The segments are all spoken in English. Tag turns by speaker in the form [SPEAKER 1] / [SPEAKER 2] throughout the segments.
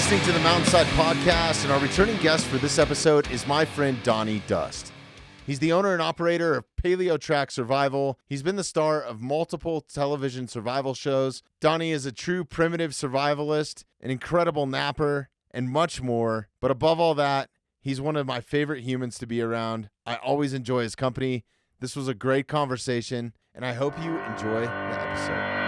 [SPEAKER 1] listening to the Mountainside Podcast, and our returning guest for this episode is my friend Donny Dust. He's the owner and operator of Paleo Tracks Survival. He's been the star of multiple television survival shows. Donny is a true primitive survivalist, an incredible napper, and much more. But above all that, he's one of my favorite humans to be around. I always enjoy his company. This was a great conversation, and I hope you enjoy the episode.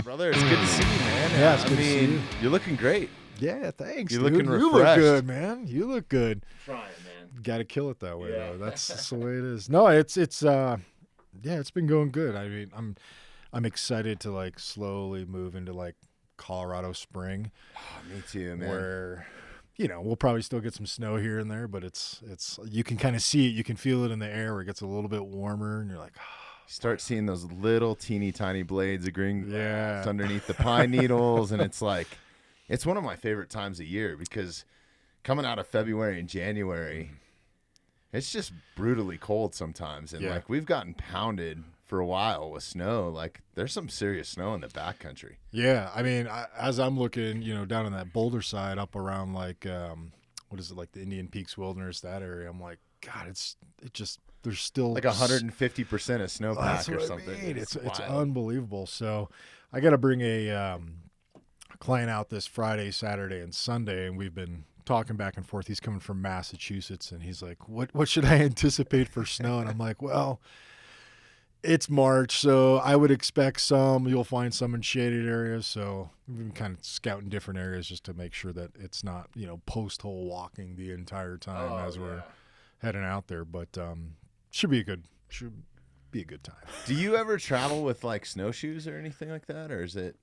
[SPEAKER 1] Brother, it's good to see you, man.
[SPEAKER 2] Yeah, it's good to see you.
[SPEAKER 1] You're looking great.
[SPEAKER 2] Yeah, thanks.
[SPEAKER 1] You're
[SPEAKER 2] dude.
[SPEAKER 1] looking
[SPEAKER 2] You
[SPEAKER 1] refreshed.
[SPEAKER 2] look good, man. You look good.
[SPEAKER 1] Trying, man.
[SPEAKER 2] Got to kill it that way,
[SPEAKER 1] Yeah.
[SPEAKER 2] though. That's the way it is. No, it's been going good. I mean, I'm excited to like slowly move into like Colorado spring.
[SPEAKER 1] Oh, me too, man.
[SPEAKER 2] Where, we'll probably still get some snow here and there, but it's you can kind of see it. You can feel it in the air where it gets a little bit warmer, and you're like,
[SPEAKER 1] start seeing those little teeny tiny blades of green grass
[SPEAKER 2] Yeah.
[SPEAKER 1] underneath the pine needles, and it's one of my favorite times of year because coming out of February and January, it's just brutally cold sometimes, and
[SPEAKER 2] Yeah.
[SPEAKER 1] like we've gotten pounded for a while with snow. Like there's some serious snow in the backcountry.
[SPEAKER 2] Yeah, I mean, as I'm looking, down on that Boulder side, up around like, like the Indian Peaks Wilderness, that area, I'm like, God, there's still
[SPEAKER 1] Like 150% of snowpack
[SPEAKER 2] That's
[SPEAKER 1] or
[SPEAKER 2] what
[SPEAKER 1] something.
[SPEAKER 2] I mean. It's
[SPEAKER 1] wild.
[SPEAKER 2] unbelievable. So I got to bring a client out this Friday, Saturday, and Sunday, and we've been talking back and forth. He's coming from Massachusetts, and he's like, "What should I anticipate for snow?" And I'm like, "Well, it's March, so I would expect some. You'll find some in shaded areas. So we've been kind of scouting different areas just to make sure that it's not, post hole walking the entire time we're heading out there. But should be a good time.
[SPEAKER 1] Do you ever travel with like snowshoes or anything like that, or is it?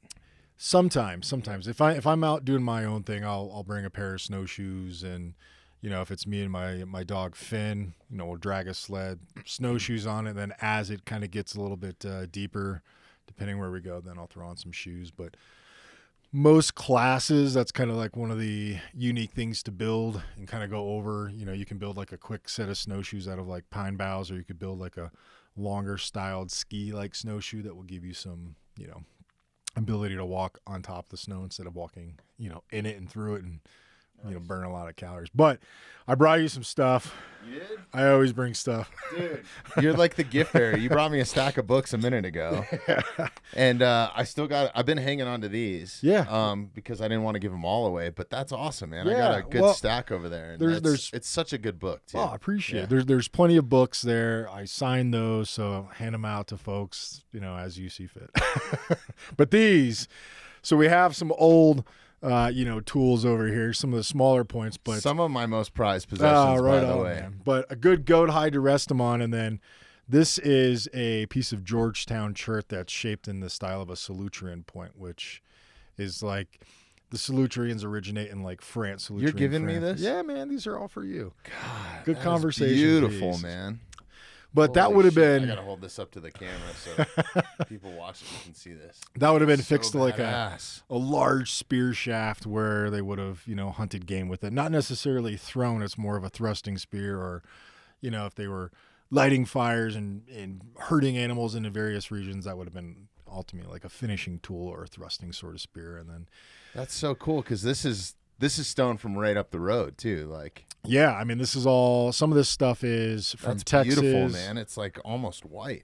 [SPEAKER 2] Sometimes. If I'm out doing my own thing, I'll bring a pair of snowshoes, and if it's me and my dog Finn, we'll drag a sled, snowshoes on it. Then as it kind of gets a little bit deeper, depending where we go, then I'll throw on some shoes. But most classes, that's kind of like one of the unique things to build and kind of go over. You can build like a quick set of snowshoes out of like pine boughs, or you could build like a longer styled ski like snowshoe that will give you some, ability to walk on top of the snow instead of walking, in it and through it and, burn a lot of calories. But I brought you some stuff.
[SPEAKER 1] You did?
[SPEAKER 2] I always bring stuff.
[SPEAKER 1] Dude, you're like the gift bearer. You brought me a stack of books a minute ago, and I've been hanging on to these, because I didn't want to give them all away. But that's awesome, man. I got a good stack over there. And it's such a good book too.
[SPEAKER 2] Oh, I appreciate it. There's plenty of books there. I signed those, so hand them out to folks, as you see fit. But so we have some old, tools over here, some of the smaller points, but
[SPEAKER 1] some of my most prized possessions, by the way.
[SPEAKER 2] Man. But a good goat hide to rest them on. And then this is a piece of Georgetown chert that's shaped in the style of a Solutrean point, which is like the Solutreans originate in like France.
[SPEAKER 1] You're giving me this?
[SPEAKER 2] Yeah, man. These are all for you.
[SPEAKER 1] God,
[SPEAKER 2] good conversation.
[SPEAKER 1] Beautiful, man.
[SPEAKER 2] But that would have been.
[SPEAKER 1] I gotta hold this up to the camera so people watching can see this.
[SPEAKER 2] That would have been fixed to like
[SPEAKER 1] a
[SPEAKER 2] large spear shaft where they would have, hunted game with it. Not necessarily thrown. It's more of a thrusting spear, or, if they were lighting fires and hurting animals into various regions, that would have been ultimately like a finishing tool or a thrusting sort of spear. And then
[SPEAKER 1] that's so cool because this is stone from right up the road too. Like.
[SPEAKER 2] Yeah, I mean, some of this stuff is from Texas.
[SPEAKER 1] Beautiful, man. It's like almost white.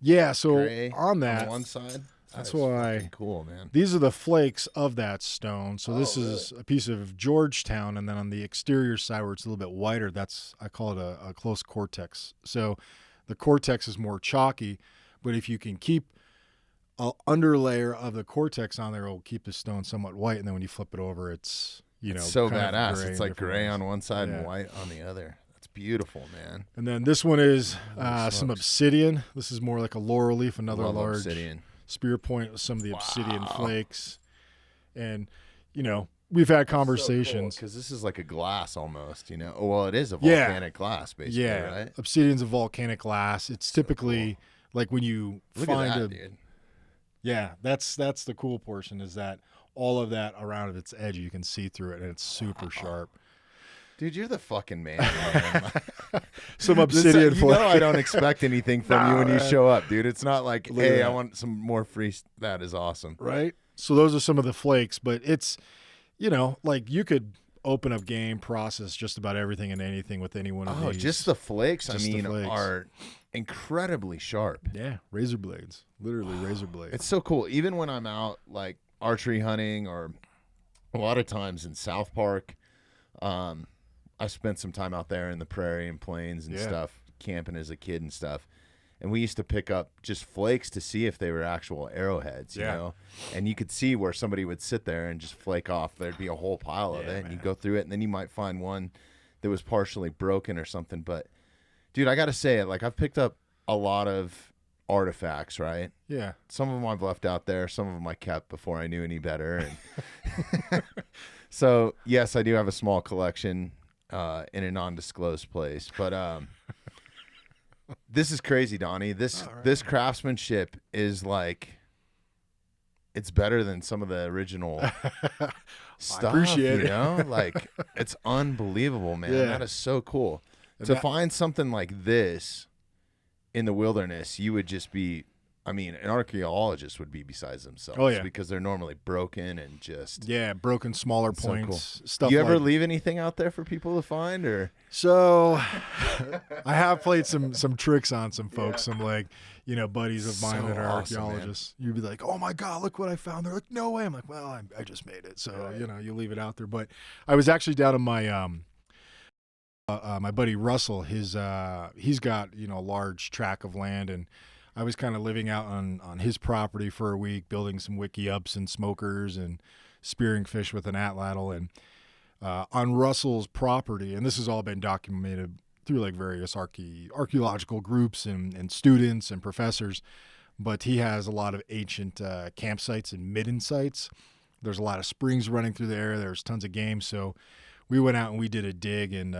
[SPEAKER 2] Yeah, so
[SPEAKER 1] Gray
[SPEAKER 2] on that,
[SPEAKER 1] on one side.
[SPEAKER 2] That's why
[SPEAKER 1] cool, man.
[SPEAKER 2] These are the flakes of that stone. So this is a piece of Georgetown, and then on the exterior side where it's a little bit whiter, I call it a close cortex. So the cortex is more chalky, but if you can keep an underlayer of the cortex on there, it'll keep the stone somewhat white, and then when you flip it over, it's
[SPEAKER 1] so badass. It's like gray on one side and white on the other. That's beautiful, man.
[SPEAKER 2] And then this one is some obsidian. This is more like a laurel leaf, another large
[SPEAKER 1] obsidian
[SPEAKER 2] spear point with some of the obsidian flakes. And, we've had conversations.
[SPEAKER 1] Because this is like a glass almost, Well, it is a volcanic glass, basically, right?
[SPEAKER 2] Obsidian's a volcanic glass. It's typically like when you find
[SPEAKER 1] dude.
[SPEAKER 2] Yeah, that's the cool portion is that all of that around its edge, you can see through it, and it's super sharp.
[SPEAKER 1] Dude, you're the fucking man.
[SPEAKER 2] Some obsidian
[SPEAKER 1] You
[SPEAKER 2] flake.
[SPEAKER 1] know I don't expect anything from you when you show up, dude. It's not like,
[SPEAKER 2] Look at
[SPEAKER 1] hey, I
[SPEAKER 2] that.
[SPEAKER 1] want some more free. That is awesome.
[SPEAKER 2] Right? So those are some of the flakes, but it's, like you could open up game, process just about everything and anything with any one of these.
[SPEAKER 1] Just the flakes,
[SPEAKER 2] Just the flakes.
[SPEAKER 1] are incredibly sharp.
[SPEAKER 2] Yeah, razor blades. Literally razor blades.
[SPEAKER 1] It's so cool. Even when I'm out like archery hunting or a lot of times in South Park, I spent some time out there in the prairie and plains and stuff, camping as a kid and stuff. And we used to pick up just flakes to see if they were actual arrowheads, you know? And you could see where somebody would sit there and just flake off. There'd be a whole pile of it. And you go through it, and then you might find one that was partially broken or something. But, dude, I got to say it. Like, I've picked up a lot of artifacts, right? Yeah. Some of them I've left out there. Some of them I kept before I knew any better. And so, yes, I do have a small collection in a non-disclosed place. But this is crazy, Donnie. This craftsmanship is like, it's better than some of the original stuff. I appreciate it. Like, it's unbelievable, man. That is so cool. To find something like this in the wilderness, you would just be, an archaeologist would be besides themselves. Oh, yeah. Because they're normally broken and just... Yeah, broken smaller points. So cool. Stuff. Do you ever leave anything out there for people to find? Or so I have played some tricks on some folks, some buddies of mine that are archaeologists. Man. You'd be like, oh my God, look what I found. They're like, no way. I'm like, well, I just made it. So, you leave it out there. But I was actually down in my... my buddy Russell, he's got, a large tract of land, and I was kind of living out on his property for a week, building some wiki-ups and smokers and spearing fish with an atlatl. And on Russell's property, and this has all been documented through like various archaeological groups and students and professors, but he has a lot of ancient campsites and midden sites. There's a lot of springs running through there. There's tons of game. So we went out and we did a dig, and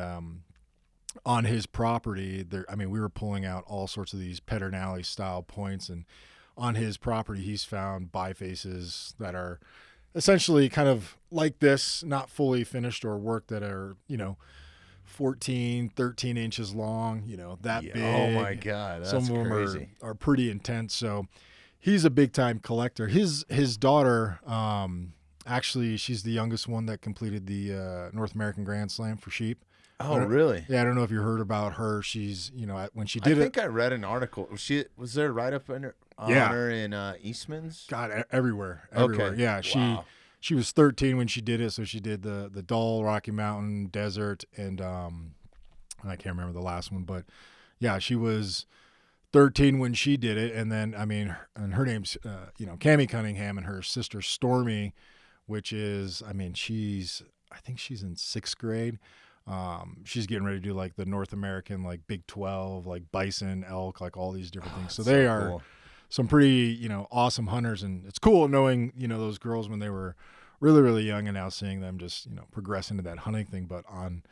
[SPEAKER 1] on his property there, we were pulling out all sorts of these pedernally style points, and on his property he's found bifaces that are essentially kind of like this, not fully finished or worked, that are 14, 13 inches long, that big. Oh my God, that's some of them crazy. Are pretty intense. So he's a big time collector. His daughter, actually, she's the youngest one that completed the North American Grand Slam for sheep. Oh, really? Yeah, I don't know if you heard about her. She's, when she did it. I think I read an article. Was there a write-up on her in Eastman's? God, everywhere. Okay. Yeah, she was 13 when she did it, so she did the Dall, Rocky Mountain, Desert, and I can't remember the last one, but yeah, she was 13 when she did it, and then, and her name's, Cammie Cunningham, and her sister Stormy, which is, I think she's in 6th grade. She's getting ready to do like the North American, like Big 12, like bison, elk, like all these different things. So they are cool. Some pretty, awesome hunters, and it's cool knowing, those girls when they were really, really young, and now seeing them just, progress into that hunting thing, but on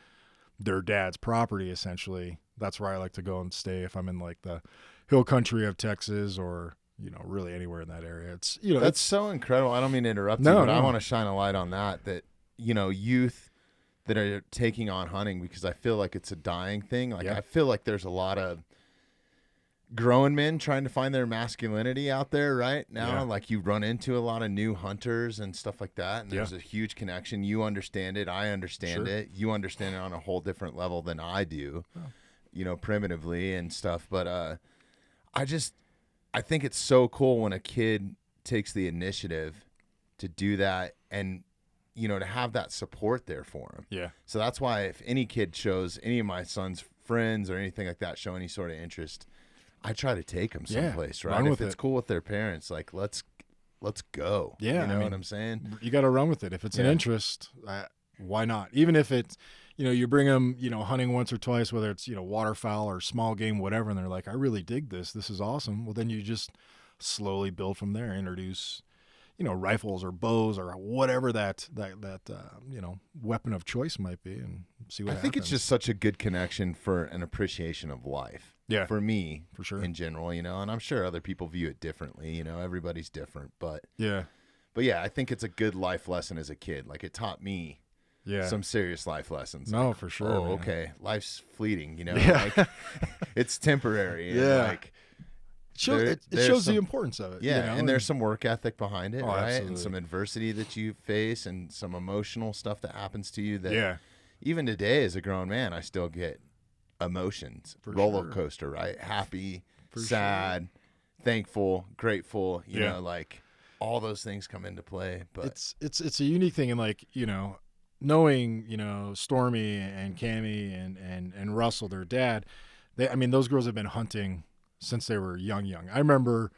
[SPEAKER 1] their dad's property, essentially. That's where I like to go and stay if I'm in like the hill country of Texas, or, really anywhere in that area. It's, that's so incredible. I don't mean to interrupt you, but I want to shine a light on that, youth that are taking on hunting, because I feel like it's a dying thing. Like, I feel like there's a lot of grown men trying to find their masculinity out there right now. Like, you run into a lot of new hunters and stuff like that, and there's a huge connection. You understand it. I understand it. You understand it on a whole different level than I do, primitively and stuff. But I think it's so cool when a kid takes the initiative to do that, and to have that support there for him. Yeah. So that's why if any kid shows, any of my son's friends or anything like that show any sort of interest, I try to take them someplace, right? If it's cool with their parents, like, let's go. Yeah. You know what I'm saying? You got to run with it. If it's an interest, why not? Even if it's, you bring them, hunting once or twice, whether it's, waterfowl or small game, whatever, and they're like, I really dig this. This is awesome. Well, then you just slowly build from there, introduce rifles or bows or whatever that weapon of choice might be, and see what happens. I think it's just such a good connection for an appreciation of life. Yeah. For me, for sure. In general, and I'm sure other people view it differently, everybody's different, but yeah, I think it's a good life lesson as a kid. Like, it taught me some serious life lessons.
[SPEAKER 2] No,
[SPEAKER 1] like,
[SPEAKER 2] for sure.
[SPEAKER 1] Oh,
[SPEAKER 2] man.
[SPEAKER 1] okay. Life's fleeting,
[SPEAKER 2] Yeah.
[SPEAKER 1] like it's temporary. And
[SPEAKER 2] Yeah.
[SPEAKER 1] like
[SPEAKER 2] It shows the importance of it.
[SPEAKER 1] Yeah.
[SPEAKER 2] You know?
[SPEAKER 1] And there's some work ethic behind it, right?
[SPEAKER 2] Absolutely.
[SPEAKER 1] And some adversity that you face and some emotional stuff that happens to you that even today as a grown man, I still get emotions, roller coaster, right? Happy, sad, thankful, grateful, you know, like all those things come into play. But
[SPEAKER 2] it's a unique thing. And like, you know, knowing, you know, Stormy and Cammy and Russell, their dad, those girls have been hunting since they were young. I remember,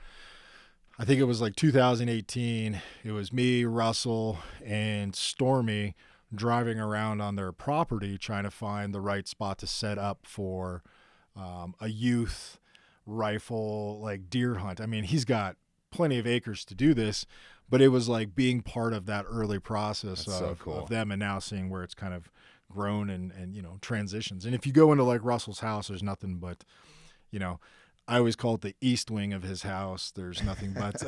[SPEAKER 2] I think it was like 2018. It was me, Russell, and Stormy driving around on their property trying to find the right spot to set up for a youth rifle, like deer hunt. I mean, he's got plenty of acres to do this, but it was like being part of that early process of them, and now seeing where it's kind of grown and, you know, transitions. And if you go into like Russell's house, there's nothing but, you know, I always call it the east wing of his house. There's nothing but,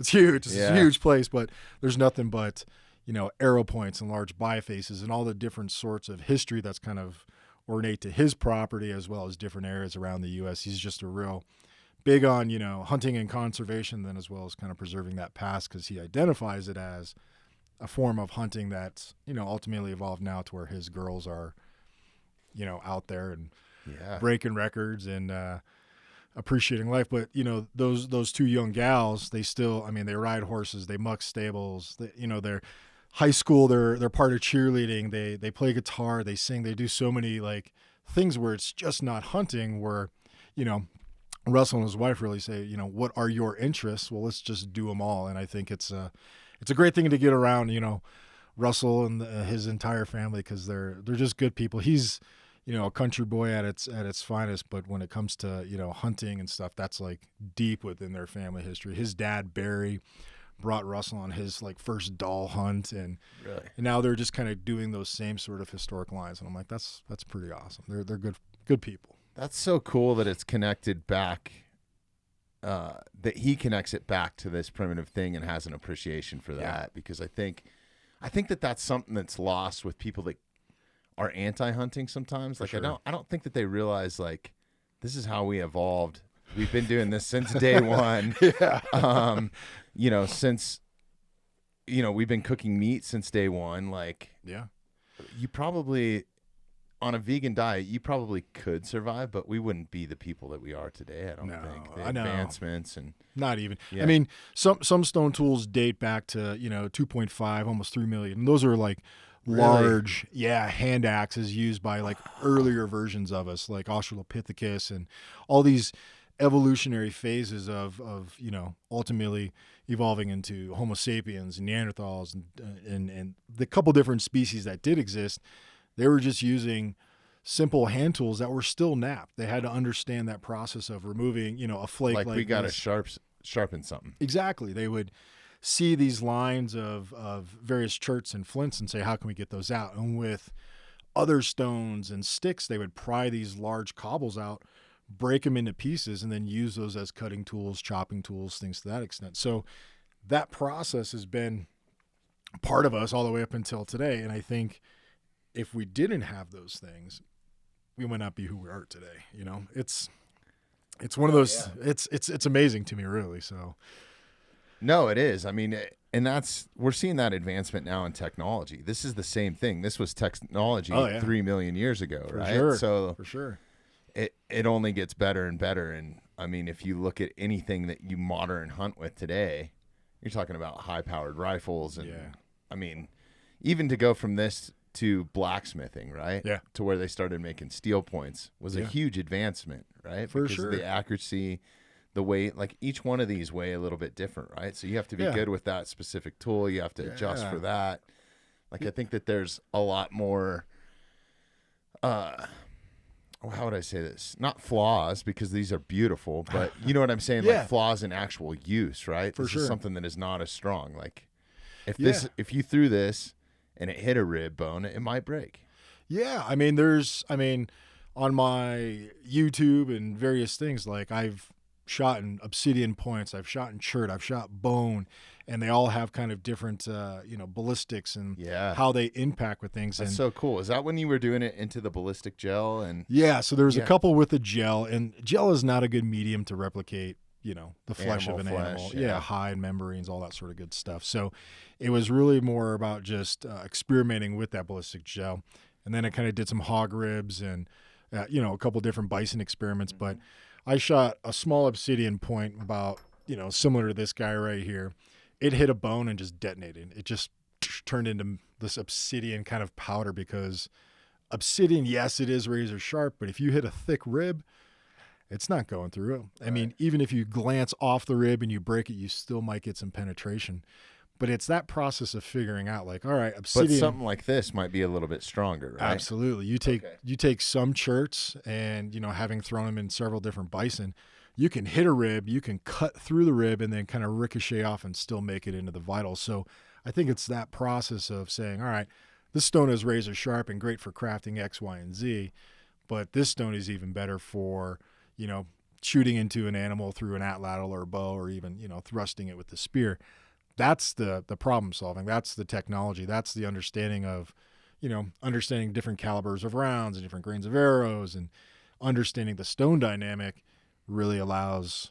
[SPEAKER 2] it's huge. It's a huge place, but there's nothing but, you know, arrow points and large bifaces and all the different sorts of history that's kind of ornate to his property, as well as different areas around the U.S. He's just a real big on, you know, hunting and conservation, then as well as kind of preserving that past, because he identifies it as a form of hunting that's, you know, ultimately evolved now to where his girls are, you know, out there and breaking records and appreciating life. But, you know, those two young gals, they still, I mean, they ride horses, they muck stables, you know, they're high school, they're part of cheerleading, they play guitar, they sing, they do so many like things where it's just not hunting, where, you know, Russell and his wife really say, you know, what are your interests? Well, let's just do them all. And I think it's a great thing to get around, you know, Russell and his entire family, because they're just good people. He's, you know, a country boy at its finest, but when it comes to, you know, hunting and stuff, that's like deep within their family history. His dad, Barry, brought Russell on his like first doll hunt, and now they're just kind of doing those same sort of historic lines. And I'm like, that's pretty awesome. They're good people.
[SPEAKER 1] That's so cool that it's connected back, that he connects it back to this primitive thing and has an appreciation for that, because I think that that's something that's lost with people that are anti-hunting sometimes. Like, I don't think that they realize, like, this is how we evolved. We've been doing this since day one. You know, since, you know, we've been cooking meat since day one. Like, you probably, on a vegan diet, you probably could survive, but we wouldn't be the people that we are today. I don't think the advancements and
[SPEAKER 2] not even. I mean, some stone tools date back to, you know, 2.5, almost 3 million. And those are like large, hand axes used by like earlier versions of us, like Australopithecus and all these evolutionary phases of you know, ultimately evolving into Homo sapiens and Neanderthals and the couple different species that did exist. They were just using simple hand tools that were still knapped. They had to understand that process of removing, you know, a flake like
[SPEAKER 1] we got to sharpen something.
[SPEAKER 2] Exactly. They would see these lines of various cherts and flints and say, how can we get those out? And with other stones and sticks, they would pry these large cobbles out, break them into pieces, and then use those as cutting tools, chopping tools, things to that extent. So that process has been part of us all the way up until today. And I think if we didn't have those things, we might not be who we are today. You know, it's one of those, it's amazing to me, really. So
[SPEAKER 1] no, it is. I mean, and we're seeing that advancement now in technology. This is the same thing. This was technology 3 million years ago, right?
[SPEAKER 2] Sure.
[SPEAKER 1] So
[SPEAKER 2] for sure.
[SPEAKER 1] It only gets better and better. And I mean, if you look at anything that you modern hunt with today, you're talking about high-powered rifles. And I mean, even to go from this to blacksmithing, right?
[SPEAKER 2] Yeah.
[SPEAKER 1] To where they started making steel points was a huge advancement, right?
[SPEAKER 2] For
[SPEAKER 1] because
[SPEAKER 2] sure.
[SPEAKER 1] of the accuracy, the weight, like each one of these weigh a little bit different, right? So you have to be good with that specific tool. You have to adjust for that. Like, I think that there's a lot more, how would I say this? Not flaws, because these are beautiful, but you know what I'm saying? Like flaws in actual use, right? This is something that is not as strong. Like if you threw this and it hit a rib bone, it might break.
[SPEAKER 2] Yeah. I mean, on my YouTube and various things, like I've shot in obsidian points, I've shot in chert, I've shot bone, and they all have kind of different, ballistics and how they impact with things.
[SPEAKER 1] That's
[SPEAKER 2] and
[SPEAKER 1] so cool. Is that when you were doing it into the ballistic gel? And
[SPEAKER 2] yeah, so there was a couple with the gel, and gel is not a good medium to replicate, the flesh of an animal. Yeah, hide, membranes, all that sort of good stuff. So it was really more about just experimenting with that ballistic gel. And then I kind of did some hog ribs and, a couple different bison experiments. But I shot a small obsidian point about, similar to this guy right here. It hit a bone and just detonated. It just turned into this obsidian kind of powder, because obsidian, yes, it is razor sharp, but if you hit a thick rib, it's not going through it. I mean, even if you glance off the rib and you break it, you still might get some penetration. But it's that process of figuring out, like, all right, obsidian.
[SPEAKER 1] But something like this might be a little bit stronger, right?
[SPEAKER 2] Absolutely. You take some cherts, and having thrown them in several different bison, you can hit a rib, you can cut through the rib, and then kind of ricochet off and still make it into the vitals. So I think it's that process of saying, all right, this stone is razor sharp and great for crafting X, Y, and Z, but this stone is even better for shooting into an animal through an atlatl or a bow, or even, thrusting it with the spear. That's the problem solving. That's the technology. That's the understanding of, understanding different calibers of rounds and different grains of arrows, and understanding the stone dynamic really allowed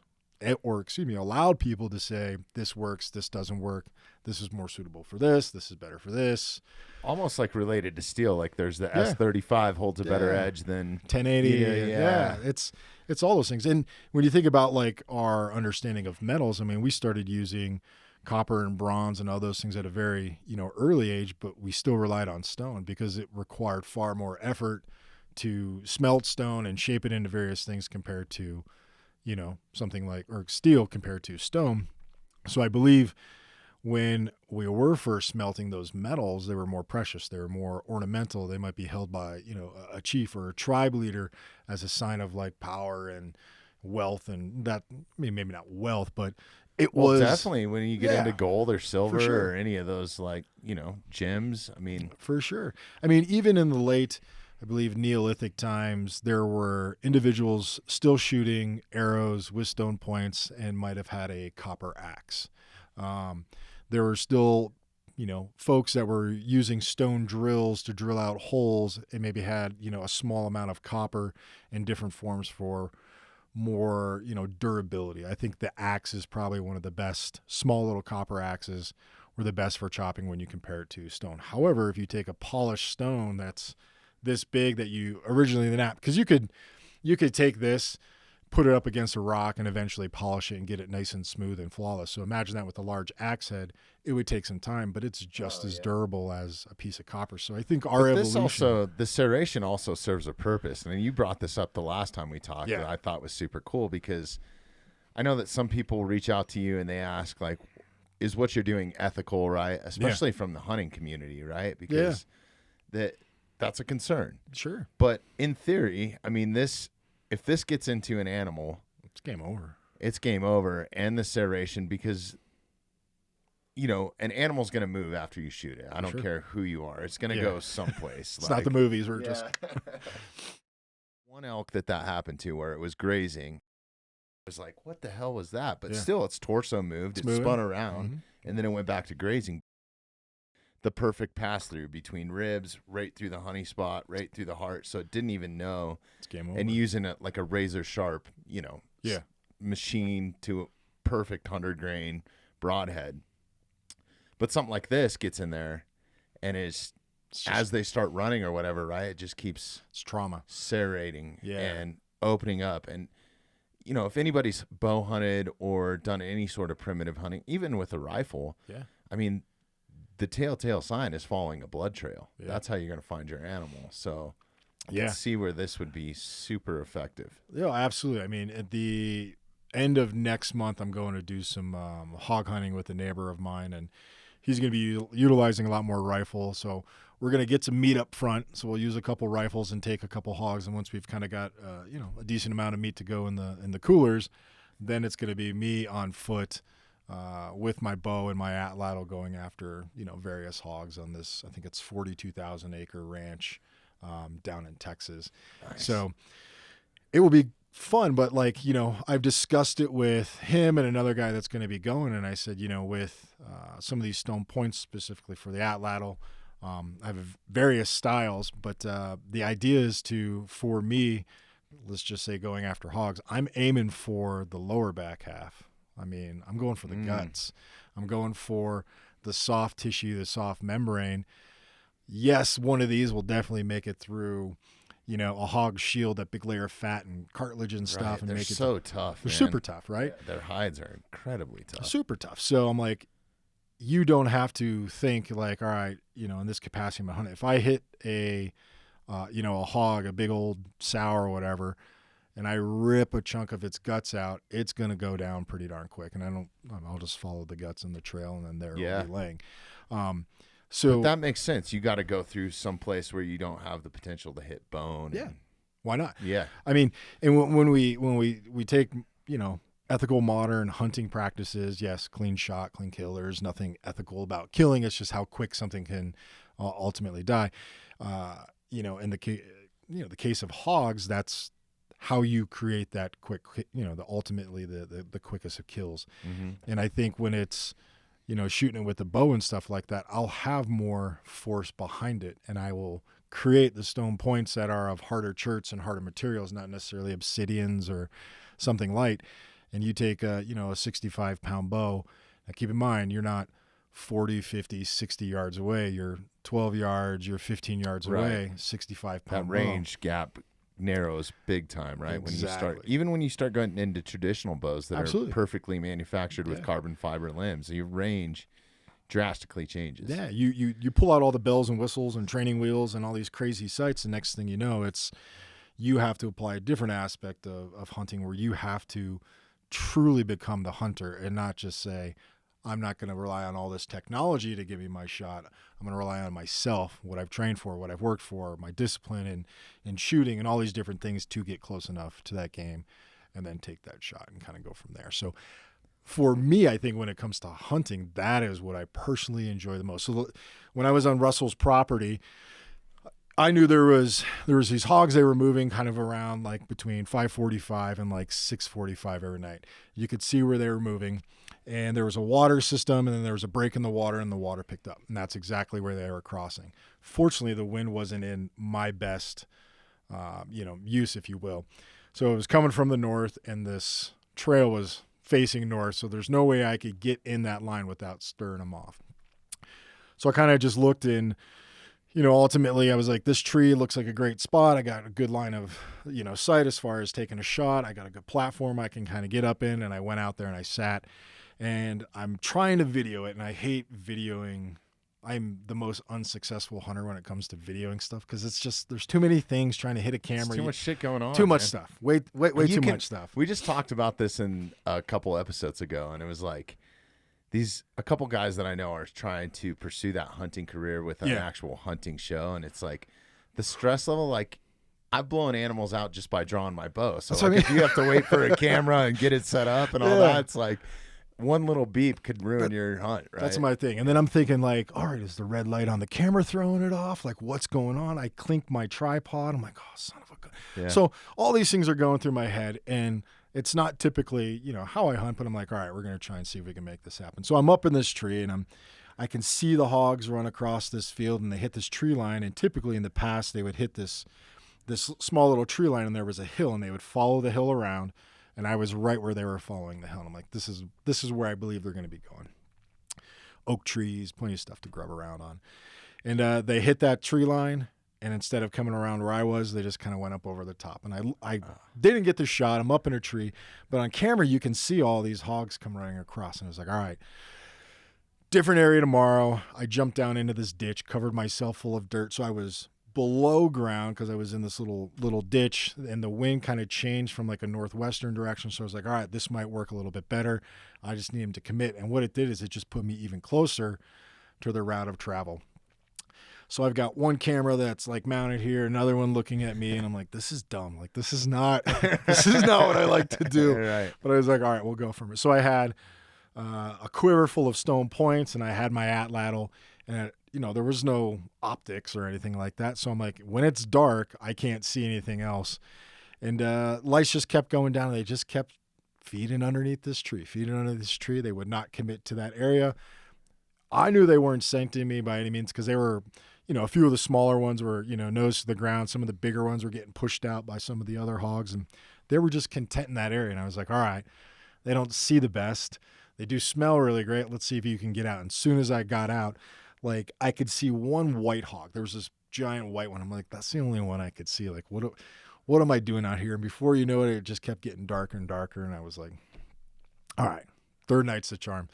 [SPEAKER 2] people to say, this works, this doesn't work, this is more suitable for this is better for this.
[SPEAKER 1] Almost like related to steel, like there's the S35 holds a better edge than
[SPEAKER 2] 1080. Yeah. It's all those things. And when you think about like our understanding of metals, I mean, we started using copper and bronze and all those things at a very, early age, but we still relied on stone because it required far more effort to smelt stone and shape it into various things compared to, something like, or steel compared to stone. So I believe when we were first smelting those metals, they were more precious. They were more ornamental. They might be held by, a chief or a tribe leader as a sign of like power and wealth, and that, maybe not wealth, but it was
[SPEAKER 1] definitely when you get into gold or silver
[SPEAKER 2] sure.
[SPEAKER 1] or any of those, like, gems. I mean,
[SPEAKER 2] for sure. I mean, even in the late, I believe, Neolithic times, there were individuals still shooting arrows with stone points and might have had a copper axe. There were still, folks that were using stone drills to drill out holes and maybe had, a small amount of copper in different forms for more, durability. I think the axe is probably one of the best. Small little copper axes were the best for chopping when you compare it to stone. However, if you take a polished stone that's this big that you originally because you could take this, put it up against a rock, and eventually polish it and get it nice and smooth and flawless. So imagine that with a large axe head. It would take some time, but it's just as durable as a piece of copper. So I think our evolution.
[SPEAKER 1] The serration also serves a purpose. I mean, you brought this up the last time we talked that I thought was super cool, because I know that some people reach out to you and they ask, like, is what you're doing ethical, right? Especially from the hunting community, right? Because that's a concern.
[SPEAKER 2] Sure.
[SPEAKER 1] But in theory, I mean, if this gets into an animal,
[SPEAKER 2] it's game over.
[SPEAKER 1] It's game over. And the serration, because, an animal's going to move after you shoot it. I don't care who you are. It's going to go someplace.
[SPEAKER 2] It's not the movies. We're just
[SPEAKER 1] one elk that happened to, where it was grazing. I was like, what the hell was that? But still, its torso moved. It spun around, and then it went back to grazing. The perfect pass through between ribs, right through the honey spot, right through the heart. So it didn't even know.
[SPEAKER 2] It's game over.
[SPEAKER 1] And using it like a razor sharp, machine to a perfect 100 grain broadhead. But something like this gets in there, and as they start running or whatever, right? It just keeps
[SPEAKER 2] it's trauma
[SPEAKER 1] serrating and opening up. And if anybody's bow hunted or done any sort of primitive hunting, even with a rifle, I mean, the telltale sign is following a blood trail. That's how you're going to find your animal. So I can see where this would be super effective.
[SPEAKER 2] Yeah, absolutely. I mean, at the end of next month, I'm going to do some hog hunting with a neighbor of mine, and he's going to be utilizing a lot more rifle. So we're going to get some meat up front. So we'll use a couple rifles and take a couple hogs. And once we've kind of got, a decent amount of meat to go in the coolers, then it's going to be me on foot with my bow and my atlatl going after, various hogs on this. I think it's 42,000 acre ranch down in Texas.
[SPEAKER 1] Nice.
[SPEAKER 2] So it will be fun, but like, I've discussed it with him and another guy that's going to be going. And I said, with some of these stone points specifically for the atlatl, I have various styles, but the idea is for me, let's just say going after hogs, I'm aiming for the lower back half. I mean, I'm going for the guts. I'm going for the soft tissue, the soft membrane. Yes, one of these will definitely make it through, a hog shield, that big layer of fat and cartilage and stuff. And
[SPEAKER 1] they're
[SPEAKER 2] make it
[SPEAKER 1] so tough.
[SPEAKER 2] They're
[SPEAKER 1] man.
[SPEAKER 2] super tough, right?
[SPEAKER 1] Yeah, their hides are incredibly tough.
[SPEAKER 2] Super tough. So I'm like, you don't have to think like, all right, in this capacity, I'm 100. If I hit a hog, a big old sow or whatever, and I rip a chunk of its guts out, it's going to go down pretty darn quick. And I'll just follow the guts in the trail, and then there it'll be laying. So
[SPEAKER 1] but that makes sense. You got to go through some place where you don't have the potential to hit bone.
[SPEAKER 2] Yeah. Why not?
[SPEAKER 1] Yeah.
[SPEAKER 2] I mean, and when we take, ethical modern hunting practices, yes, clean shot, clean kill. There's nothing ethical about killing. It's just how quick something can ultimately die. In the case of hogs, that's how you create that quick, ultimately the quickest of kills.
[SPEAKER 1] Mm-hmm.
[SPEAKER 2] And I think when it's, shooting it with the bow and stuff like that, I'll have more force behind it, and I will create the stone points that are of harder cherts and harder materials, not necessarily obsidians or something light. And you take a 65-pound bow. Now keep in mind, you're not 40, 50, 60 yards away. You're 12 yards, you're 15 yards away, 65-pound
[SPEAKER 1] That range gap narrows big time, right?
[SPEAKER 2] Exactly.
[SPEAKER 1] When you start going into traditional bows that
[SPEAKER 2] Absolutely.
[SPEAKER 1] are perfectly manufactured with carbon fiber limbs, your range drastically changes.
[SPEAKER 2] Yeah, you pull out all the bells and whistles and training wheels and all these crazy sights. The next thing you know, you have to apply a different aspect of hunting, where you have to truly become the hunter and not just say, I'm not going to rely on all this technology to give me my shot. I'm going to rely on myself, what I've trained for, what I've worked for, my discipline and shooting and all these different things to get close enough to that game, and then take that shot and kind of go from there. So for me, I think when it comes to hunting, that is what I personally enjoy the most. So when I was on Russell's property, I knew there was these hogs they were moving kind of around like between 5:45 and like 6:45 every night. You could see where they were moving, and there was a water system, and then there was a break in the water, and the water picked up, and that's exactly where they were crossing. Fortunately, the wind wasn't in my best, use, if you will. So it was coming from the north, and this trail was facing north, so there's no way I could get in that line without stirring them off. So I kind of just looked in. Ultimately I was like, this tree looks like a great spot. I got a good line of, sight as far as taking a shot. I got a good platform I can kind of get up in. And I went out there and I sat, and I'm trying to video it. And I hate videoing. I'm the most unsuccessful hunter when it comes to videoing stuff, because it's just, there's too many things trying to hit a camera.
[SPEAKER 1] It's too much shit going on.
[SPEAKER 2] Too much stuff. Way too much stuff.
[SPEAKER 1] We just talked about this in a couple episodes ago, and it was like, a couple guys that I know are trying to pursue that hunting career with an actual hunting show. And it's like the stress level, like I've blown animals out just by drawing my bow. So like, if you have to wait for a camera and get it set up and all that, it's like one little beep could ruin your hunt, right?
[SPEAKER 2] That's my thing. And then I'm thinking like, all right, is the red light on the camera throwing it off? Like, what's going on? I clink my tripod. I'm like, oh, son of a gun. Yeah. So all these things are going through my head, and it's not typically, how I hunt, but I'm like, all right, we're going to try and see if we can make this happen. So I'm up in this tree, and I can see the hogs run across this field, and they hit this tree line. And typically in the past, they would hit this small little tree line, and there was a hill, and they would follow the hill around. And I was right where they were following the hill. And I'm like, this is where I believe they're going to be going. Oak trees, plenty of stuff to grub around on. And they hit that tree line, and instead of coming around where I was, they just kind of went up over the top. And I didn't get the shot. I'm up in a tree. But on camera, you can see all these hogs come running across. And I was like, all right, different area tomorrow. I jumped down into this ditch, covered myself full of dirt. So I was below ground because I was in this little ditch, and the wind kind of changed from like a northwestern direction. So I was like, all right, this might work a little bit better. I just need him to commit. And what it did is it just put me even closer to the route of travel. So I've got one camera that's like mounted here, another one looking at me, and I'm like, this is dumb. Like, this is not what I like to do.
[SPEAKER 1] Right.
[SPEAKER 2] But I was like, all right, we'll go from it. So I had a quiver full of stone points, and I had my atlatl, and there was no optics or anything like that. So I'm like, when it's dark, I can't see anything else. And lights just kept going down. And they just kept feeding underneath this tree. They would not commit to that area. I knew they weren't sancting me by any means because they were, a few of the smaller ones were, nose to the ground. Some of the bigger ones were getting pushed out by some of the other hogs. And they were just content in that area. And I was like, all right, they don't see the best. They do smell really great. Let's see if you can get out. And as soon as I got out, like I could see one white hog. There was this giant white one. I'm like, that's the only one I could see. Like, what am I doing out here? And before you know it, it just kept getting darker and darker. And I was like, all right, third night's the charm.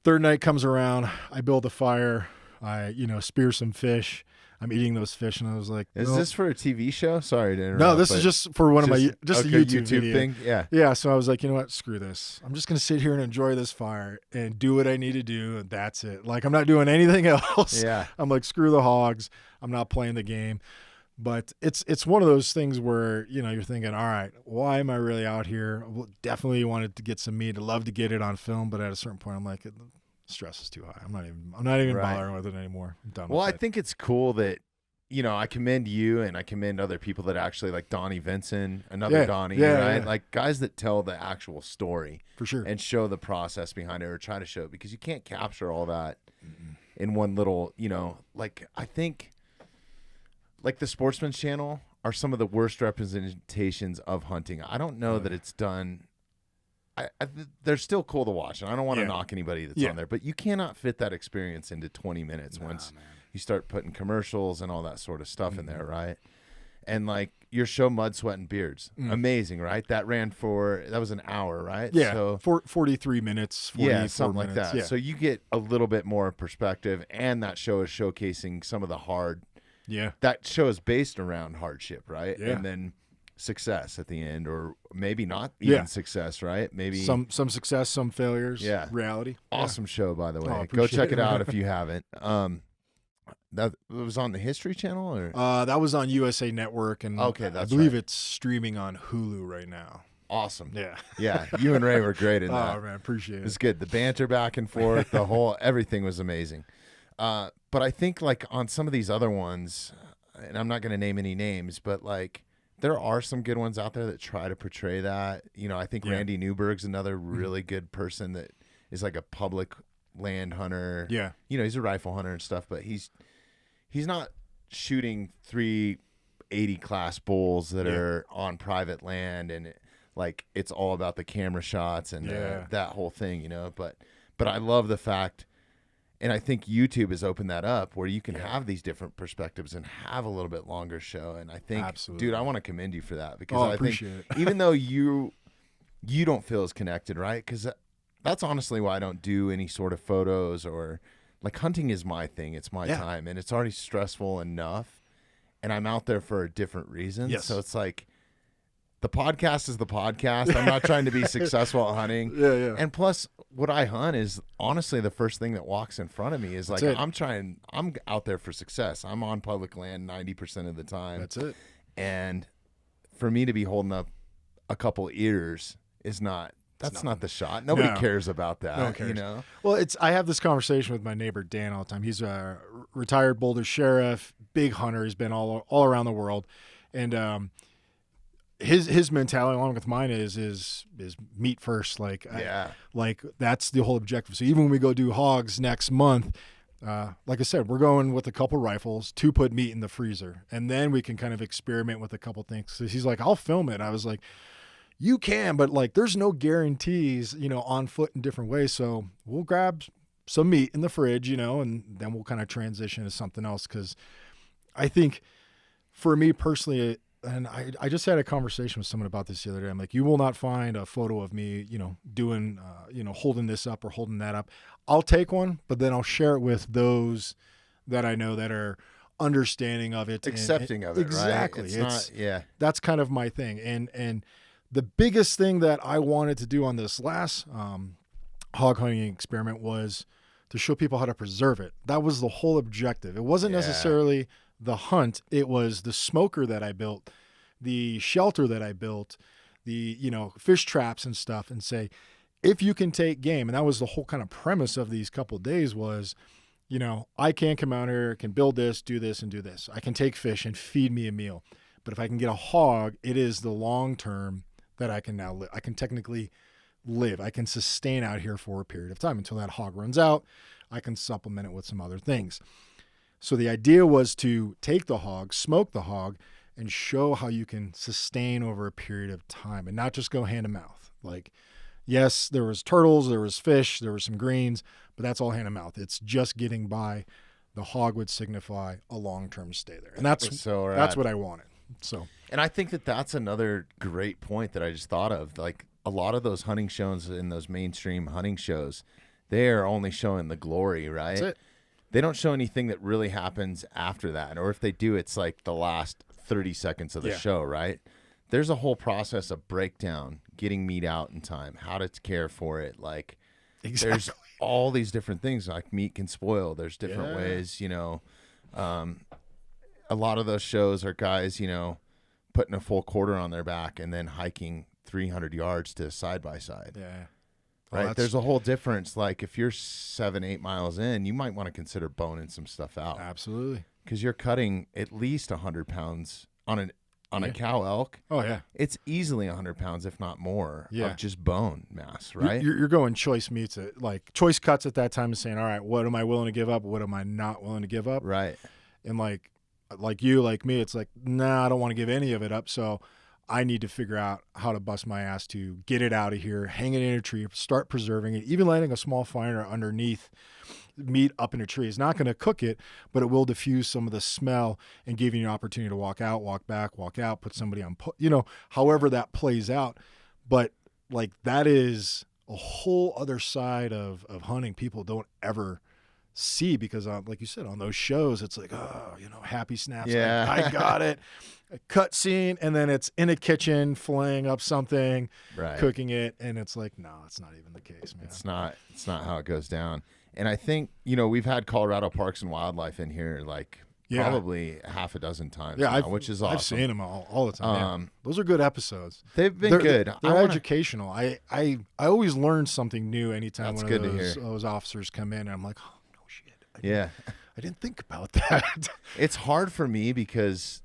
[SPEAKER 2] Third night comes around. I build a fire. I, spear some fish. I'm eating those fish, and I was like,
[SPEAKER 1] "Is this for a TV show?" Sorry to interrupt.
[SPEAKER 2] No, this is just for one of my a YouTube video.
[SPEAKER 1] thing. Yeah,
[SPEAKER 2] yeah. So I was like, you know what? Screw this. I'm just gonna sit here and enjoy this fire and do what I need to do, and that's it. Like I'm not doing anything else.
[SPEAKER 1] Yeah.
[SPEAKER 2] I'm like, screw the hogs. I'm not playing the game. But it's one of those things where you're thinking, all right, why am I really out here? Well, definitely wanted to get some meat. I'd love to get it on film, but at a certain point, I'm like, stress is too high. I'm not even
[SPEAKER 1] right.
[SPEAKER 2] bothering with it anymore. I'm done
[SPEAKER 1] well,
[SPEAKER 2] with
[SPEAKER 1] I think it's cool that, I commend you and I commend other people that actually like Donny Vincent, another Donny, right? Yeah. Like guys that tell the actual story
[SPEAKER 2] for sure
[SPEAKER 1] and show the process behind it or try to show it because you can't capture all that in one little, like I think like the Sportsman's Channel are some of the worst representations of hunting. I don't know that it's done. They're still cool to watch, and I don't want to knock anybody that's on there, but you cannot fit that experience into 20 minutes once you start putting commercials and all that sort of stuff in there, right? And like your show, Mud, Sweat, and Beards, amazing, right? That was an hour, right?
[SPEAKER 2] Yeah,
[SPEAKER 1] so
[SPEAKER 2] 43 minutes, 44
[SPEAKER 1] something
[SPEAKER 2] minutes.
[SPEAKER 1] like that.
[SPEAKER 2] Yeah.
[SPEAKER 1] So you get a little bit more perspective, and that show is showcasing some of the hard.
[SPEAKER 2] Yeah,
[SPEAKER 1] that show is based around hardship, right?
[SPEAKER 2] Yeah.
[SPEAKER 1] And then success at the end, or maybe not even success, right? Maybe
[SPEAKER 2] some success, some failures.
[SPEAKER 1] Yeah,
[SPEAKER 2] reality.
[SPEAKER 1] Awesome show, by the way. Go check it out if you haven't. That was on the History Channel, or
[SPEAKER 2] that was on USA Network, and
[SPEAKER 1] I
[SPEAKER 2] believe it's streaming on Hulu right now.
[SPEAKER 1] Awesome.
[SPEAKER 2] Yeah,
[SPEAKER 1] yeah. You and Ray were great in that.
[SPEAKER 2] Oh man, appreciate it.
[SPEAKER 1] It's good. The banter back and forth, everything was amazing. But I think like on some of these other ones, and I'm not going to name any names, but like there are some good ones out there that try to portray that. I think Randy Newberg's another really good person that is like a public land hunter.
[SPEAKER 2] Yeah.
[SPEAKER 1] He's a rifle hunter and stuff, but he's not shooting 380 class bulls that are on private land and it's all about the camera shots and that whole thing, but I love the fact. And I think YouTube has opened that up where you can have these different perspectives and have a little bit longer show. And I think, dude, I want to commend you for that because I think even though you don't feel as connected, right? Because that's honestly why I don't do any sort of photos or like hunting is my thing. It's my time and it's already stressful enough. And I'm out there for a different reason.
[SPEAKER 2] Yes.
[SPEAKER 1] So it's like the podcast is the podcast. I'm not trying to be successful at hunting.
[SPEAKER 2] Yeah.
[SPEAKER 1] And plus, what I hunt is honestly the first thing that walks in front of me is like I'm out there for success. I'm on public land 90% of the time.
[SPEAKER 2] That's it.
[SPEAKER 1] And for me to be holding up a couple ears is not the shot. Nobody cares about that.
[SPEAKER 2] No one cares. Well, I have this conversation with my neighbor Dan all the time. He's a retired Boulder sheriff, big hunter. He's been all around the world, and his mentality along with mine is meat first. Like that's the whole objective. So even when we go do hogs next month, like I said, we're going with a couple rifles to put meat in the freezer, and then we can kind of experiment with a couple things. So he's like, I'll film it. I was like, you can, but like there's no guarantees, on foot in different ways. So we'll grab some meat in the fridge, and then we'll kind of transition to something else. Cause I think for me personally, and I just had a conversation with someone about this the other day. I'm like, you will not find a photo of me, doing, holding this up or holding that up. I'll take one, but then I'll share it with those that I know that are understanding of it.
[SPEAKER 1] Accepting of it,
[SPEAKER 2] exactly.
[SPEAKER 1] Right? It's
[SPEAKER 2] That's kind of my thing. And the biggest thing that I wanted to do on this last hog hunting experiment was to show people how to preserve it. That was the whole objective. It wasn't necessarily the hunt. It was the smoker that I built, the shelter that I built, the, fish traps and stuff, and say, if you can take game, and that was the whole kind of premise of these couple of days was, I can come out here, can build this, do this, and do this. I can take fish and feed me a meal. But if I can get a hog, it is the long term that I can now live. I can technically live. I can sustain out here for a period of time until that hog runs out. I can supplement it with some other things. So the idea was to take the hog, smoke the hog, and show how you can sustain over a period of time and not just go hand to mouth. Like, yes, there was turtles, there was fish, there was some greens, but that's all hand to mouth. It's just getting by. The hog would signify a long-term stay there. And that's what I wanted. So,
[SPEAKER 1] and I think that that's another great point that I just thought of. Like, a lot of those hunting shows in those mainstream hunting shows, they're only showing the glory, right?
[SPEAKER 2] that's it.
[SPEAKER 1] They don't show anything that really happens after that. Or if they do, it's like the last 30 seconds of the show, right? There's a whole process of breakdown, getting meat out in time, how to care for it. Like, there's all these different things. Like, meat can spoil. There's different ways, you know. A lot of those shows are guys, you know, putting a full quarter on their back and then hiking 300 yards to side by side.
[SPEAKER 2] Yeah.
[SPEAKER 1] Right. There's a whole difference. Like, if you're 7-8 miles in, you might want to consider boning some stuff out.
[SPEAKER 2] Absolutely.
[SPEAKER 1] Because you're cutting at least 100 pounds on a cow elk.
[SPEAKER 2] Oh, yeah.
[SPEAKER 1] It's easily 100 pounds, if not more,
[SPEAKER 2] Yeah.
[SPEAKER 1] of just bone mass, right?
[SPEAKER 2] You're going choice meats, like choice cuts at that time and saying, all right, what am I willing to give up? What am I not willing to give up?
[SPEAKER 1] Right.
[SPEAKER 2] And like you, like me, it's like, nah, I don't want to give any of it up. So I need to figure out how to bust my ass to get it out of here, hang it in a tree, start preserving it. Even lighting a small fire underneath meat up in a tree is not going to cook it, but it will diffuse some of the smell and give you an opportunity to walk out, walk back, walk out, put somebody on, however that plays out. But like, that is a whole other side of hunting people don't ever see, because like you said, on those shows, it's like, oh, happy snaps.
[SPEAKER 1] Yeah.
[SPEAKER 2] Like, I got it. A cut scene, and then it's in a kitchen flaying up something,
[SPEAKER 1] Right.
[SPEAKER 2] cooking it, and it's like, no, it's not even the case, man.
[SPEAKER 1] It's not how it goes down. And I think, we've had Colorado Parks and Wildlife in here like probably half a dozen times now, which is awesome.
[SPEAKER 2] I've seen them all the time. Those are good episodes.
[SPEAKER 1] They've been good.
[SPEAKER 2] They're educational. I always learn something new anytime
[SPEAKER 1] That's
[SPEAKER 2] one
[SPEAKER 1] good
[SPEAKER 2] of
[SPEAKER 1] to hear.
[SPEAKER 2] those officers come in, and I'm like, oh, no shit. I didn't think about that.
[SPEAKER 1] It's hard for me because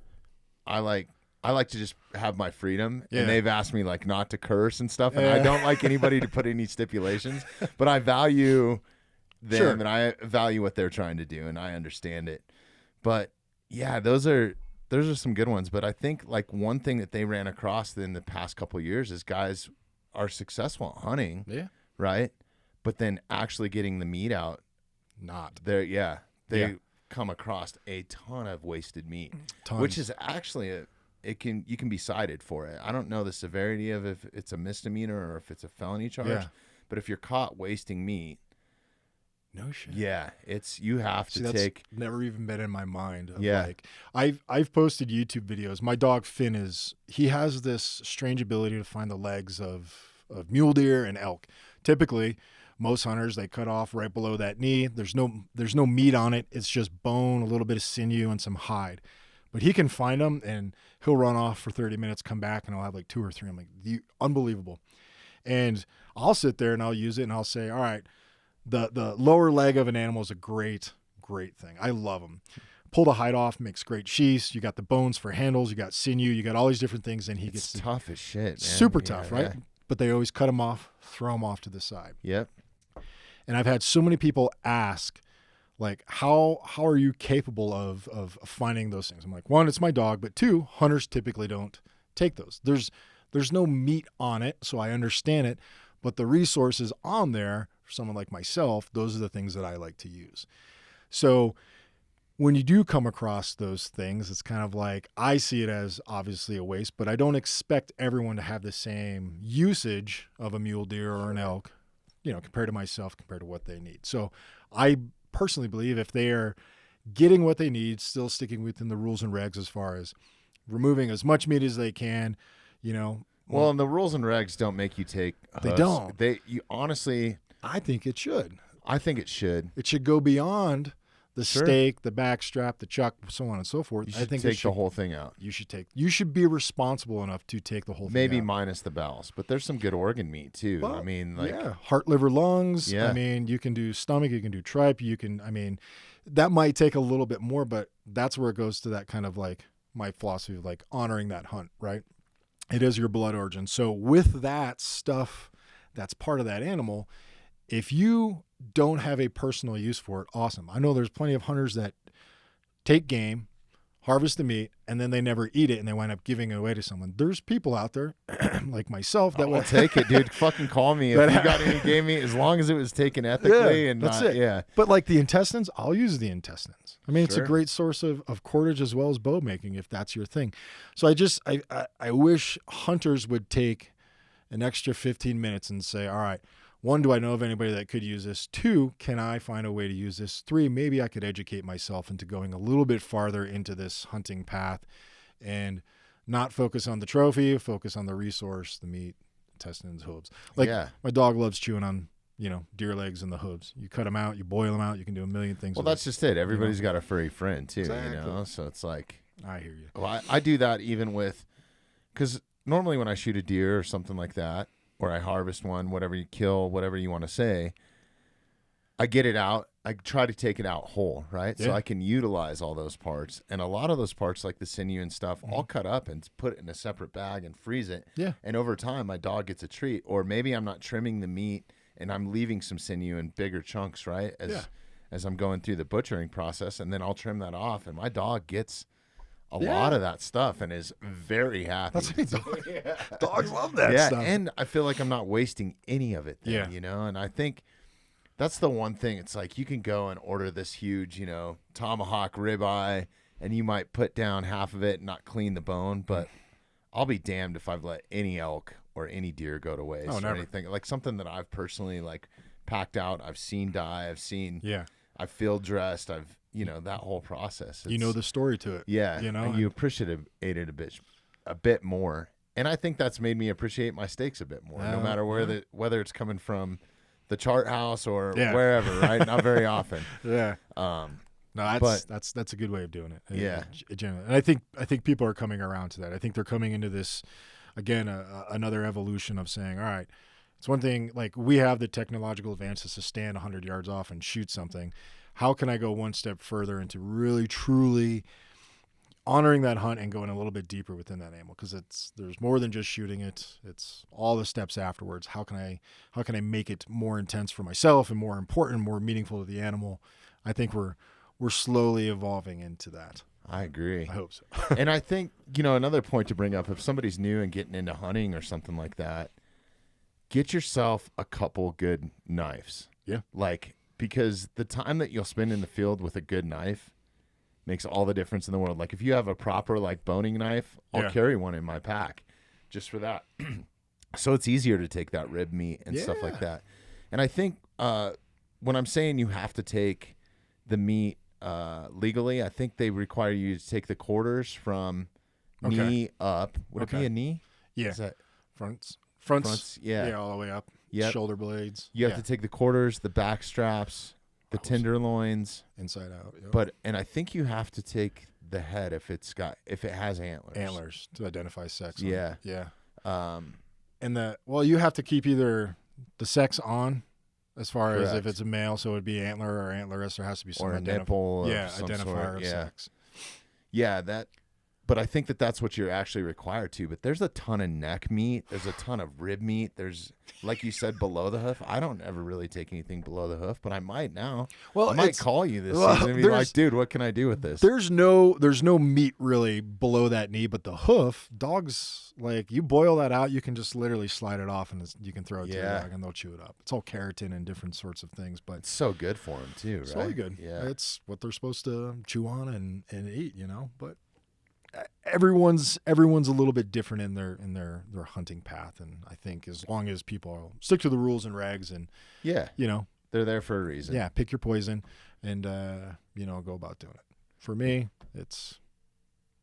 [SPEAKER 1] I like to just have my freedom,
[SPEAKER 2] Yeah.
[SPEAKER 1] and they've asked me like not to curse and stuff, and I don't like anybody to put any stipulations, but I value them
[SPEAKER 2] Sure.
[SPEAKER 1] and I value what they're trying to do, and I understand it. But yeah, those are some good ones. But I think like one thing that they ran across in the past couple of years is guys are successful at hunting,
[SPEAKER 2] Yeah.
[SPEAKER 1] right? But then actually getting the meat out,
[SPEAKER 2] Not.
[SPEAKER 1] they come across a ton of wasted meat,
[SPEAKER 2] Tons.
[SPEAKER 1] which is actually you can be cited for it. I don't know the severity of if it's a misdemeanor or if it's a felony charge,
[SPEAKER 2] Yeah.
[SPEAKER 1] but if you're caught wasting meat,
[SPEAKER 2] No shit.
[SPEAKER 1] yeah, you have to take.
[SPEAKER 2] Never even been in my mind.
[SPEAKER 1] Yeah.
[SPEAKER 2] Like, I've posted YouTube videos. My dog Finn he has this strange ability to find the legs of mule deer and elk. Typically, most hunters, they cut off right below that knee. There's no meat on it. It's just bone, a little bit of sinew, and some hide. But he can find them, and he'll run off for 30 minutes, come back, and I'll have like 2 or 3. I'm like, unbelievable. And I'll sit there and I'll use it, and I'll say, all right, the lower leg of an animal is a great thing. I love them. Pull the hide off, makes great sheaths. You got the bones for handles. You got sinew. You got all these different things, and
[SPEAKER 1] It's tough as shit, man.
[SPEAKER 2] super tough, right?
[SPEAKER 1] Yeah.
[SPEAKER 2] But they always cut them off, throw them off to the side.
[SPEAKER 1] Yep.
[SPEAKER 2] And I've had so many people ask, like, how are you capable of finding those things? I'm like, 1, it's my dog, but 2, hunters typically don't take those. There's no meat on it, so I understand it, but the resources on there, for someone like myself, those are the things that I like to use. So when you do come across those things, it's kind of like, I see it as obviously a waste, but I don't expect everyone to have the same usage of a mule deer or an elk, compared to myself, compared to what they need. So I personally believe if they are getting what they need, still sticking within the rules and regs as far as removing as much meat as they can,
[SPEAKER 1] Well, and the rules and regs don't make you take hooves.
[SPEAKER 2] They don't.
[SPEAKER 1] You honestly,
[SPEAKER 2] I think it should.
[SPEAKER 1] I think it should.
[SPEAKER 2] It should go beyond the
[SPEAKER 1] Sure.
[SPEAKER 2] stake, the backstrap, the chuck, so on and so forth.
[SPEAKER 1] You should
[SPEAKER 2] I think
[SPEAKER 1] take the whole thing out.
[SPEAKER 2] You should be responsible enough to take the whole thing
[SPEAKER 1] Maybe
[SPEAKER 2] out.
[SPEAKER 1] minus the bowels, but there's some good organ meat too.
[SPEAKER 2] Well,
[SPEAKER 1] I mean,
[SPEAKER 2] heart, liver, lungs.
[SPEAKER 1] Yeah.
[SPEAKER 2] I mean, you can do stomach, you can do tripe, that might take a little bit more, but that's where it goes to that kind of like my philosophy of like honoring that hunt, right? It is your blood origin. So with that stuff that's part of that animal, if you don't have a personal use for it, awesome. I know there's plenty of hunters that take game, harvest the meat, and then they never eat it and they wind up giving it away to someone. There's people out there like myself that
[SPEAKER 1] will take it, dude. Fucking call me if you got any game meat, as long as it was taken ethically and
[SPEAKER 2] that's
[SPEAKER 1] not,
[SPEAKER 2] it.
[SPEAKER 1] Yeah.
[SPEAKER 2] But like the intestines, I'll use the intestines. I mean, it's a
[SPEAKER 1] Sure.
[SPEAKER 2] great source of cordage as well as bow making if that's your thing. So I wish hunters would take an extra 15 minutes and say, all right, 1, do I know of anybody that could use this? 2, can I find a way to use this? 3, maybe I could educate myself into going a little bit farther into this hunting path and not focus on the trophy, focus on the resource, the meat, intestines, hooves. Like my dog loves chewing on, deer legs and the hooves. You cut them out, you boil them out, you can do a million things.
[SPEAKER 1] Well, that's just it. Everybody's got a furry friend too,
[SPEAKER 2] Exactly.
[SPEAKER 1] So it's like,
[SPEAKER 2] I hear you.
[SPEAKER 1] well, I do that even with, because normally when I shoot a deer or something like that, or I harvest one, whatever you kill, whatever you want to say, I get it out. I try to take it out whole, right?
[SPEAKER 2] Yeah.
[SPEAKER 1] So I can utilize all those parts. And a lot of those parts, like the sinew and stuff, I'll cut up and put it in a separate bag and freeze it.
[SPEAKER 2] Yeah.
[SPEAKER 1] And over time, my dog gets a treat. Or maybe I'm not trimming the meat and I'm leaving some sinew in bigger chunks, right? As I'm going through the butchering process. And then I'll trim that off. And my dog gets a lot of that stuff and is very happy.
[SPEAKER 2] Dogs love that stuff.
[SPEAKER 1] And I feel like I'm not wasting any of it then,
[SPEAKER 2] Yeah.
[SPEAKER 1] And I think that's the one thing. It's like you can go and order this huge, tomahawk ribeye, and you might put down half of it and not clean the bone, but I'll be damned if I've let any elk or any deer go to waste or anything. Like something that I've personally like packed out, I've seen die, I've field dressed, I've that whole process.
[SPEAKER 2] The story to it.
[SPEAKER 1] Yeah. And you appreciate it a bit more. And I think that's made me appreciate my steaks a bit more, no matter whether it's coming from the chart house or wherever, right? Not very often.
[SPEAKER 2] Yeah. No, that's a good way of doing it.
[SPEAKER 1] Yeah.
[SPEAKER 2] Generally. And I think people are coming around to that. I think they're coming into this, again, another evolution of saying, all right, it's one thing, like we have the technological advances to stand 100 yards off and shoot something. How can I go one step further into really, truly honoring that hunt and going a little bit deeper within that animal? Because there's more than just shooting it. It's all the steps afterwards. How can I make it more intense for myself and more important, more meaningful to the animal? I think we're slowly evolving into that.
[SPEAKER 1] I agree.
[SPEAKER 2] I hope so.
[SPEAKER 1] And I think, another point to bring up, if somebody's new and getting into hunting or something like that, get yourself a couple good knives.
[SPEAKER 2] Yeah.
[SPEAKER 1] Because the time that you'll spend in the field with a good knife makes all the difference in the world. Like if you have a proper boning knife, I'll carry one in my pack just for that. So it's easier to take that rib meat and stuff like that. And I think when I'm saying you have to take the meat legally, I think they require you to take the quarters from knee up. Would it be a knee?
[SPEAKER 2] Yeah.
[SPEAKER 1] Is that
[SPEAKER 2] Fronts.
[SPEAKER 1] Yeah.
[SPEAKER 2] All the way up.
[SPEAKER 1] Yep.
[SPEAKER 2] Shoulder blades.
[SPEAKER 1] You have to take the quarters, the back straps, the tenderloins,
[SPEAKER 2] inside out.
[SPEAKER 1] But I think you have to take the head if it has antlers.
[SPEAKER 2] Antlers to identify sex.
[SPEAKER 1] Yeah.
[SPEAKER 2] Yeah. And you have to keep either the sex on, as far as if it's a male, so it would be antler or antlerless. There has to be some
[SPEAKER 1] nipple.
[SPEAKER 2] Identifier of sex.
[SPEAKER 1] Yeah, but I think that's what you're actually required to. But there's a ton of neck meat. There's a ton of rib meat. There's, like you said, below the hoof. I don't ever really take anything below the hoof, but I might now. Well, I might call you this season and be like, dude, what can I do with this?
[SPEAKER 2] There's no meat really below that knee, but the hoof, dogs, you boil that out, you can just literally slide it off and you can throw it to the dog and they'll chew it up. It's all keratin and different sorts of things, but
[SPEAKER 1] it's so good for them too, right?
[SPEAKER 2] It's really good.
[SPEAKER 1] Yeah.
[SPEAKER 2] It's what they're supposed to chew on and eat, but everyone's a little bit different in their hunting path, and I think as long as people stick to the rules and regs and
[SPEAKER 1] they're there for a reason.
[SPEAKER 2] Yeah, pick your poison and go about doing it. For me, it's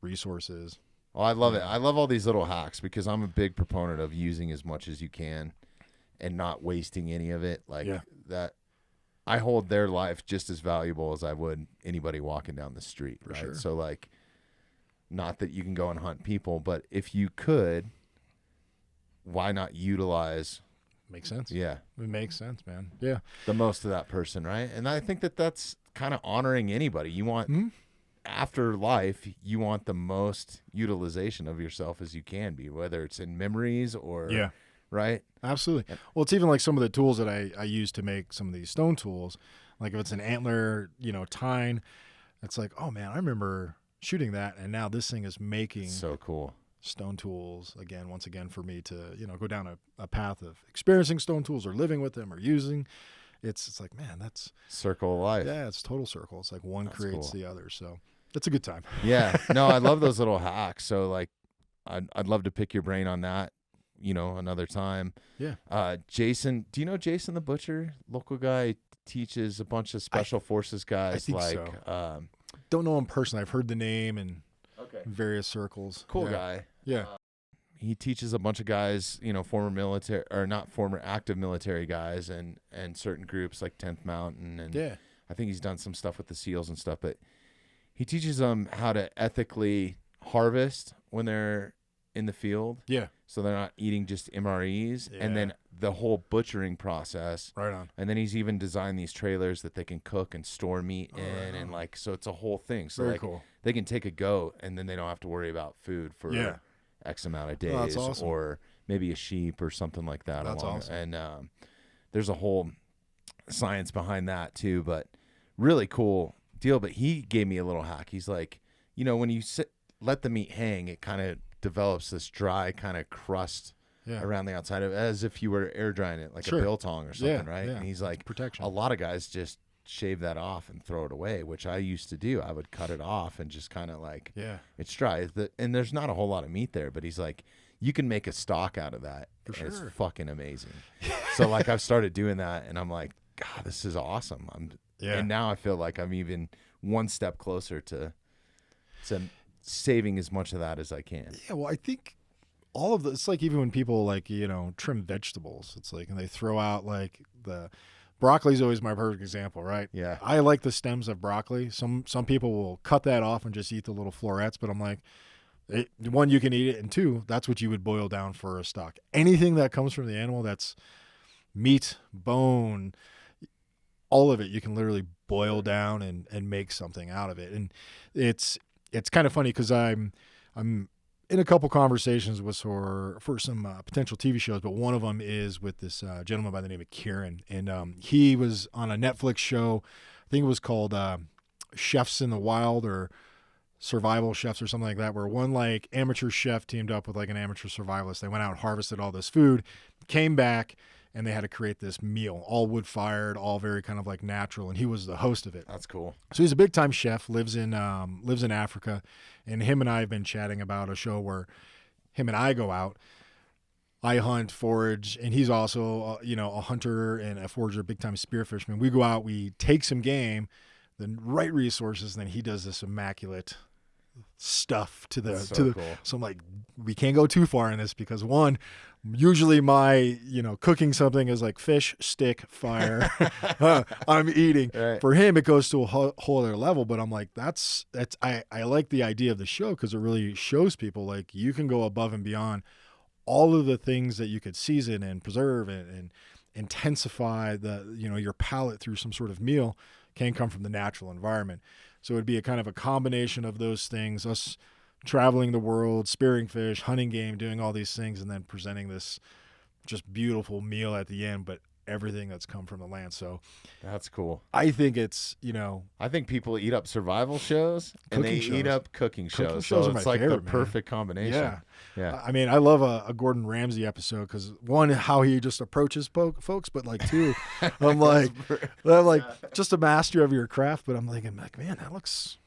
[SPEAKER 2] resources.
[SPEAKER 1] Oh, I love it. I love all these little hacks because I'm a big proponent of using as much as you can and not wasting any of it. That I hold their life just as valuable as I would anybody walking down the street, right?
[SPEAKER 2] Sure.
[SPEAKER 1] So not that you can go and hunt people, but if you could, why not utilize?
[SPEAKER 2] Makes sense.
[SPEAKER 1] Yeah.
[SPEAKER 2] It makes sense, man. Yeah.
[SPEAKER 1] The most of that person, right? And I think that's kind of honoring anybody. You want after life, you want the most utilization of yourself as you can be, whether it's in memories or right.
[SPEAKER 2] Absolutely. Well, it's even like some of the tools that I use to make some of these stone tools. Like if it's an antler, tine, it's like, oh man, I remember shooting that, and now this thing is making
[SPEAKER 1] so cool
[SPEAKER 2] stone tools once again for me to go down a path of experiencing stone tools or living with them or using. It's like, man, that's
[SPEAKER 1] circle of life.
[SPEAKER 2] Yeah, it's total circle. It's like one
[SPEAKER 1] that's
[SPEAKER 2] creates
[SPEAKER 1] cool.
[SPEAKER 2] the other. So it's a good time.
[SPEAKER 1] Yeah. No, I love those little hacks. So like, I'd love to pick your brain on that, another time.
[SPEAKER 2] Yeah.
[SPEAKER 1] Jason, do you know Jason the Butcher? Local guy, teaches a bunch of special forces guys.
[SPEAKER 2] I think
[SPEAKER 1] so.
[SPEAKER 2] Don't know him personally. I've heard the name in various circles.
[SPEAKER 1] Cool guy.
[SPEAKER 2] Yeah.
[SPEAKER 1] He teaches a bunch of guys, former military or not former active military guys and certain groups like 10th Mountain. And I think he's done some stuff with the SEALs and stuff, but he teaches them how to ethically harvest when they're in the field.
[SPEAKER 2] Yeah.
[SPEAKER 1] So they're not eating just MREs.
[SPEAKER 2] Yeah.
[SPEAKER 1] And then the whole butchering process.
[SPEAKER 2] Right on.
[SPEAKER 1] And then he's even designed these trailers that they can cook and store meat in. And like, so it's a whole thing. So
[SPEAKER 2] very cool.
[SPEAKER 1] They can take a goat and then they don't have to worry about food for X amount of days.
[SPEAKER 2] Oh, that's awesome.
[SPEAKER 1] Or maybe a sheep or something like that.
[SPEAKER 2] That's awesome.
[SPEAKER 1] And there's a whole science behind that too, but really cool deal. But he gave me a little hack. He's like, when you let the meat hang, it kind of develops this dry kind of crust around the outside of it, as if you were air drying it, like a biltong or something, right?
[SPEAKER 2] Yeah.
[SPEAKER 1] And he's like,
[SPEAKER 2] protection.
[SPEAKER 1] A lot of guys just shave that off and throw it away, which I used to do. I would cut it off and just kind of like, it's dry. And there's not a whole lot of meat there, but he's like, you can make a stock out of that.
[SPEAKER 2] For sure.
[SPEAKER 1] It's fucking amazing. So like I've started doing that and I'm like, God, this is awesome. And now I feel like I'm even one step closer to saving as much of that as I can.
[SPEAKER 2] Yeah, well, I think all of it's like even when people like, trim vegetables, it's like, and they throw out like the broccoli is always my perfect example, right?
[SPEAKER 1] Yeah.
[SPEAKER 2] I like the stems of broccoli. Some people will cut that off and just eat the little florets, but I'm like, one, you can eat it, and two, that's what you would boil down for a stock. Anything that comes from the animal, that's meat, bone, all of it, you can literally boil down and make something out of it. And it's kind of funny because I'm in a couple conversations with for some potential TV shows, but one of them is with this gentleman by the name of Kieran, and he was on a Netflix show. I think it was called Chefs in the Wild or Survival Chefs or something like that, where one like amateur chef teamed up with like an amateur survivalist. They went out and harvested all this food, came back, and they had to create this meal, all wood fired, all very kind of like natural. And he was the host of it.
[SPEAKER 1] That's cool.
[SPEAKER 2] So he's a big time chef, lives in Africa, and him and I have been chatting about a show where him and I go out. I hunt, forage, and he's also a hunter and a forager, big time spearfishman. We go out, we take some game, the right resources, and then he does this immaculate stuff to the
[SPEAKER 1] cool.
[SPEAKER 2] So I'm like, we can't go too far in this because one, usually my cooking something is like fish, stick, fire. I'm eating.
[SPEAKER 1] Right.
[SPEAKER 2] For him, it goes to a whole other level. But I'm like, I like the idea of the show because it really shows people like you can go above and beyond all of the things that you could season and preserve and intensify your palate through some sort of meal can come from the natural environment. So it'd be a kind of a combination of those things, us traveling the world, spearing fish, hunting game, doing all these things, and then presenting this just beautiful meal at the end, but everything that's come from the land. So
[SPEAKER 1] that's cool.
[SPEAKER 2] I think it's,
[SPEAKER 1] I think people eat up survival shows and they eat up cooking shows.
[SPEAKER 2] So
[SPEAKER 1] it's like
[SPEAKER 2] favorite,
[SPEAKER 1] the perfect combination.
[SPEAKER 2] Yeah. I mean, I love a Gordon Ramsay episode because one, how he just approaches folks, but like two, I'm like just a master of your craft. But I'm like, man, that looks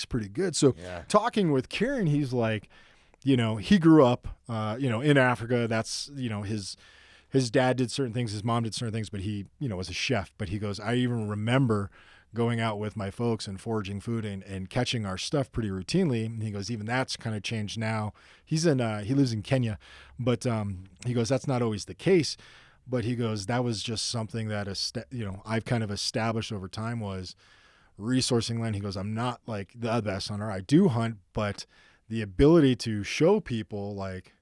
[SPEAKER 2] pretty good. So talking with Kieran, he's like, he grew up, in Africa. That's, his dad did certain things, his mom did certain things, but he, was a chef. But he goes, I even remember going out with my folks and foraging food and catching our stuff pretty routinely. And he goes, even that's kind of changed now. He lives in Kenya, but he goes, that's not always the case. But he goes, that was just something that, I've kind of established over time was resourcing land. He goes, I'm not like the best hunter. I do hunt, but the ability to show people like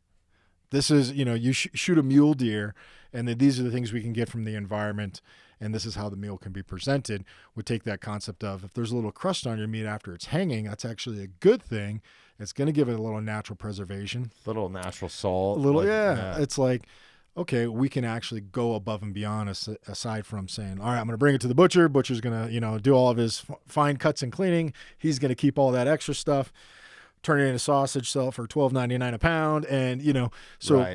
[SPEAKER 2] this is, you shoot a mule deer, and then these are the things we can get from the environment, and this is how the meal can be presented. We take that concept of, if there's a little crust on your meat after it's hanging, that's actually a good thing. It's going to give it a little natural preservation.
[SPEAKER 1] Little natural salt.
[SPEAKER 2] It's like, okay, we can actually go above and beyond aside from saying, all right, I'm going to bring it to the butcher. Butcher's going to, do all of his fine cuts and cleaning. He's going to keep all that extra stuff, turn it into sausage, sell it for $12.99 a pound. And,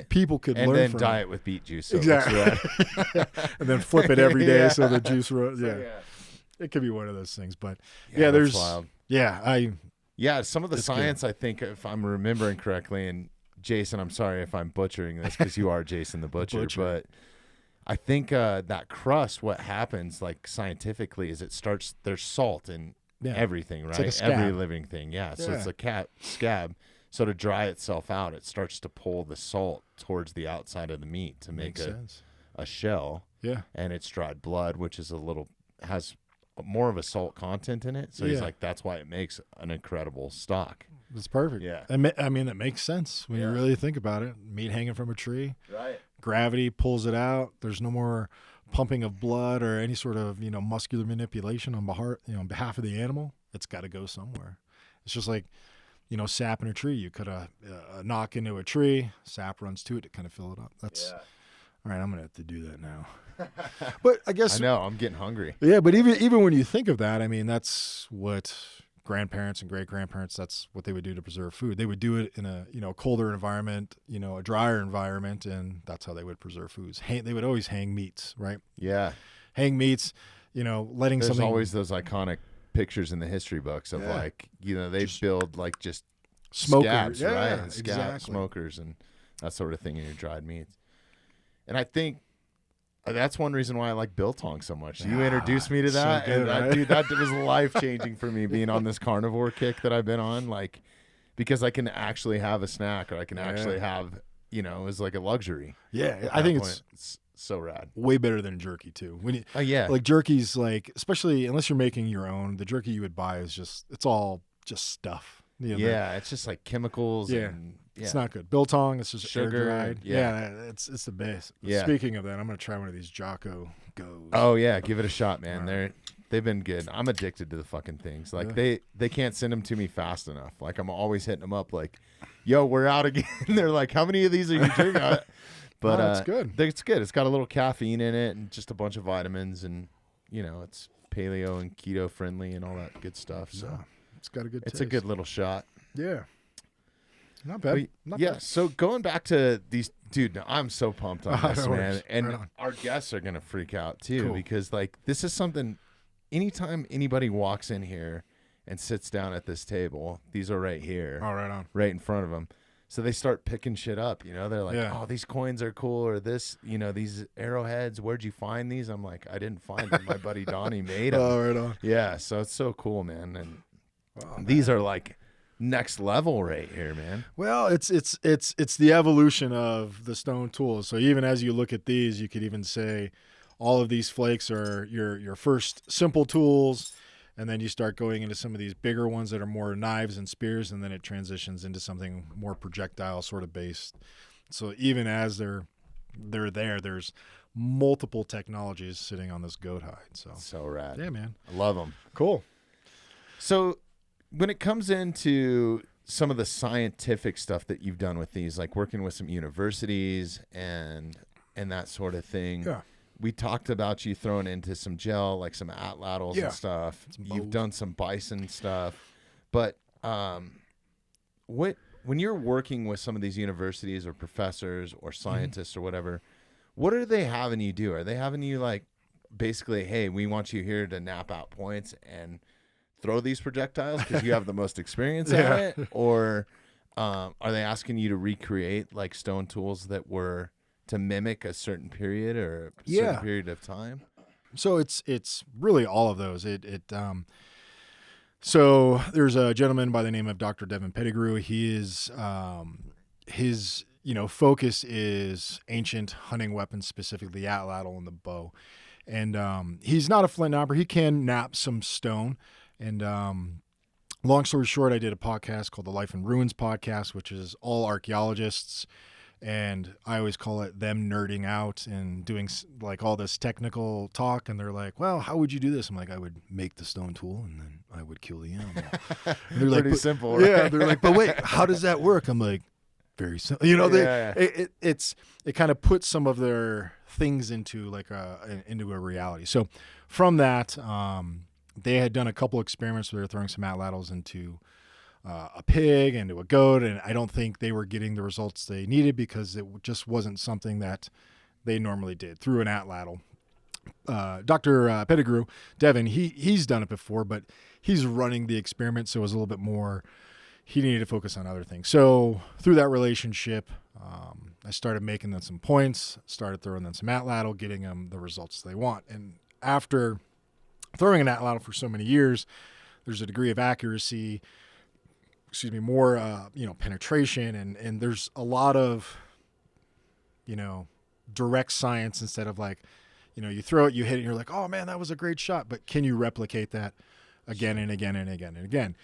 [SPEAKER 2] people could learn from it.
[SPEAKER 1] And then dye it with beet juice. So
[SPEAKER 2] exactly. And then flip it every day so the juice, it could be one of those things. But there's, wild.
[SPEAKER 1] Some of the science, I think, if I'm remembering correctly, and Jason, I'm sorry if I'm butchering this because you are Jason the Butcher, but I think that crust, what happens, like scientifically, is there's salt in everything, right?
[SPEAKER 2] It's like
[SPEAKER 1] every living thing, So it's a scab. So to dry itself out, it starts to pull the salt towards the outside of the meat to make a shell.
[SPEAKER 2] Yeah.
[SPEAKER 1] And it's dried blood, which is has more of a salt content in it. So he's like, that's why it makes an incredible stock.
[SPEAKER 2] That's perfect.
[SPEAKER 1] Yeah.
[SPEAKER 2] I mean, that makes sense when you really think about it. Meat hanging from a tree.
[SPEAKER 1] Right.
[SPEAKER 2] Gravity pulls it out. There's no more pumping of blood or any sort of, muscular manipulation on behalf of the animal. It's got to go somewhere. It's just like, sap in a tree. You cut a knock into a tree, sap runs to it to kind of fill it up. That's all right. I'm going to have to do that now. But I guess
[SPEAKER 1] I know I'm getting hungry.
[SPEAKER 2] Yeah. But even when you think of that, I mean, that's what grandparents and great grandparents, that's what they would do to preserve food. They would do it in a, colder environment, a drier environment. And that's how they would preserve foods. They would always hang meats, right?
[SPEAKER 1] Yeah.
[SPEAKER 2] Hang meats, letting
[SPEAKER 1] There's
[SPEAKER 2] something.
[SPEAKER 1] always those iconic pictures in the history books of they build like just
[SPEAKER 2] smokers,
[SPEAKER 1] scabs, right? And
[SPEAKER 2] exactly.
[SPEAKER 1] Smokers and that sort of thing in your dried meats. And I think that's one reason why I like biltong so much. You introduced me to that,
[SPEAKER 2] so good,
[SPEAKER 1] and that was life-changing for me, being on this carnivore kick that I've been on, like, because I can actually have a snack, or I can actually have, it's like a luxury.
[SPEAKER 2] Yeah, I think it's
[SPEAKER 1] so rad.
[SPEAKER 2] Way better than jerky too. When you, like jerky's like, especially unless you're making your own, the jerky you would buy is it's all just stuff.
[SPEAKER 1] It's just like chemicals.
[SPEAKER 2] Yeah.
[SPEAKER 1] And,
[SPEAKER 2] it's not good. Biltong, it's just
[SPEAKER 1] sugar,
[SPEAKER 2] air dried. It's the best.
[SPEAKER 1] Yeah.
[SPEAKER 2] Speaking of that, I'm gonna try one of these Jocko Goes.
[SPEAKER 1] Oh yeah, give it a shot, man. They've been good. I'm addicted to the fucking things. Like they can't send them to me fast enough. Like I'm always hitting them up like, yo, we're out again. They're like, how many of these are you drinking? But
[SPEAKER 2] it's good.
[SPEAKER 1] It's good. It's got a little caffeine in it and just a bunch of vitamins, and it's paleo and keto friendly and all that good stuff. So
[SPEAKER 2] it's got a good taste.
[SPEAKER 1] It's a good little shot.
[SPEAKER 2] Yeah. Not bad. Not bad.
[SPEAKER 1] So going back to these, dude, I'm so pumped on this, man. And
[SPEAKER 2] right on.
[SPEAKER 1] Our guests are going to freak out too, because like this is something, anytime anybody walks in here and sits down at this table, these are right here.
[SPEAKER 2] Oh, right on.
[SPEAKER 1] Right in front of them. So they start picking shit up, They're like, oh, these coins are cool, or this, these arrowheads, where'd you find these? I'm like, I didn't find them. My buddy Donny made them.
[SPEAKER 2] Oh, right on.
[SPEAKER 1] Yeah, so it's so cool, man. And these are like next level right here, man.
[SPEAKER 2] Well, it's the evolution of the stone tools. So even as you look at these, you could even say all of these flakes are your first simple tools. And then you start going into some of these bigger ones that are more knives and spears, and then it transitions into something more projectile sort of based. So even as they're there's multiple technologies sitting on this goat hide.
[SPEAKER 1] So rad.
[SPEAKER 2] Yeah, man.
[SPEAKER 1] I love them.
[SPEAKER 2] Cool.
[SPEAKER 1] So when it comes into some of the scientific stuff that you've done with these, like working with some universities and that sort of thing.
[SPEAKER 2] Yeah.
[SPEAKER 1] We talked about you throwing into some gel, like some atlatls and stuff. You've done some bison stuff. But when you're working with some of these universities or professors or scientists or whatever, what are they having you do? Are they having you like basically, hey, we want you here to nap out points and throw these projectiles because you have the most experience at it? Or are they asking you to recreate like stone tools that were to mimic a certain period or a certain period of time?
[SPEAKER 2] So it's really all of those. So there's a gentleman by the name of Dr. Devin Pettigrew. He is his focus is ancient hunting weapons, specifically the atlatl and the bow. And he's not a flint knapper. He can knap some stone. And long story short, I did a podcast called the Life in Ruins podcast, which is all archaeologists And I always call it them nerding out and doing like all this technical talk. And they're like, well, how would you do this? I'm like, I would make the stone tool and then I would kill the animal. And they're like,
[SPEAKER 1] Pretty simple, right?
[SPEAKER 2] Yeah. They're like, but wait, how does that work? I'm like, very simple. You know, it kind of puts some of their things into like into a reality. So from that, they had done a couple experiments where they were throwing some atlatls into a pig, into a goat, and I don't think they were getting the results they needed because it just wasn't something that they normally did through an atlatl. Dr. Pettigrew, Devin, he's done it before, but he's running the experiment, so it was a little bit more, he needed to focus on other things. So through that relationship, I started making them some points, started throwing them some atlatl, getting them the results they want. And after throwing an atlatl for so many years, there's a degree of accuracy, more, penetration, and there's a lot of, direct science instead of like, you throw it, you hit it, and you're like, oh man, that was a great shot. But can you replicate that again and again and again and again?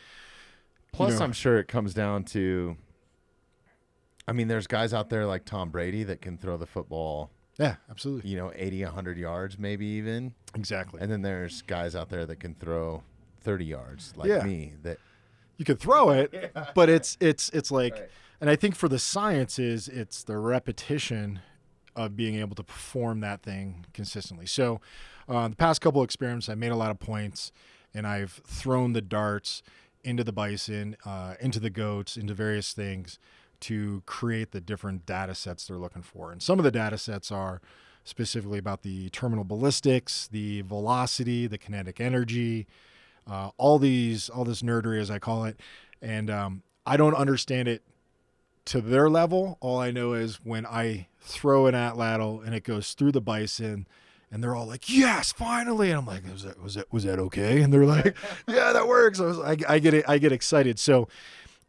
[SPEAKER 1] Plus, I'm sure it comes down to, there's guys out there like Tom Brady that can throw the football.
[SPEAKER 2] Yeah, absolutely.
[SPEAKER 1] 80, 100 yards, maybe even.
[SPEAKER 2] Exactly.
[SPEAKER 1] And then there's guys out there that can throw 30 yards like me that.
[SPEAKER 2] You could throw it, but it's like,
[SPEAKER 1] right.
[SPEAKER 2] And I think for the sciences, it's the repetition of being able to perform that thing consistently. So the past couple of experiments, I made a lot of points, and I've thrown the darts into the bison, into the goats, into various things to create the different data sets they're looking for. And some of the data sets are specifically about the terminal ballistics, the velocity, the kinetic energy, all this nerdery, as I call it. And I don't understand it to their level. All I know is when I throw an atlatl and it goes through the bison, and they're all like, yes, finally. And I'm like, was that okay? And they're like, yeah, that works. I get excited. So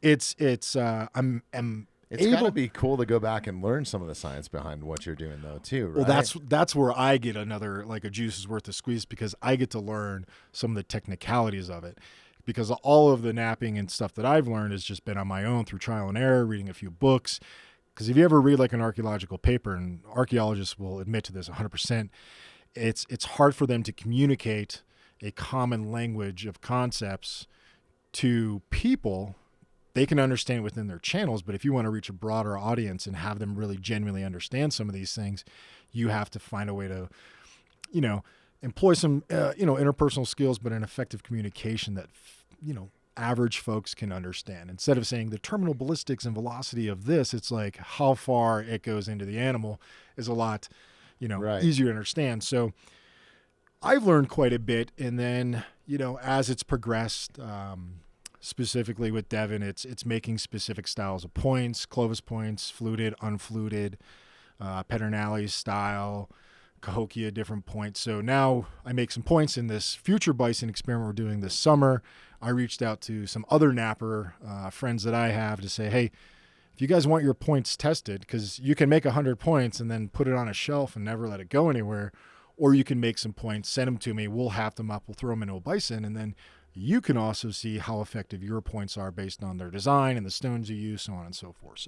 [SPEAKER 2] it's got
[SPEAKER 1] to be cool to go back and learn some of the science behind what you're doing though too, right?
[SPEAKER 2] Well, that's where I get another, like a juice's worth of squeeze, because I get to learn some of the technicalities of it, because all of the napping and stuff that I've learned has just been on my own through trial and error, reading a few books. Because if you ever read like an archaeological paper, and archaeologists will admit to this 100%, it's hard for them to communicate a common language of concepts to people. They can understand it within their channels, but if you want to reach a broader audience and have them really genuinely understand some of these things, you have to find a way to, employ some, interpersonal skills, but an effective communication that, average folks can understand. Instead of saying the terminal ballistics and velocity of this, it's like how far it goes into the animal is a lot,
[SPEAKER 1] right.
[SPEAKER 2] easier to understand. So I've learned quite a bit. And then, as it's progressed, specifically with Devin, it's making specific styles of points, Clovis points, fluted, unfluted, Pedernales style, Cahokia, different points. So now I make some points in this future bison experiment we're doing this summer. I reached out to some other napper friends that I have to say, hey, if you guys want your points tested, because you can make 100 points and then put it on a shelf and never let it go anywhere, or you can make some points, send them to me, we'll half them up, we'll throw them into a bison, and then you can also see how effective your points are based on their design and the stones you use, so on and so forth.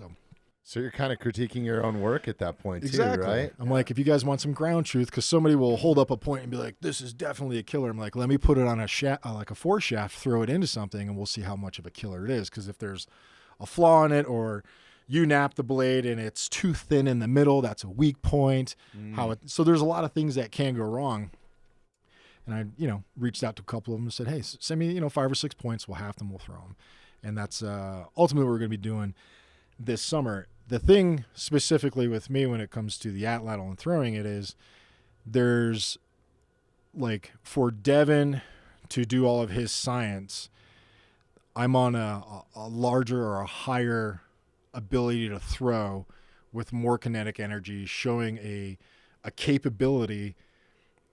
[SPEAKER 1] So you're kind of critiquing your own work at that point
[SPEAKER 2] exactly.
[SPEAKER 1] too, right?
[SPEAKER 2] I'm like, if you guys want some ground truth, because somebody will hold up a point and be like, this is definitely a killer. I'm like, let me put it on a like a foreshaft, throw it into something, and we'll see how much of a killer it is. Because if there's a flaw in it, or you nap the blade and it's too thin in the middle, that's a weak point. So there's a lot of things that can go wrong. And I, reached out to a couple of them and said, hey, send me, 5 or 6 points. We'll half them, we'll throw them. And that's ultimately what we're going to be doing this summer. The thing specifically with me when it comes to the atlatl and throwing it is there's like for Devin to do all of his science, I'm on a larger or a higher ability to throw with more kinetic energy, showing a capability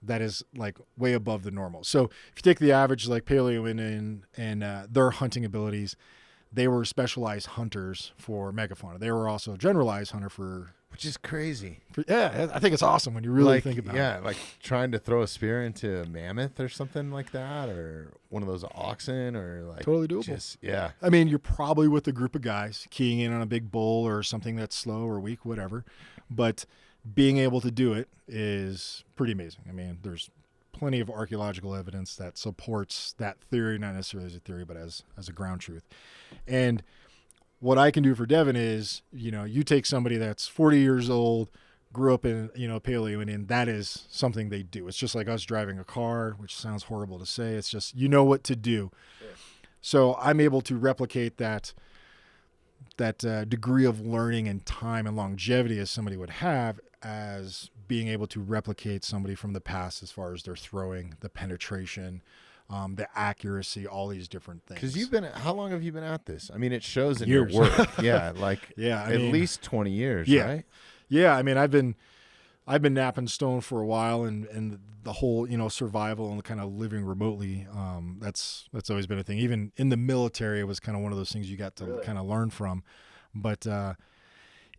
[SPEAKER 2] that is like way above the normal. So if you take the average, like Paleo and their hunting abilities, they were specialized hunters for megafauna. They were also a generalized hunter for
[SPEAKER 1] which is crazy.
[SPEAKER 2] Yeah, I think it's awesome when you really
[SPEAKER 1] Like,
[SPEAKER 2] think about it.
[SPEAKER 1] yeah, like trying to throw a spear into a mammoth or something like that, or one of those oxen, or like
[SPEAKER 2] Totally doable.
[SPEAKER 1] Just, yeah.
[SPEAKER 2] I mean, you're probably with a group of guys keying in on a big bull or something that's slow or weak, whatever. But being able to do it is pretty amazing. I mean, there's plenty of archaeological evidence that supports that theory, not necessarily as a theory, but as a ground truth. And what I can do for Devin is, you take somebody that's 40 years old, grew up in, Paleo Indian, that is something they do. It's just like us driving a car, which sounds horrible to say. It's just, what to do. Sure. So I'm able to replicate that degree of learning and time and longevity as somebody would have, as being able to replicate somebody from the past as far as their throwing, the penetration, the accuracy, all these different things.
[SPEAKER 1] Because how long have you been at this? I mean, it shows in your work. Yeah, at least 20 years, right?
[SPEAKER 2] Yeah, I mean, I've been napping stone for a while, and the whole, survival and kind of living remotely, that's always been a thing. Even in the military, it was kind of one of those things you got to kind of learn from. But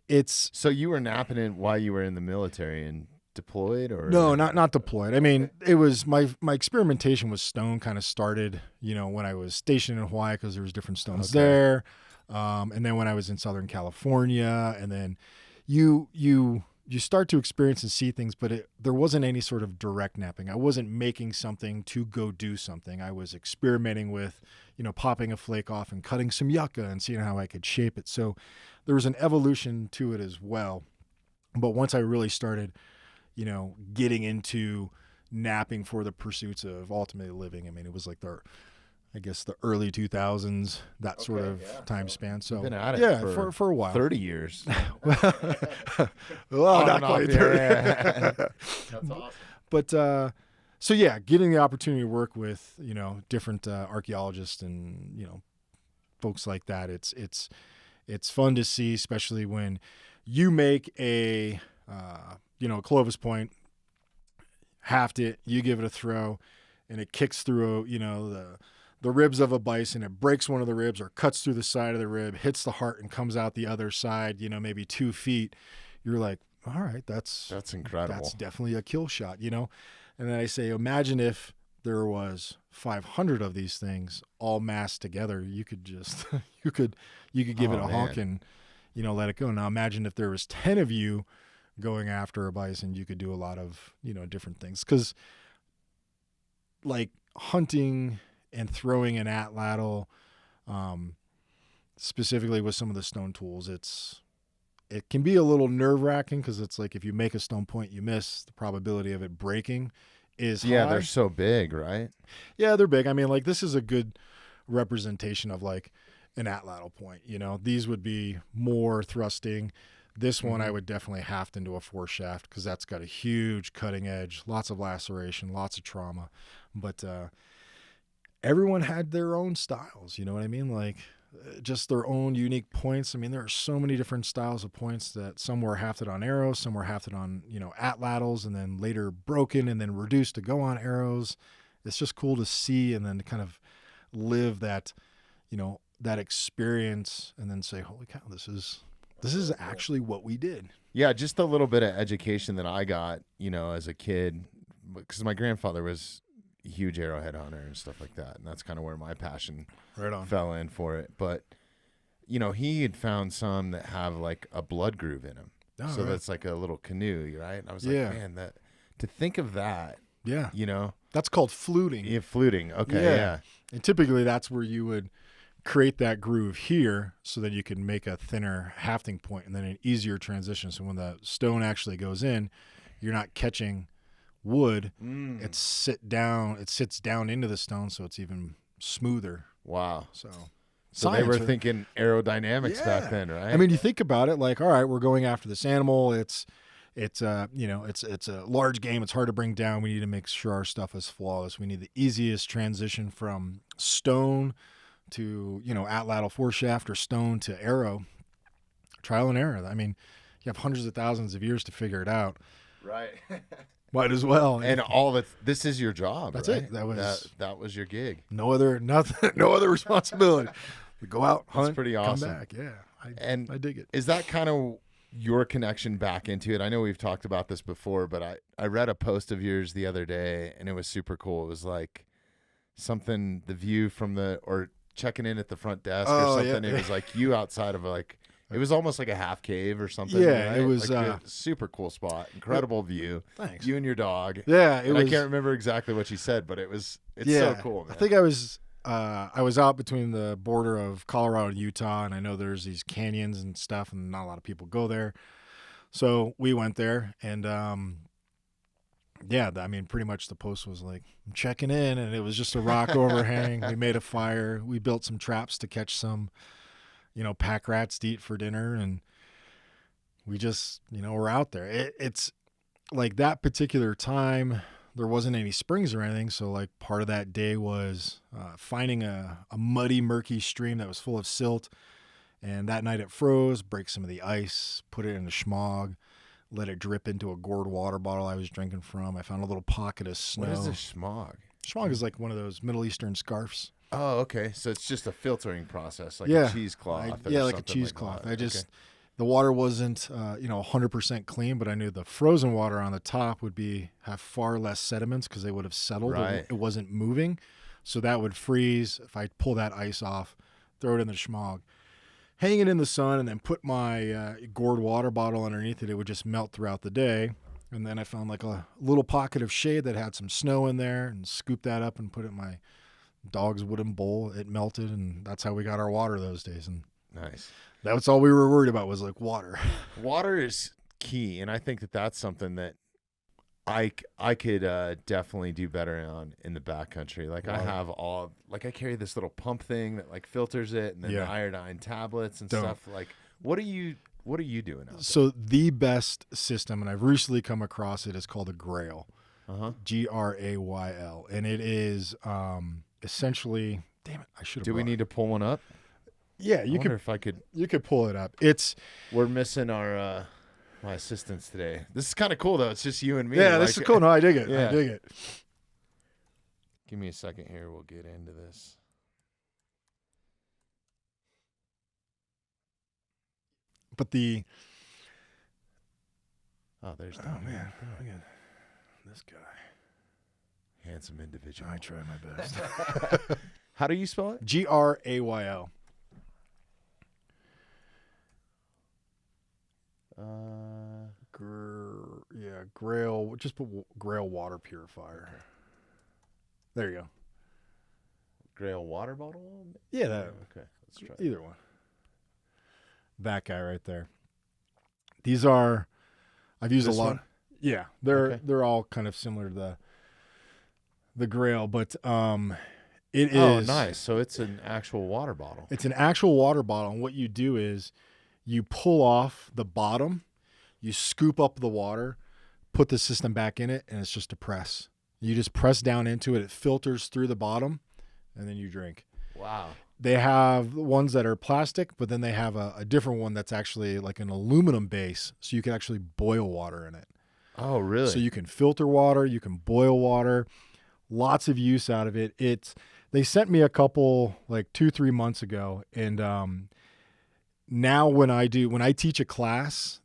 [SPEAKER 2] it's...
[SPEAKER 1] So you were napping it while you were in the military and deployed, or
[SPEAKER 2] no, not deployed. I mean, it was my experimentation with stone kind of started, when I was stationed in Hawaii, because there was different stones there, and then when I was in Southern California, and then you start to experience and see things, but there wasn't any sort of direct napping. I wasn't making something to go do something. I was experimenting with, popping a flake off and cutting some yucca and seeing how I could shape it. So there was an evolution to it as well. But once I really started getting into napping for the pursuits of ultimately living. I mean, it was like the early 2000s, that sort of time span. So
[SPEAKER 1] you've been at it
[SPEAKER 2] for a while.
[SPEAKER 1] 30 years.
[SPEAKER 2] Well, not quite 30.
[SPEAKER 1] That's awesome.
[SPEAKER 2] But so yeah, getting the opportunity to work with, different archaeologists and, folks like that, it's fun to see, especially when you make a Clovis point, haft it, you give it a throw, and it kicks through, the ribs of a bison. It breaks one of the ribs or cuts through the side of the rib, hits the heart, and comes out the other side, maybe 2 feet. You're like, all right, that's
[SPEAKER 1] incredible.
[SPEAKER 2] That's definitely a kill shot, And then I say, imagine if there was 500 of these things all massed together. You could just, you could give it a honk and, let it go. Now imagine if there was 10 of you going after a bison, you could do a lot of, different things. Because like hunting and throwing an atlatl, specifically with some of the stone tools, it can be a little nerve-wracking, because it's like if you make a stone point, you miss, the probability of it breaking is high.
[SPEAKER 1] They're so big, right?
[SPEAKER 2] Yeah, they're big. I mean, like, this is a good representation of like an atlatl point. These would be more thrusting. This one I would definitely haft into a foreshaft, because that's got a huge cutting edge, lots of laceration, lots of trauma. But everyone had their own styles, you know what I mean? Like, just their own unique points. I mean, there are so many different styles of points, that some were hafted on arrows, some were hafted on, atlatls, and then later broken and then reduced to go on arrows. It's just cool to see, and then to kind of live that, that experience, and then say, holy cow, this is actually what we did.
[SPEAKER 1] Yeah, just a little bit of education that I got, as a kid, because my grandfather was a huge arrowhead hunter and stuff like that, and that's kind of where my passion fell in for it. But, he had found some that have like a blood groove in them. Oh, so that's like a little canoe, right? And I was like, man, to think of that.
[SPEAKER 2] Yeah. That's called fluting.
[SPEAKER 1] Yeah, fluting. Okay, yeah.
[SPEAKER 2] And typically that's where you would create that groove here, so that you can make a thinner hafting point and then an easier transition. So when the stone actually goes in, you're not catching wood. It sits down into the stone, so it's even smoother.
[SPEAKER 1] Wow.
[SPEAKER 2] So
[SPEAKER 1] they were thinking aerodynamics back then, right?
[SPEAKER 2] I mean, you think about it, like, all right, we're going after this animal. It's a large game. It's hard to bring down. We need to make sure our stuff is flawless. We need the easiest transition from stone to, atlatl foreshaft, or stone to arrow. Trial and error. I mean, you have hundreds of thousands of years to figure it out.
[SPEAKER 1] Right.
[SPEAKER 2] Might as well.
[SPEAKER 1] And this is your job.
[SPEAKER 2] That's
[SPEAKER 1] right?
[SPEAKER 2] it.
[SPEAKER 1] That was your gig.
[SPEAKER 2] No other responsibility. We go out, hunt,
[SPEAKER 1] That's pretty awesome.
[SPEAKER 2] come back. Yeah. I dig it.
[SPEAKER 1] Is that kind of your connection back into it. I know we've talked about this before, but I read a post of yours the other day, and it was super cool. It was like something, the view from or checking in at the front desk or something. Yeah. It was like you outside of it was almost like a half cave or something.
[SPEAKER 2] Yeah,
[SPEAKER 1] right?
[SPEAKER 2] it was
[SPEAKER 1] like a super cool spot. Incredible view.
[SPEAKER 2] Thanks.
[SPEAKER 1] You and your dog.
[SPEAKER 2] Yeah,
[SPEAKER 1] I can't remember exactly what you said, but it's so cool, man.
[SPEAKER 2] I think I was out between the border of Colorado and Utah, and I know there's these canyons and stuff, and not a lot of people go there. So we went there, and pretty much the post was like, I'm checking in, and it was just a rock overhang. We made a fire. We built some traps to catch some, pack rats to eat for dinner, and we just, we're out there. It's like that particular time, there wasn't any springs or anything, so like part of that day was finding a muddy, murky stream that was full of silt, and that night it froze, break some of the ice, put it in a schmog, let it drip into a gourd water bottle I was drinking from. I found a little pocket of snow.
[SPEAKER 1] What is a schmog?
[SPEAKER 2] Schmog is like one of those Middle Eastern scarves.
[SPEAKER 1] Oh, okay. So it's just a filtering process, like a cheesecloth.
[SPEAKER 2] Like a cheesecloth. The water wasn't, 100% clean, but I knew the frozen water on the top would have far less sediments because they would have settled.
[SPEAKER 1] Right.
[SPEAKER 2] It wasn't moving, so that would freeze. If I pull that ice off, throw it in the schmog, hang it in the sun, and then put my gourd water bottle underneath it, it would just melt throughout the day. And then I found like a little pocket of shade that had some snow in there, and scooped that up and put it in my dog's wooden bowl. It melted, and that's how we got our water those days. And
[SPEAKER 1] nice.
[SPEAKER 2] That's all we were worried about was like water.
[SPEAKER 1] Water is key, and I think that's something that I could definitely do better on in the backcountry. Like
[SPEAKER 2] water.
[SPEAKER 1] I have I carry this little pump thing that like filters it, and then the iodine tablets and stuff. Like, what are you doing out there?
[SPEAKER 2] So the best system, and I've recently come across it, is called a Grail. Grayl, and it is essentially. Damn it! I should have.
[SPEAKER 1] Do we need to pull one up?
[SPEAKER 2] Yeah,
[SPEAKER 1] you could. If I could,
[SPEAKER 2] you could pull it up.
[SPEAKER 1] We're missing our my assistants today. This is kind of cool though. It's just you and me.
[SPEAKER 2] Yeah, this is cool. No, I dig it.
[SPEAKER 1] Yeah.
[SPEAKER 2] I dig it.
[SPEAKER 1] Give me a second here. We'll get into this.
[SPEAKER 2] But
[SPEAKER 1] there's.
[SPEAKER 2] Oh man, look at this guy.
[SPEAKER 1] Handsome individual.
[SPEAKER 2] I try my best.
[SPEAKER 1] How do you spell it?
[SPEAKER 2] Grayl. Grail. Just put Grail water purifier. There you go.
[SPEAKER 1] Grail water bottle?
[SPEAKER 2] Yeah, that.
[SPEAKER 1] Okay, let's try
[SPEAKER 2] either one. That guy right there. These are. I've used
[SPEAKER 1] this
[SPEAKER 2] a lot.
[SPEAKER 1] One?
[SPEAKER 2] Yeah, they're all kind of similar to the Grail, but it is.
[SPEAKER 1] Oh, nice. So it's an actual water bottle.
[SPEAKER 2] It's an actual water bottle, and what you do is you pull off the bottom, you scoop up the water, put the system back in it, and it's just a press. You just press down into it. It filters through the bottom, and then you drink.
[SPEAKER 1] Wow.
[SPEAKER 2] They have ones that are plastic, but then they have a different one that's actually like an aluminum base, so you can actually boil water in it.
[SPEAKER 1] Oh, really?
[SPEAKER 2] So you can filter water, you can boil water, lots of use out of it. They sent me a couple like 2-3 months ago, and now when I teach a class,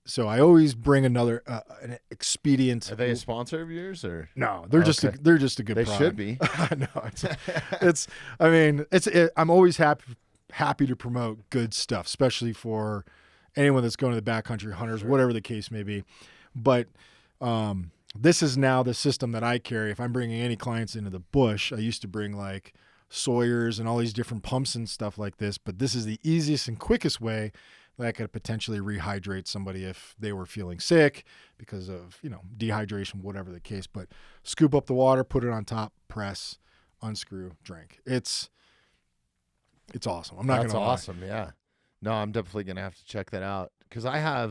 [SPEAKER 2] so I always bring another an expedient.
[SPEAKER 1] Are they a sponsor of yours or
[SPEAKER 2] no? They're just a good.
[SPEAKER 1] They
[SPEAKER 2] product.
[SPEAKER 1] should be.
[SPEAKER 2] No, I'm always happy to promote good stuff, especially for anyone that's going to the backcountry, hunters, whatever the case may be. But this is now the system that I carry. If I'm bringing any clients into the bush, I used to bring like Sawyers and all these different pumps and stuff like this, but this is the easiest and quickest way that I could potentially rehydrate somebody if they were feeling sick because of, dehydration, whatever the case. But scoop up the water, put it on top, press, unscrew, drink. It's awesome.
[SPEAKER 1] That's awesome. Yeah. No, I'm definitely going to have to check that out because I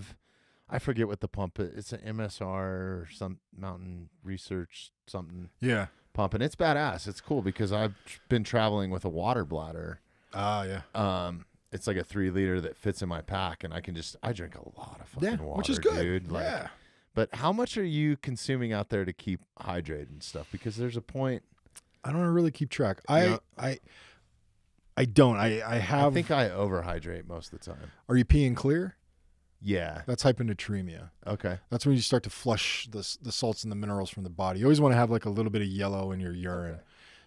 [SPEAKER 1] forget what the pump is. It's an MSR or some Mountain Research something.
[SPEAKER 2] Yeah.
[SPEAKER 1] Pump, and it's badass. It's cool because I've been traveling with a water bladder.
[SPEAKER 2] Yeah.
[SPEAKER 1] It's like a 3-liter that fits in my pack, and I drink a lot of fucking water,
[SPEAKER 2] which is good,
[SPEAKER 1] dude.
[SPEAKER 2] Yeah.
[SPEAKER 1] But how much are you consuming out there to keep hydrated and stuff? Because there's a point.
[SPEAKER 2] I don't really keep track. I don't. I have.
[SPEAKER 1] I think I overhydrate most of the time.
[SPEAKER 2] Are you peeing clear?
[SPEAKER 1] Yeah.
[SPEAKER 2] That's hyponatremia.
[SPEAKER 1] Okay.
[SPEAKER 2] That's when you start to flush the salts and the minerals from the body. You always want to have like a little bit of yellow in your urine.
[SPEAKER 1] Okay.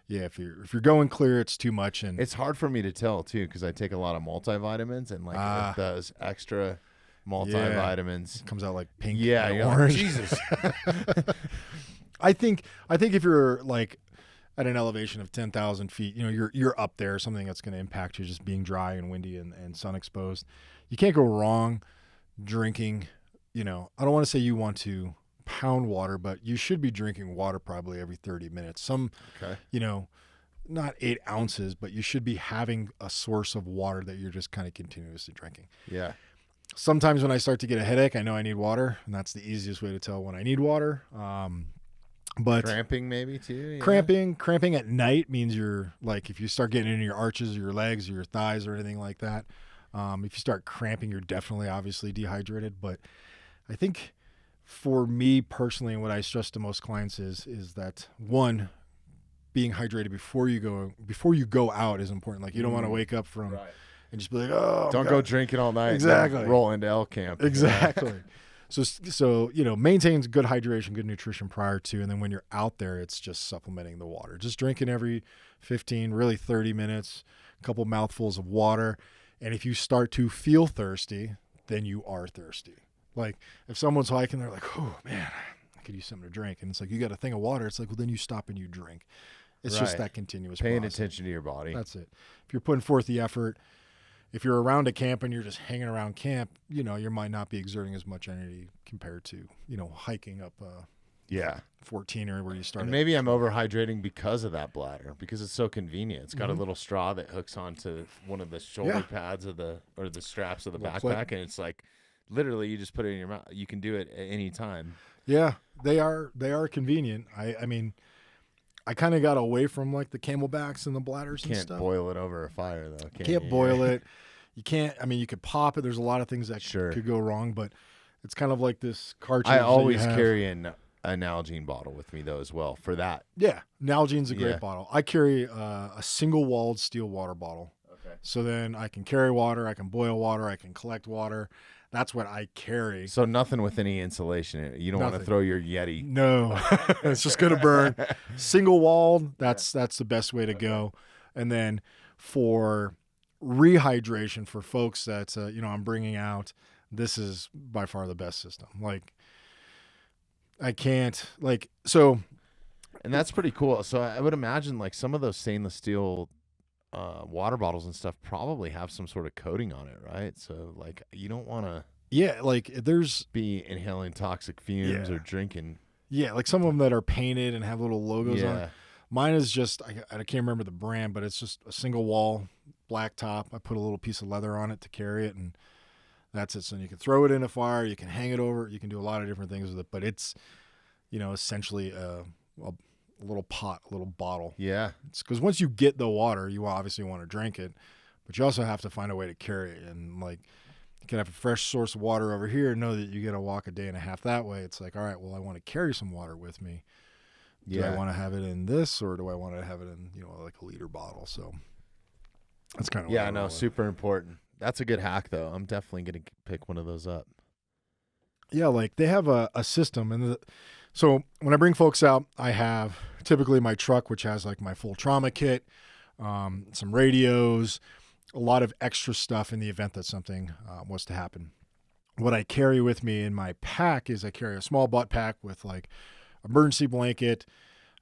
[SPEAKER 2] Yeah, if you're going clear, it's too much. And
[SPEAKER 1] It's hard for me to tell too because I take a lot of multivitamins and like with those extra multivitamins
[SPEAKER 2] it comes out like pink.
[SPEAKER 1] Yeah,
[SPEAKER 2] and
[SPEAKER 1] you're like,
[SPEAKER 2] orange.
[SPEAKER 1] Jesus.
[SPEAKER 2] I think if you're like at an elevation of 10,000 feet, you're up there, something that's going to impact you, just being dry and windy and sun exposed. You can't go wrong drinking. I don't want to say you want to pound water, but you should be drinking water probably every 30 minutes.
[SPEAKER 1] Okay.
[SPEAKER 2] Not 8 ounces, but you should be having a source of water that you're just kind of continuously drinking.
[SPEAKER 1] Yeah.
[SPEAKER 2] Sometimes when I start to get a headache, I know I need water, and that's the easiest way to tell when I need water. But
[SPEAKER 1] cramping maybe too. Yeah.
[SPEAKER 2] Cramping at night means you're like, if you start getting into your arches or your legs or your thighs or anything like that, if you start cramping, you're definitely obviously dehydrated. But I think for me personally, and what I stress to most clients is that one, being hydrated before you go out is important. Like you don't want to wake up from and just be like, oh,
[SPEAKER 1] don't go drinking all night.
[SPEAKER 2] Exactly.
[SPEAKER 1] Roll into elk camp.
[SPEAKER 2] Exactly. So maintains good hydration, good nutrition prior to, and then when you're out there, it's just supplementing the water. Just drinking every 15, really 30 minutes, a couple mouthfuls of water. And if you start to feel thirsty, then you are thirsty. Like if someone's hiking, they're like, oh man, I could use something to drink. And it's like, you got a thing of water. It's like, well, then you stop and you drink. It's just that continuous
[SPEAKER 1] paying
[SPEAKER 2] process.
[SPEAKER 1] attention to your body.
[SPEAKER 2] That's it. If you're putting forth the effort, if you're around a camp and you're just hanging around camp, you might not be exerting as much energy compared to, hiking up 14 or where you start.
[SPEAKER 1] And maybe I'm overhydrating because of that bladder, because it's so convenient. It's got a little straw that hooks onto one of the shoulder pads of the straps of the backpack,
[SPEAKER 2] clip.
[SPEAKER 1] and it's like literally you just put it in your mouth. You can do it at any time.
[SPEAKER 2] Yeah, they are convenient. I mean, I kind of got away from like the camelbacks and the bladders and stuff.
[SPEAKER 1] Can't boil it over a fire though.
[SPEAKER 2] Can't boil it. You can't. I mean, you could pop it. There's a lot of things that could go wrong, but it's kind of like this cartridge.
[SPEAKER 1] I always carry an Nalgene bottle with me though as well for that.
[SPEAKER 2] Yeah, Nalgene's a great bottle. I carry a single-walled steel water bottle.
[SPEAKER 1] Okay.
[SPEAKER 2] So then I can carry water. I can boil water. I can collect water. That's what I carry.
[SPEAKER 1] So nothing with any insulation in it. You don't want to throw your Yeti.
[SPEAKER 2] No, it's just going to burn. Single walled, that's the best way to go. And then for rehydration for folks that, I'm bringing out, this is by far the best system. Like I can't so.
[SPEAKER 1] And that's pretty cool. So I would imagine like some of those stainless steel water bottles and stuff probably have some sort of coating on it, right? So like you don't want to be inhaling toxic fumes or drinking.
[SPEAKER 2] Yeah, like some of them that are painted and have little logos on it. Mine is just I can't remember the brand, but it's just a single wall black top. I put a little piece of leather on it to carry it, and that's it. So you can throw it in a fire, you can hang it over, you can do a lot of different things with it, but it's essentially a little pot, a little bottle.
[SPEAKER 1] Yeah.
[SPEAKER 2] It's because once you get the water, you obviously want to drink it, but you also have to find a way to carry it. And like, you can have a fresh source of water over here, know that you got to walk a day and a half that way. It's like, all right, well, I want to carry some water with me. Do I want to have it in this, or do I want to have it in, like a liter bottle? So that's kind of
[SPEAKER 1] super important. That's a good hack, though. I'm definitely going to pick one of those up.
[SPEAKER 2] Yeah, like they have a system, and so when I bring folks out, I have typically my truck, which has like my full trauma kit, some radios, a lot of extra stuff in the event that something was to happen. What I carry with me in my pack is I carry a small butt pack with like emergency blanket,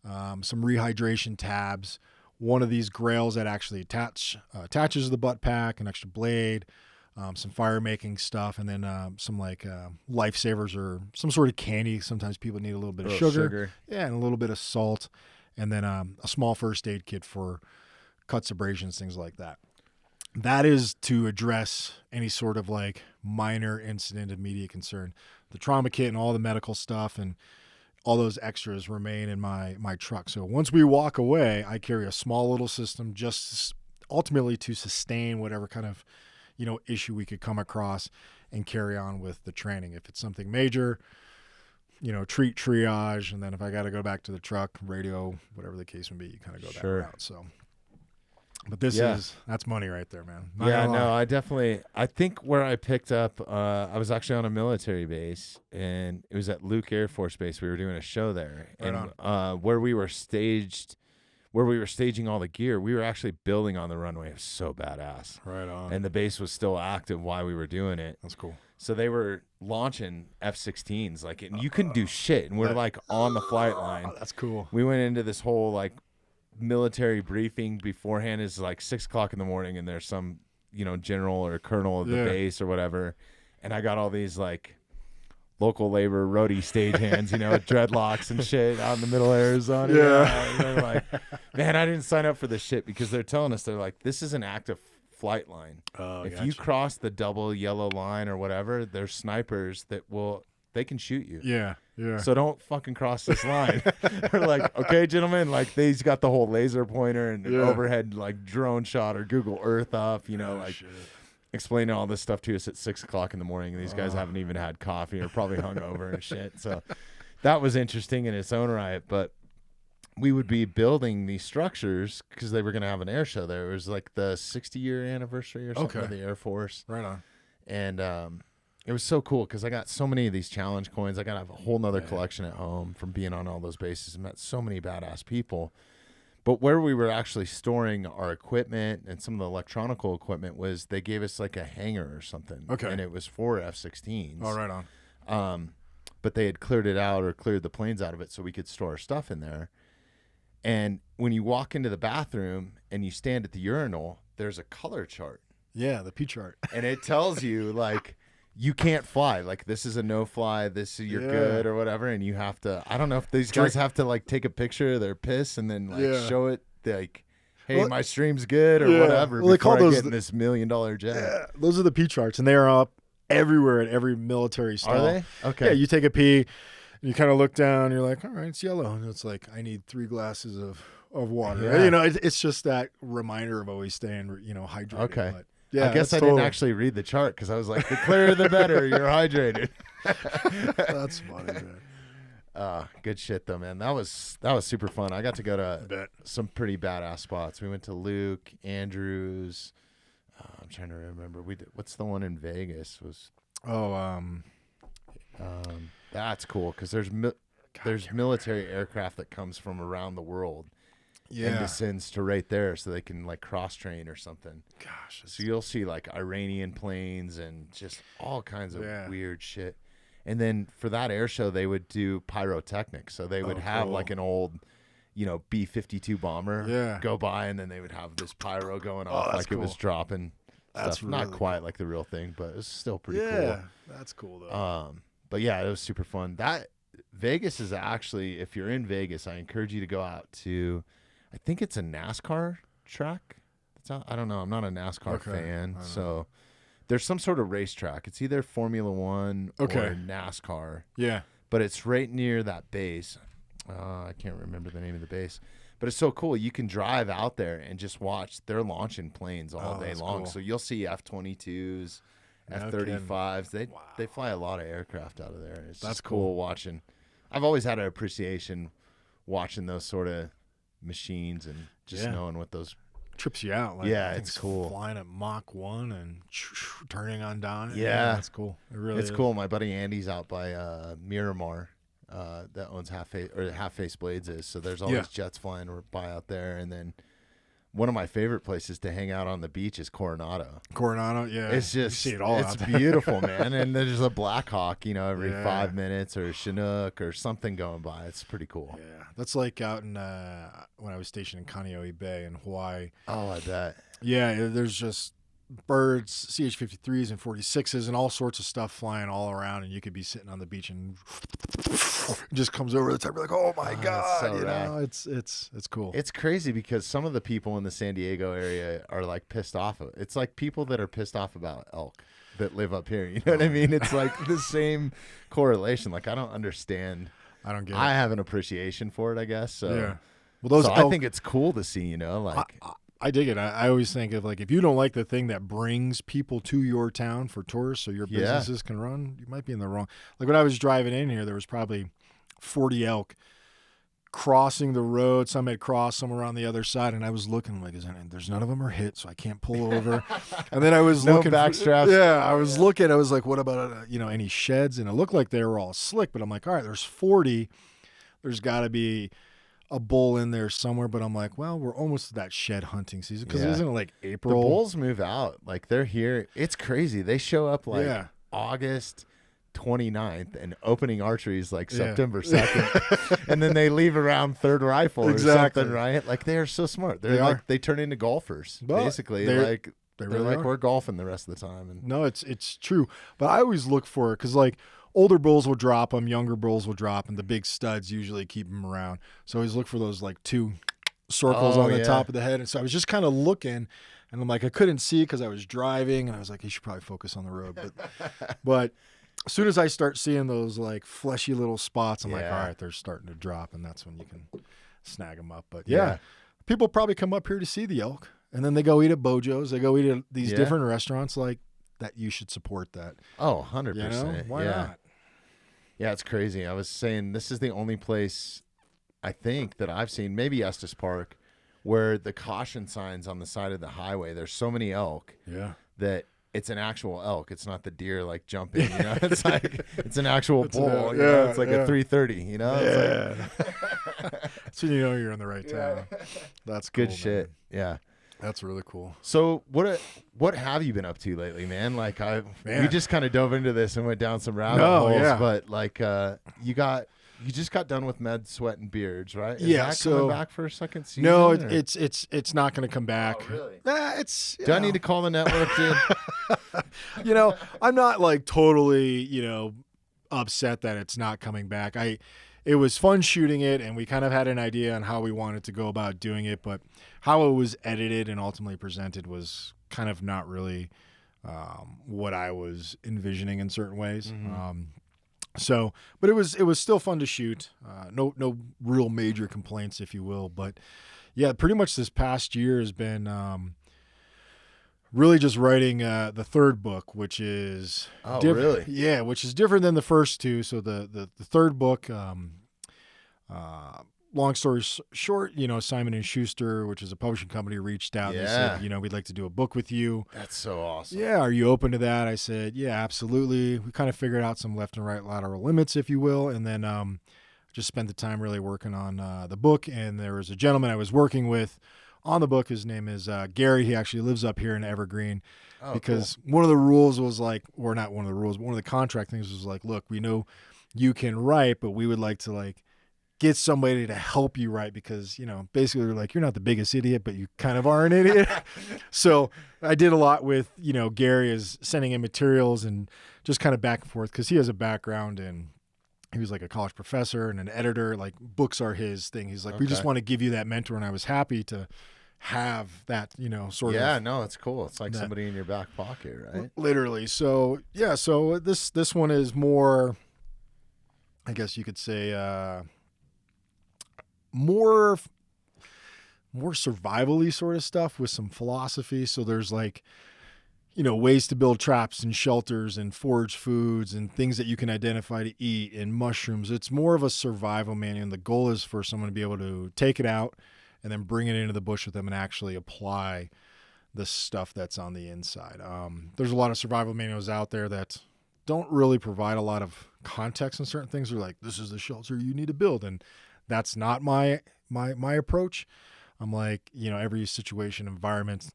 [SPEAKER 2] some rehydration tabs, one of these grails that actually attaches the butt pack, an extra blade, some fire making stuff, and then some like lifesavers or some sort of candy. Sometimes people need a little bit of sugar. Yeah, and a little bit of salt, and then a small first aid kit for cuts, abrasions, things like that. That is to address any sort of like minor incident of immediate concern. The trauma kit and all the medical stuff and all those extras remain in my truck. So once we walk away, I carry a small little system just ultimately to sustain whatever kind of issue we could come across and carry on with the training. If it's something major, treat triage, and then if I got to go back to the truck, radio, whatever the case may be, you kind of go that route. So But that's money right there, man. Not
[SPEAKER 1] Yeah,
[SPEAKER 2] gonna lie.
[SPEAKER 1] no, I think where I picked up, I was actually on a military base, and it was at Luke Air Force Base. We were doing a show there,
[SPEAKER 2] Right
[SPEAKER 1] and where we were staging all the gear, we were actually building on the runway. It was so badass.
[SPEAKER 2] Right on.
[SPEAKER 1] And the base was still active while we were doing it.
[SPEAKER 2] That's cool.
[SPEAKER 1] So they were launching F-16s, like, and you couldn't do shit, and we're like on the flight line.
[SPEAKER 2] Oh, that's cool.
[SPEAKER 1] We went into this whole like military briefing beforehand. Is like 6 o'clock in the morning, and there's some, general or colonel of the base or whatever. And I got all these like local labor roadie stagehands, with dreadlocks and shit out in the middle of Arizona.
[SPEAKER 2] Yeah.
[SPEAKER 1] And they're like, man, I didn't sign up for this shit, because they're telling us, they're like, this is an active flight line.
[SPEAKER 2] Oh,
[SPEAKER 1] if you cross the double yellow line or whatever, there's snipers that they can shoot you.
[SPEAKER 2] Yeah, yeah.
[SPEAKER 1] So don't fucking cross this line. We're like, okay, gentlemen, like he's got the whole laser pointer and overhead like drone shot or Google Earth up,
[SPEAKER 2] Shit.
[SPEAKER 1] explaining all this stuff to us at 6 o'clock in the morning. And these guys haven't even had coffee or probably hungover and shit. So that was interesting in its own right. But we would be building these structures because they were going to have an air show there. It was like the 60-year anniversary or something of the Air Force.
[SPEAKER 2] Right on.
[SPEAKER 1] And it was so cool because I got so many of these challenge coins. I got to have a whole nother collection at home from being on all those bases and met so many badass people. But where we were actually storing our equipment and some of the electronical equipment was they gave us like a hangar or something.
[SPEAKER 2] Okay.
[SPEAKER 1] And it was for F-16s.
[SPEAKER 2] Oh, right on.
[SPEAKER 1] But they had cleared it out or cleared the planes out of it so we could store our stuff in there. And when you walk into the bathroom and you stand at the urinal, there's a color chart.
[SPEAKER 2] Yeah, the P chart.
[SPEAKER 1] And it tells you like you can't fly. Like this is a no fly. This is you're good or whatever. And you have to. I don't know if these guys have to like take a picture of their piss and then like show it like, hey, my stream's good or whatever.
[SPEAKER 2] Well, they call those
[SPEAKER 1] in this $1 million jet.
[SPEAKER 2] Yeah, those are the P charts, and they are up everywhere at every military stall.
[SPEAKER 1] Are they? Okay.
[SPEAKER 2] Yeah, you take a pee. You kind of look down, you're like, all right, it's yellow. And it's like, I need 3 glasses of water.
[SPEAKER 1] Yeah.
[SPEAKER 2] It's just that reminder of always staying, hydrated.
[SPEAKER 1] Okay.
[SPEAKER 2] But yeah,
[SPEAKER 1] I guess I didn't actually read the chart because I was like, the clearer the better. You're hydrated.
[SPEAKER 2] That's funny, man.
[SPEAKER 1] Good shit though, man. That was super fun. I got to go to some pretty badass spots. We went to Luke, Andrews. I'm trying to remember. What's the one in Vegas? That's cool because there's military aircraft that comes from around the world and descends to right there so they can like cross train or something.
[SPEAKER 2] Gosh.
[SPEAKER 1] So you'll see like Iranian planes and just all kinds of weird shit. And then for that air show, they would do pyrotechnics. So they would have like an old, B-52 bomber go by, and then they would have this pyro going off like it was dropping stuff. Really not quite like the real thing, but it's still pretty cool.
[SPEAKER 2] Yeah, that's cool though.
[SPEAKER 1] But yeah, it was super fun. That Vegas is actually, if you're in Vegas, I encourage you to go out to, I think it's a NASCAR track. I don't know. I'm not a NASCAR fan, so there's some sort of racetrack. It's either Formula One or NASCAR.
[SPEAKER 2] Yeah,
[SPEAKER 1] but it's right near that base. I can't remember the name of the base, but it's so cool. You can drive out there and just watch. They're launching planes all day long, so you'll see F-22s. F-35s. They fly a lot of aircraft out of there. It's just cool watching. I've always had an appreciation watching those sort of machines and just knowing what those
[SPEAKER 2] trips you out. Like,
[SPEAKER 1] it's cool.
[SPEAKER 2] Flying at Mach 1 and turning on down.
[SPEAKER 1] Yeah,
[SPEAKER 2] that's cool. It really is
[SPEAKER 1] cool. My buddy Andy's out by Miramar that owns Half Face Blades is. So there's always jets flying by out there, and then one of my favorite places to hang out on the beach is Coronado.
[SPEAKER 2] Yeah.
[SPEAKER 1] It's just,
[SPEAKER 2] you see it all
[SPEAKER 1] it's beautiful, man. And there's a Black Hawk, every 5 minutes, or a Chinook or something going by. It's pretty cool.
[SPEAKER 2] Yeah. That's like out in, when I was stationed in Kaneohe Bay in Hawaii.
[SPEAKER 1] Oh, I bet.
[SPEAKER 2] Yeah. There's just birds, CH-53s and 46s and all sorts of stuff flying all around. And you could be sitting on the beach and it just comes over the top. You're like, oh my God. So it's cool.
[SPEAKER 1] It's crazy because some of the people in the San Diego area are like pissed off. It's like people that are pissed off about elk that live up here. You know what I mean? It's like the same correlation. Like, I don't understand.
[SPEAKER 2] I don't get it.
[SPEAKER 1] I have an appreciation for it, I guess. So,
[SPEAKER 2] yeah. Well,
[SPEAKER 1] I think it's cool to see, like.
[SPEAKER 2] I dig it. I always think of like, if you don't like the thing that brings people to your town for tourists so your businesses can run, you might be in the wrong. Like when I was driving in here, there was probably 40 elk crossing the road. Some had crossed, some were on the other side, and I was looking like, there's none of them are hit, so I can't pull over. And then I was looking
[SPEAKER 1] back straps.
[SPEAKER 2] I was looking. I was like, what about any sheds? And it looked like they were all slick, but I'm like, all right, there's 40. There's got to be a bull in there somewhere. But I'm like, well, we're almost to that shed hunting season because isn't it like April?
[SPEAKER 1] The bulls move out. Like they're here. It's crazy. They show up like August 29th, and opening archery is like September 2nd. And then they leave around third rifle or something, right? Like they are so smart. They turn into golfers, basically. They're really like, we're golfing the rest of the time. And
[SPEAKER 2] no, it's true. But I always look for it because like older bulls will drop them, younger bulls will drop, and the big studs usually keep them around. So I always look for those like 2 circles on the top of the head. And so I was just kind of looking, and I'm like, I couldn't see because I was driving, and I was like, you should probably focus on the road. But as soon as I start seeing those like fleshy little spots, I'm like, all right, they're starting to drop, and that's when you can snag them up. But people probably come up here to see the elk, and then they go eat at Bojo's. They go eat at these different restaurants. Like that, you should support that.
[SPEAKER 1] Oh, 100%.
[SPEAKER 2] Why not?
[SPEAKER 1] Yeah, it's crazy. I was saying this is the only place I think that I've seen, maybe Estes Park, where the caution signs on the side of the highway, there's so many elk that it's an actual elk. It's not the deer like jumping, you know. It's like it's an actual bull. It's like a 330, you know.
[SPEAKER 2] Yeah. So you know you're in the right town. That's cool,
[SPEAKER 1] good shit.
[SPEAKER 2] Man.
[SPEAKER 1] Yeah,
[SPEAKER 2] that's really cool.
[SPEAKER 1] So what have you been up to lately, man? Like we just kind of dove into this and went down some rabbit holes, but like you just got done with Med, Sweat, and Beards, right? Is that coming back for a second season?
[SPEAKER 2] No, it's not going to come back.
[SPEAKER 1] Oh, really?
[SPEAKER 2] Do
[SPEAKER 1] I need to call the network, dude?
[SPEAKER 2] I'm not like totally, upset that it's not coming back. It was fun shooting it, and we kind of had an idea on how we wanted to go about doing it, but how it was edited and ultimately presented was kind of not really what I was envisioning in certain ways.
[SPEAKER 1] Mm-hmm.
[SPEAKER 2] But it was still fun to shoot. No real major complaints, if you will. But yeah, pretty much this past year has been really just writing the third book, which is
[SPEAKER 1] really?
[SPEAKER 2] Yeah, which is different than the first 2. So the third book, long story short, Simon & Schuster, which is a publishing company, reached out and they said, we'd like to do a book with you.
[SPEAKER 1] That's so awesome.
[SPEAKER 2] Yeah, are you open to that? I said, yeah, absolutely. We kind of figured out some left and right lateral limits, if you will, and then just spent the time really working on the book. And there was a gentleman I was working with on the book. His name is Gary. He actually lives up here in Evergreen.
[SPEAKER 1] Oh,
[SPEAKER 2] because one of the rules was like, or not one of the rules, but one of the contract things was like, look, we know you can write, but we would like to like get somebody to help you write because, basically they're like, you're not the biggest idiot, but you kind of are an idiot. So I did a lot with, Gary is sending in materials and just kind of back and forth because he has a background and he was like a college professor and an editor, like books are his thing. He's like, we just want to give you that mentor. And I was happy to have that, sort of.
[SPEAKER 1] Yeah, no, it's cool. It's like somebody in your back pocket, right?
[SPEAKER 2] Literally. So, yeah, so this one is more, I guess you could say, more survival-y sort of stuff with some philosophy. So there's like, ways to build traps and shelters and forage foods and things that you can identify to eat and mushrooms. It's more of a survival manual. And the goal is for someone to be able to take it out and then bring it into the bush with them and actually apply the stuff that's on the inside. There's a lot of survival manuals out there that don't really provide a lot of context on certain things. They're like, this is the shelter you need to build. And that's not my approach. I'm like, every situation, environment,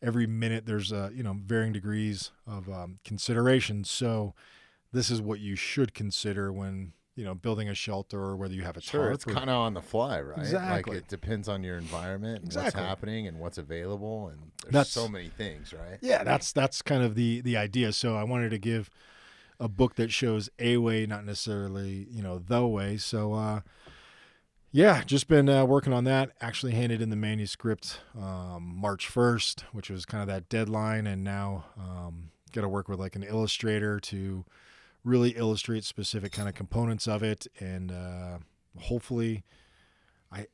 [SPEAKER 2] every minute there's varying degrees of consideration. So this is what you should consider when, building a shelter or whether you have a tarp.
[SPEAKER 1] It's kind of on the fly, right?
[SPEAKER 2] Exactly.
[SPEAKER 1] Like it depends on your environment and what's happening and what's available. And there's
[SPEAKER 2] that's
[SPEAKER 1] so many things, right?
[SPEAKER 2] Yeah, that's kind of the idea. So I wanted to give a book that shows a way, not necessarily, the way. So, yeah, just been working on that. Actually handed in the manuscript March 1st, which was kind of that deadline. And now got to work with like an illustrator to really illustrate specific kind of components of it. And hopefully,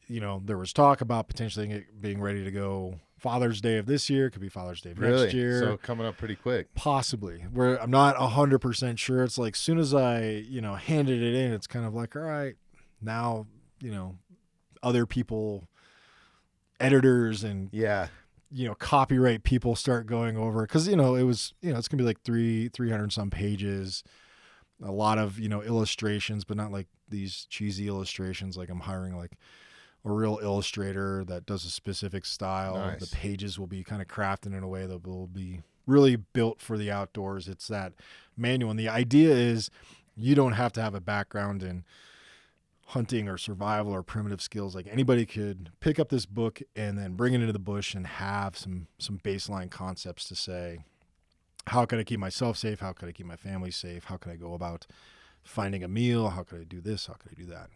[SPEAKER 2] there was talk about potentially it being ready to go Father's Day of this year. Could be Father's Day of next year.
[SPEAKER 1] So coming up pretty quick.
[SPEAKER 2] Possibly. Where I'm not 100% sure. It's like as soon as I, handed it in, it's kind of like, all right, now, other people, editors and
[SPEAKER 1] Yeah.
[SPEAKER 2] Copyright people start going over it. Cause it was, it's gonna be like 300 some pages, a lot of, illustrations, but not like these cheesy illustrations. Like I'm hiring like a real illustrator that does a specific style.
[SPEAKER 1] Nice.
[SPEAKER 2] The pages will be kind of crafted in a way that will be really built for the outdoors. It's that manual. And the idea is you don't have to have a background in hunting or survival or primitive skills. Like anybody could pick up this book and then bring it into the bush and have some baseline concepts to say, how can I keep myself safe? How can I keep my family safe? How can I go about finding a meal? How can I do this? How can I do that?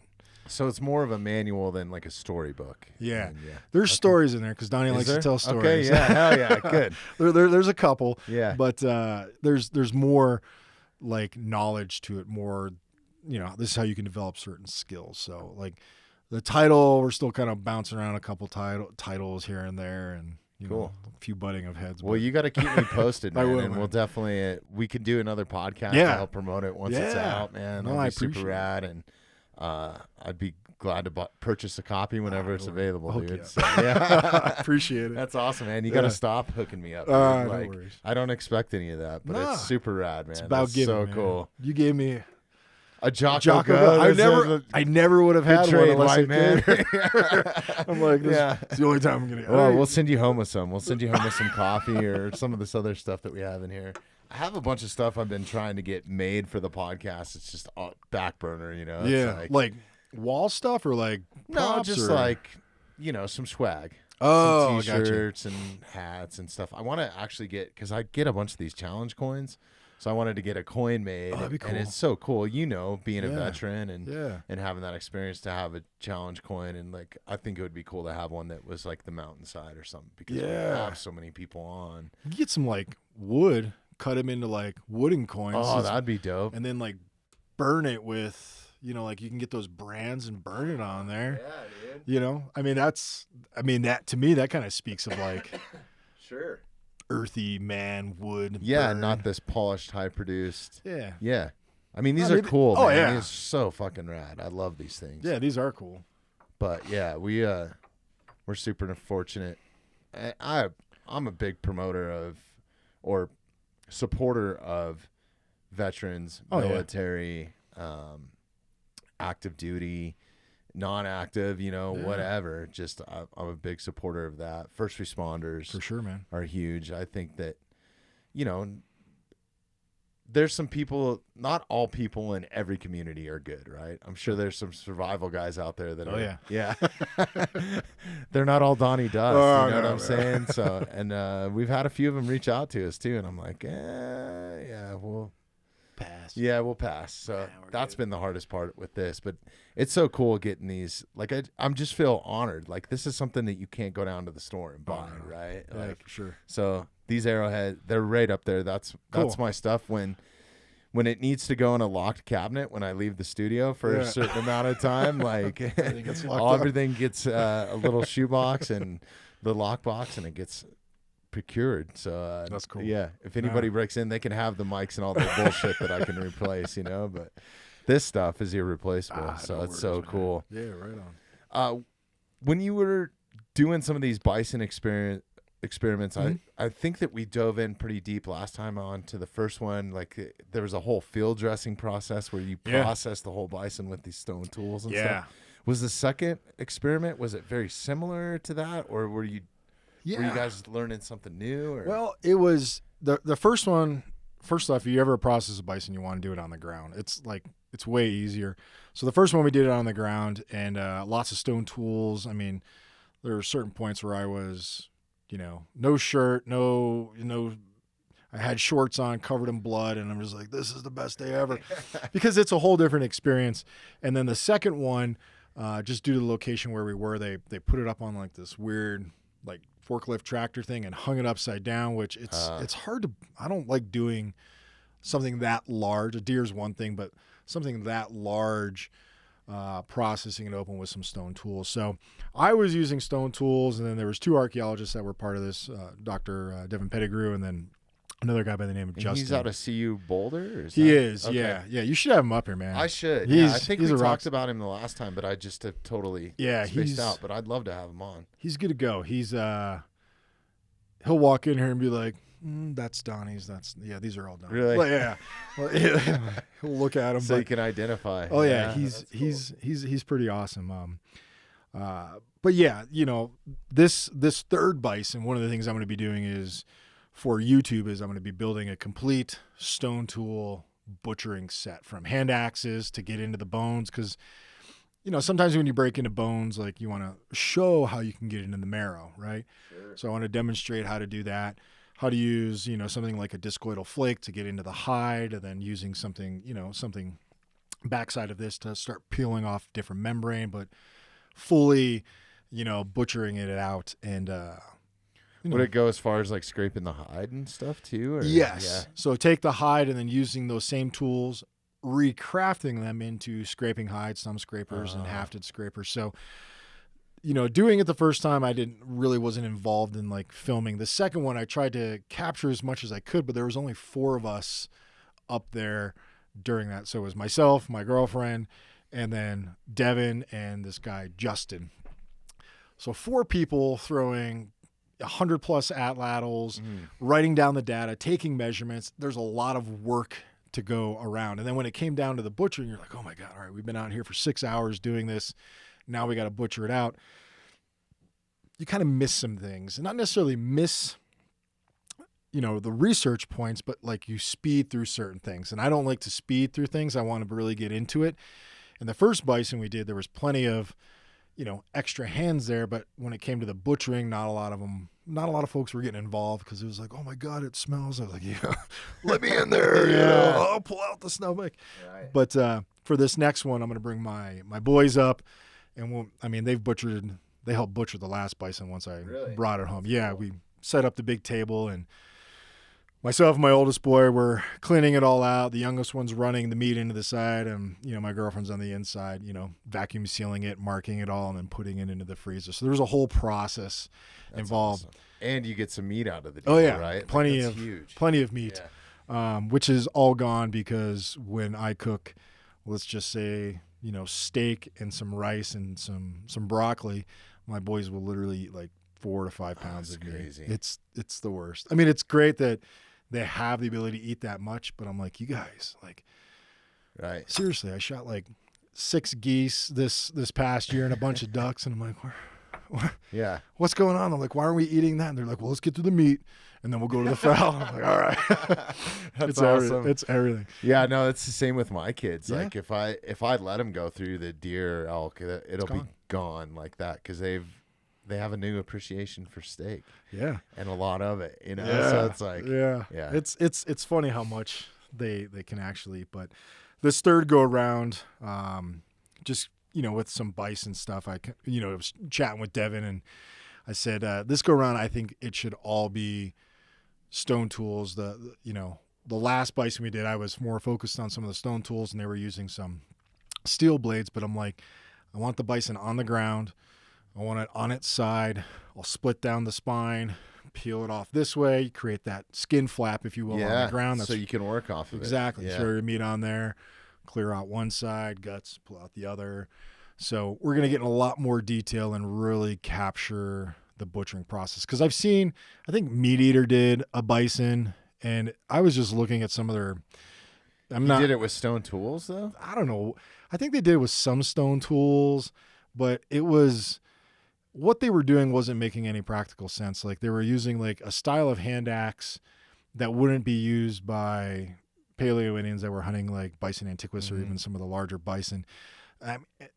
[SPEAKER 1] So it's more of a manual than like a storybook.
[SPEAKER 2] Yeah.
[SPEAKER 1] And
[SPEAKER 2] There's stories in there because Donnie likes to tell stories.
[SPEAKER 1] Okay, yeah, hell yeah, good.
[SPEAKER 2] There's a couple.
[SPEAKER 1] Yeah.
[SPEAKER 2] But there's more like knowledge to it, more, this is how you can develop certain skills. So like the title, we're still kind of bouncing around a couple titles here and there, and
[SPEAKER 1] cool.
[SPEAKER 2] A few butting of heads.
[SPEAKER 1] Well, you got to keep me posted, man.
[SPEAKER 2] I will,
[SPEAKER 1] and
[SPEAKER 2] man.
[SPEAKER 1] we'll definitely we can do another podcast to help promote it once it's out, man.
[SPEAKER 2] No,
[SPEAKER 1] That'd
[SPEAKER 2] I
[SPEAKER 1] be super
[SPEAKER 2] appreciate
[SPEAKER 1] rad, and I'd be glad to purchase a copy whenever it's available,
[SPEAKER 2] hook
[SPEAKER 1] dude.
[SPEAKER 2] you up.
[SPEAKER 1] So, yeah,
[SPEAKER 2] Appreciate it.
[SPEAKER 1] That's awesome, man. You got to stop hooking me up. Dude.
[SPEAKER 2] No
[SPEAKER 1] Like,
[SPEAKER 2] worries.
[SPEAKER 1] I don't expect any of that, but
[SPEAKER 2] Nah.
[SPEAKER 1] it's super rad, man.
[SPEAKER 2] It's about
[SPEAKER 1] That's
[SPEAKER 2] giving.
[SPEAKER 1] so
[SPEAKER 2] man.
[SPEAKER 1] cool.
[SPEAKER 2] You gave me
[SPEAKER 1] A Jocko
[SPEAKER 2] Jocko.
[SPEAKER 1] Go.
[SPEAKER 2] I never would have
[SPEAKER 1] Good
[SPEAKER 2] had
[SPEAKER 1] trade,
[SPEAKER 2] one unless
[SPEAKER 1] white
[SPEAKER 2] I
[SPEAKER 1] man.
[SPEAKER 2] could. I'm like, it's the only time I'm gonna.
[SPEAKER 1] Well, we'll send you home with some. We'll send you home with some coffee or some of this other stuff that we have in here. I have a bunch of stuff I've been trying to get made for the podcast. It's just back burner, It's
[SPEAKER 2] yeah, like wall stuff or like props
[SPEAKER 1] just
[SPEAKER 2] or...
[SPEAKER 1] like some swag.
[SPEAKER 2] Oh,
[SPEAKER 1] some t-shirts and hats and stuff. I want to actually get because I get a bunch of these challenge coins. So I wanted to get a coin made,
[SPEAKER 2] that'd be cool.
[SPEAKER 1] and it's so cool, being a veteran and having that experience to have a challenge coin, and like I think it would be cool to have one that was like the mountainside or something because we have so many people on.
[SPEAKER 2] You get some like wood, cut them into like wooden coins.
[SPEAKER 1] Oh, that'd be dope.
[SPEAKER 2] And then like burn it with, like you can get those brands and burn it on there.
[SPEAKER 1] Yeah, dude.
[SPEAKER 2] That to me that kind of speaks of like
[SPEAKER 1] sure.
[SPEAKER 2] Earthy man wood.
[SPEAKER 1] Yeah,
[SPEAKER 2] burn.
[SPEAKER 1] not this polished, high produced.
[SPEAKER 2] Yeah.
[SPEAKER 1] Yeah. I mean, these are cool.
[SPEAKER 2] Oh,
[SPEAKER 1] man.
[SPEAKER 2] yeah.
[SPEAKER 1] These are so fucking rad. I love these things.
[SPEAKER 2] Yeah, these are cool.
[SPEAKER 1] But yeah, we're super fortunate. I'm a big promoter of or supporter of veterans, military, active duty, non-active, whatever. Just I'm a big supporter of that. First responders
[SPEAKER 2] For sure, man.
[SPEAKER 1] are huge. I think that, there's some people, not all people in every community are good, right? I'm sure there's some survival guys out there that are, yeah. They're not all Donny Dust, you know what I'm saying? So, and we've had a few of them reach out to us too, and I'm like, yeah, we'll
[SPEAKER 2] pass.
[SPEAKER 1] Yeah, we'll pass. So that's been the hardest part with this, but it's so cool getting these. Like, I'm just feel honored. Like, this is something that you can't go down to the store and buy, right?
[SPEAKER 2] Yeah,
[SPEAKER 1] Like,
[SPEAKER 2] for sure.
[SPEAKER 1] So these arrowheads, they're right up there. That's my stuff when it needs to go in a locked cabinet when I leave the studio for a certain amount of time. Like everything gets a little shoebox and the lockbox, and it gets procured. So
[SPEAKER 2] that's cool.
[SPEAKER 1] Yeah, if anybody breaks in, they can have the mics and all the bullshit that I can replace. But this stuff is irreplaceable. So it's so cool.
[SPEAKER 2] Yeah, right on.
[SPEAKER 1] When you were doing some of these bison experiments, I think that we dove in pretty deep last time on to the first one. Like there was a whole field dressing process where you process the whole bison with these stone tools and stuff. Was the second experiment, was it very similar to that, or were you guys learning something new? Or?
[SPEAKER 2] Well, it was the first one. First off, if you ever process a bison, you want to do it on the ground. It's way easier. So the first one we did it on the ground, and lots of stone tools. I mean, there were certain points where I was, no shirt, I had shorts on covered in blood, and I'm just like, this is the best day ever, because it's a whole different experience. And then the second one, just due to the location where we were, they put it up on like this weird like forklift tractor thing and hung it upside down, which it's hard to, I don't like doing something that large. A deer's one thing, but something that large, processing it open with some stone tools. So I was using stone tools, and then there was two archaeologists that were part of this, Dr. Devin Pettigrew, and then Another guy by the name of
[SPEAKER 1] And
[SPEAKER 2] Justin.
[SPEAKER 1] he's out of CU Boulder? Or is
[SPEAKER 2] He
[SPEAKER 1] that-
[SPEAKER 2] is,
[SPEAKER 1] okay.
[SPEAKER 2] yeah. You should have him up here, man.
[SPEAKER 1] I should.
[SPEAKER 2] He's,
[SPEAKER 1] I think
[SPEAKER 2] he's
[SPEAKER 1] we
[SPEAKER 2] a rock.
[SPEAKER 1] talked about him the last time, but I just have totally spaced
[SPEAKER 2] he's
[SPEAKER 1] out. But I'd love to have him on.
[SPEAKER 2] He's good to go. He's he'll walk in here and be like, "That's Donnie's. These are all Donnie's."
[SPEAKER 1] Really?
[SPEAKER 2] Like, yeah. Well, yeah. He'll look at him.
[SPEAKER 1] So you
[SPEAKER 2] but,
[SPEAKER 1] can identify.
[SPEAKER 2] oh yeah,
[SPEAKER 1] that's cool.
[SPEAKER 2] he's pretty awesome. But yeah, this third bison. One of the things I'm going to be doing is for YouTube is I'm going to be building a complete stone tool butchering set from hand axes to get into the bones because sometimes when you break into bones, like you want to show how you can get into the marrow, right?
[SPEAKER 1] Sure.
[SPEAKER 2] So I want to demonstrate how to do that, how to use something like a discoidal flake to get into the hide, and then using something backside of this to start peeling off different membrane, but fully butchering it out. And
[SPEAKER 1] would it go as far as like scraping the hide and stuff too? Or?
[SPEAKER 2] Yes. So take the hide and then using those same tools, recrafting them into scraping hide, stump scrapers and hafted scrapers. So, doing it the first time, I wasn't involved in like filming. The second one, I tried to capture as much as I could, but there was only 4 of us up there during that. So it was myself, my girlfriend, and then Devin and this guy, Justin. So 4 people throwing 100+ atlatls, writing down the data, taking measurements. There's a lot of work to go around. And then when it came down to the butchering, you're like, oh my God, all right, we've been out here for 6 hours doing this. Now we got to butcher it out. You kind of miss some things, and not necessarily miss, the research points, but like you speed through certain things. And I don't like to speed through things. I want to really get into it. And the first bison we did, there was plenty of, extra hands there, but when it came to the butchering, not a lot of folks were getting involved because it was like, oh my God, it smells. I was like, yeah, let me in there. Yeah.
[SPEAKER 1] Oh,
[SPEAKER 2] I'll pull out the stomach.
[SPEAKER 1] Right.
[SPEAKER 2] But for this next one, I'm going to bring my boys up, and they helped butcher the last bison once I brought it home.
[SPEAKER 1] That's
[SPEAKER 2] Yeah,
[SPEAKER 1] cool.
[SPEAKER 2] we set up the big table, and myself and my oldest boy were cleaning it all out. The youngest one's running the meat into the side, and my girlfriend's on the inside, vacuum sealing it, marking it all, and then putting it into the freezer. So there was a whole process involved.
[SPEAKER 1] Awesome. And you get some meat out of the deal,
[SPEAKER 2] Oh yeah,
[SPEAKER 1] right?
[SPEAKER 2] plenty
[SPEAKER 1] That's
[SPEAKER 2] of
[SPEAKER 1] huge.
[SPEAKER 2] plenty of meat,
[SPEAKER 1] Yeah.
[SPEAKER 2] which is all gone because when I cook, let's just say steak and some rice and some broccoli, my boys will literally eat like 4 to 5 pounds
[SPEAKER 1] That's
[SPEAKER 2] of meat.
[SPEAKER 1] crazy.
[SPEAKER 2] It's the worst. I mean, it's great that they have the ability to eat that much, but I'm like, you guys, like,
[SPEAKER 1] Right.
[SPEAKER 2] seriously, I shot like 6 geese this past year and a bunch of ducks, and I'm like,
[SPEAKER 1] Yeah.
[SPEAKER 2] what's going on? I'm like, why aren't we eating that? And they're like, well, let's get to the meat, and then we'll go to the fowl. I'm like, all right.
[SPEAKER 1] That's
[SPEAKER 2] it's
[SPEAKER 1] awesome.
[SPEAKER 2] It's everything.
[SPEAKER 1] Yeah, no, it's the same with my kids.
[SPEAKER 2] Yeah.
[SPEAKER 1] Like if I let them go through the deer, elk, it'll be
[SPEAKER 2] gone.
[SPEAKER 1] gone like that because they have a new appreciation for steak
[SPEAKER 2] Yeah.
[SPEAKER 1] and a lot of it.
[SPEAKER 2] Yeah.
[SPEAKER 1] So it's like
[SPEAKER 2] yeah.
[SPEAKER 1] yeah.
[SPEAKER 2] It's funny how much they can actually eat. But this third go around, just with some bison stuff, I was chatting with Devin, and I said this go around, I think it should all be stone tools. The last bison we did, I was more focused on some of the stone tools, and they were using some steel blades. But I'm like, I want the bison on the ground. I want it on its side. I'll split down the spine, peel it off this way, create that skin flap, if you will, on the ground.
[SPEAKER 1] So you can work off of
[SPEAKER 2] exactly.
[SPEAKER 1] it. Yeah.
[SPEAKER 2] Throw your meat on there, clear out one side, guts, pull out the other. So we're going to get in a lot more detail and really capture the butchering process. Because I think Meat Eater did a bison, and I was just looking at some of their...
[SPEAKER 1] did it with stone tools, though?
[SPEAKER 2] I don't know. I think they did it with some stone tools, but it was... What they were doing wasn't making any practical sense. Like they were using like a style of hand axe that wouldn't be used by Paleo Indians that were hunting like bison antiquus or even some of the larger bison.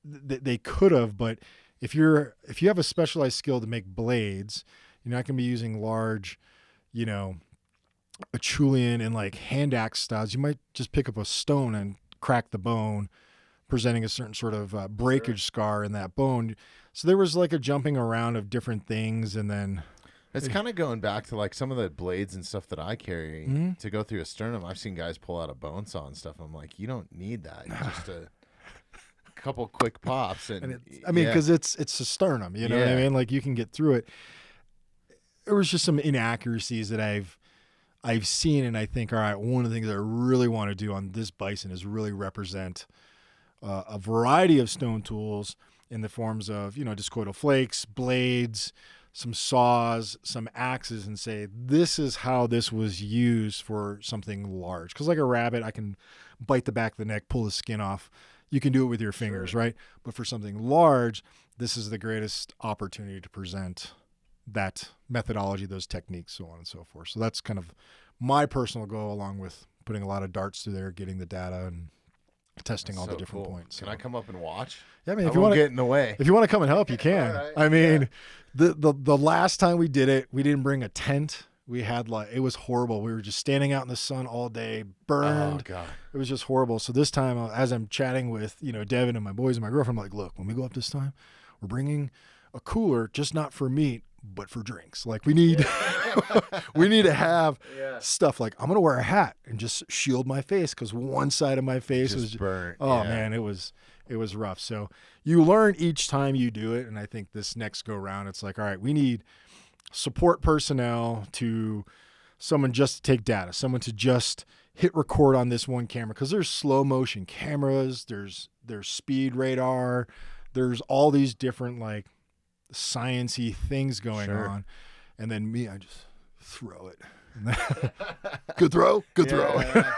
[SPEAKER 2] They could have, but if you have a specialized skill to make blades, you're not going to be using large, Acheulean and like hand axe styles. You might just pick up a stone and crack the bone, presenting a certain sort of breakage scar in that bone. So there was like a jumping around of different things, and then
[SPEAKER 1] it's kind of going back to like some of the blades and stuff that I carry to go through a sternum. I've seen guys pull out a bone saw and stuff. I'm like, you don't need that. Just a couple quick pops, and
[SPEAKER 2] because it's a sternum, you know what I mean? Like you can get through it. There was just some inaccuracies that I've seen and I think, all right, one of the things I really want to do on this bison is really represent a variety of stone tools in the forms of, discoidal flakes, blades, some saws, some axes, and say, this is how this was used for something large. Because like a rabbit, I can bite the back of the neck, pull the skin off. You can do it with your fingers, right? But for something large, this is the greatest opportunity to present that methodology, those techniques, so on and so forth. So that's kind of my personal goal, along with putting a lot of darts through there, getting the data and testing all the different points.
[SPEAKER 1] Can I come up and watch?
[SPEAKER 2] Yeah, I mean,
[SPEAKER 1] if you want to get in the way,
[SPEAKER 2] if you want to come and help, you can. Right, I mean, the last time we did it, we didn't bring a tent. We had it was horrible. We were just standing out in the sun all day, burned.
[SPEAKER 1] Oh God,
[SPEAKER 2] it was just horrible. So this time, as I'm chatting with Devin and my boys and my girlfriend, I'm like, look, when we go up this time, we're bringing a cooler, just not for meat, but for drinks. Like we need, we need to have stuff. Like I'm gonna wear a hat and just shield my face because one side of my face was
[SPEAKER 1] burnt.
[SPEAKER 2] Oh man, it was rough. So you learn each time you do it, and I think this next go round, it's like, all right, we need support personnel to someone just to take data, someone to just hit record on this one camera, because there's slow motion cameras, there's speed radar, there's all these different science-y things going on. And then me, I just throw it. Good throw.
[SPEAKER 1] Yeah.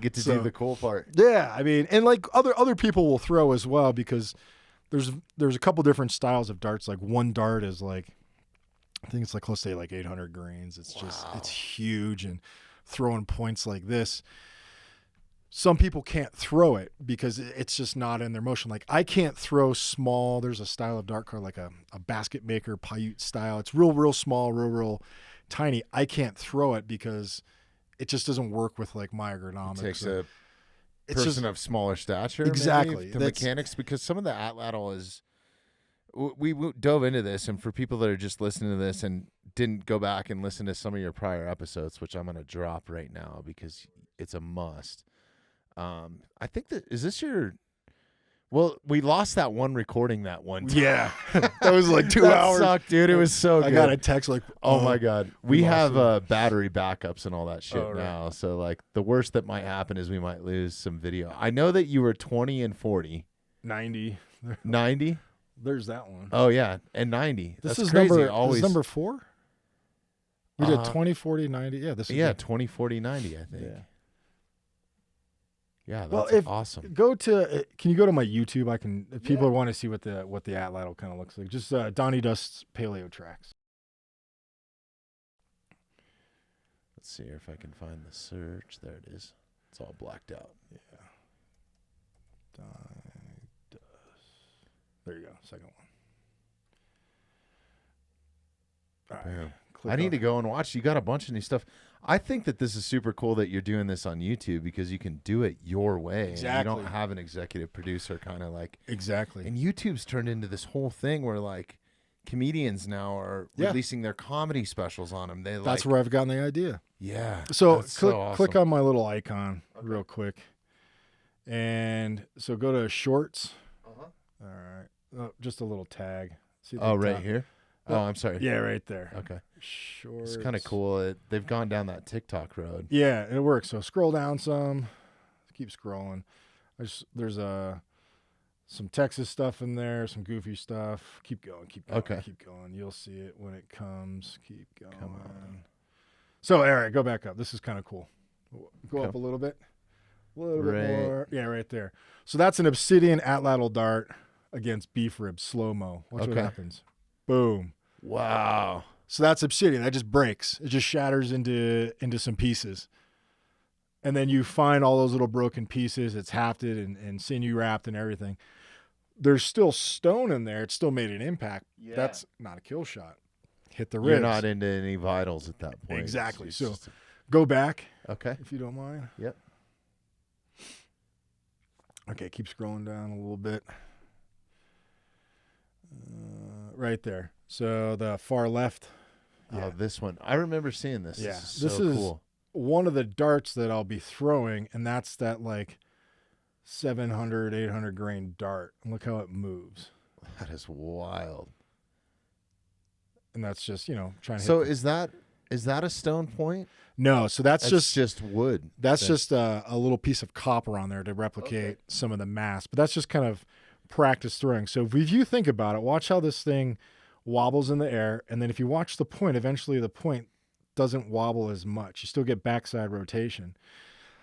[SPEAKER 1] Get to do the cool part.
[SPEAKER 2] Yeah, I mean, and other people will throw as well, because there's a couple different styles of darts. Like one dart is I think it's close to 800 grains. It's just, it's huge, and throwing points like this, some people can't throw it because it's just not in their motion. Like I can't throw small. There's a style of dart called a basket maker Paiute style. It's real small, real tiny. I can't throw it because it just doesn't work with my ergonomics.
[SPEAKER 1] It takes a person of smaller stature.
[SPEAKER 2] Exactly.
[SPEAKER 1] Maybe, the mechanics, because some of the atlatl is, we dove into this, and for people that are just listening to this and didn't go back and listen to some of your prior episodes, which I'm going to drop right now because it's a must. I think is this your, well, we lost that one recording that one time.
[SPEAKER 2] Yeah. That was 2 hours.
[SPEAKER 1] Sucked, dude. It was so good.
[SPEAKER 2] I got a text
[SPEAKER 1] oh my God. We have battery backups and all that shit now. Right. So the worst that might happen is we might lose some video. I know that you were 20 and 40.
[SPEAKER 2] 90.
[SPEAKER 1] 90?
[SPEAKER 2] There's that one.
[SPEAKER 1] Oh yeah. And 90.
[SPEAKER 2] This
[SPEAKER 1] is
[SPEAKER 2] crazy.
[SPEAKER 1] This
[SPEAKER 2] is number 4? We did 20, 40, 90. Yeah, this is
[SPEAKER 1] 20, 40, 90, I think.
[SPEAKER 2] Yeah.
[SPEAKER 1] Yeah, that's awesome.
[SPEAKER 2] Can you go to my YouTube? If people want to see what the atlatl kind of looks like, just Donny Dust's Paleo Tracks.
[SPEAKER 1] Let's see if I can find the search. There it is. It's all blacked out.
[SPEAKER 2] Yeah. Donny Dust. There you go. Second one. All right.
[SPEAKER 1] I need to go and watch. You got a bunch of new stuff. I think that this is super cool that you're doing this on YouTube, because you can do it your way.
[SPEAKER 2] Exactly.
[SPEAKER 1] And you don't have an executive producer kind of
[SPEAKER 2] Exactly.
[SPEAKER 1] And YouTube's turned into this whole thing where comedians now are releasing their comedy specials on them.
[SPEAKER 2] That's where I've gotten the idea.
[SPEAKER 1] Yeah.
[SPEAKER 2] So click on my little icon real quick. And so go to shorts. Uh-huh. All right. Oh, just a little tag.
[SPEAKER 1] See right here? Oh, I'm sorry.
[SPEAKER 2] Yeah, right there.
[SPEAKER 1] Okay.
[SPEAKER 2] Shorts.
[SPEAKER 1] It's kind of cool. They've gone down that TikTok road.
[SPEAKER 2] Yeah, it works. So scroll down some. Keep scrolling. There's some Texas stuff in there, some goofy stuff. Keep going.
[SPEAKER 1] Okay.
[SPEAKER 2] Keep going. You'll see it when it comes. Keep going. Come on. So, all right, go back up. This is kind of cool. Go up a little bit. A little bit more. Yeah, right there. So that's an obsidian atlatl dart against beef rib slow-mo. Watch what happens. Boom.
[SPEAKER 1] Wow.
[SPEAKER 2] So that's obsidian. That just breaks. It just shatters into some pieces. And then you find all those little broken pieces. It's hafted and sinew wrapped and everything. There's still stone in there. It still made an impact. Yeah. That's not a kill shot. Hit the ribs.
[SPEAKER 1] You're not into any vitals at that point.
[SPEAKER 2] Exactly. So go back.
[SPEAKER 1] Okay.
[SPEAKER 2] If you don't mind.
[SPEAKER 1] Yep.
[SPEAKER 2] Okay, keep scrolling down a little bit. Right there. So the far left.
[SPEAKER 1] Oh, this one. I remember seeing this.
[SPEAKER 2] Yeah.
[SPEAKER 1] This is
[SPEAKER 2] cool. One of the darts that I'll be throwing, and that's that 700, 800 grain dart. Look how it moves.
[SPEAKER 1] That is wild.
[SPEAKER 2] And that's just, trying to
[SPEAKER 1] So is that Is that a stone point?
[SPEAKER 2] No, so that's
[SPEAKER 1] just wood.
[SPEAKER 2] That's just a little piece of copper on there to replicate some of the mass. But that's just kind of practice throwing. So if you think about it, watch how this thing wobbles in the air. And then if you watch the point, eventually the point doesn't wobble as much. You still get backside rotation.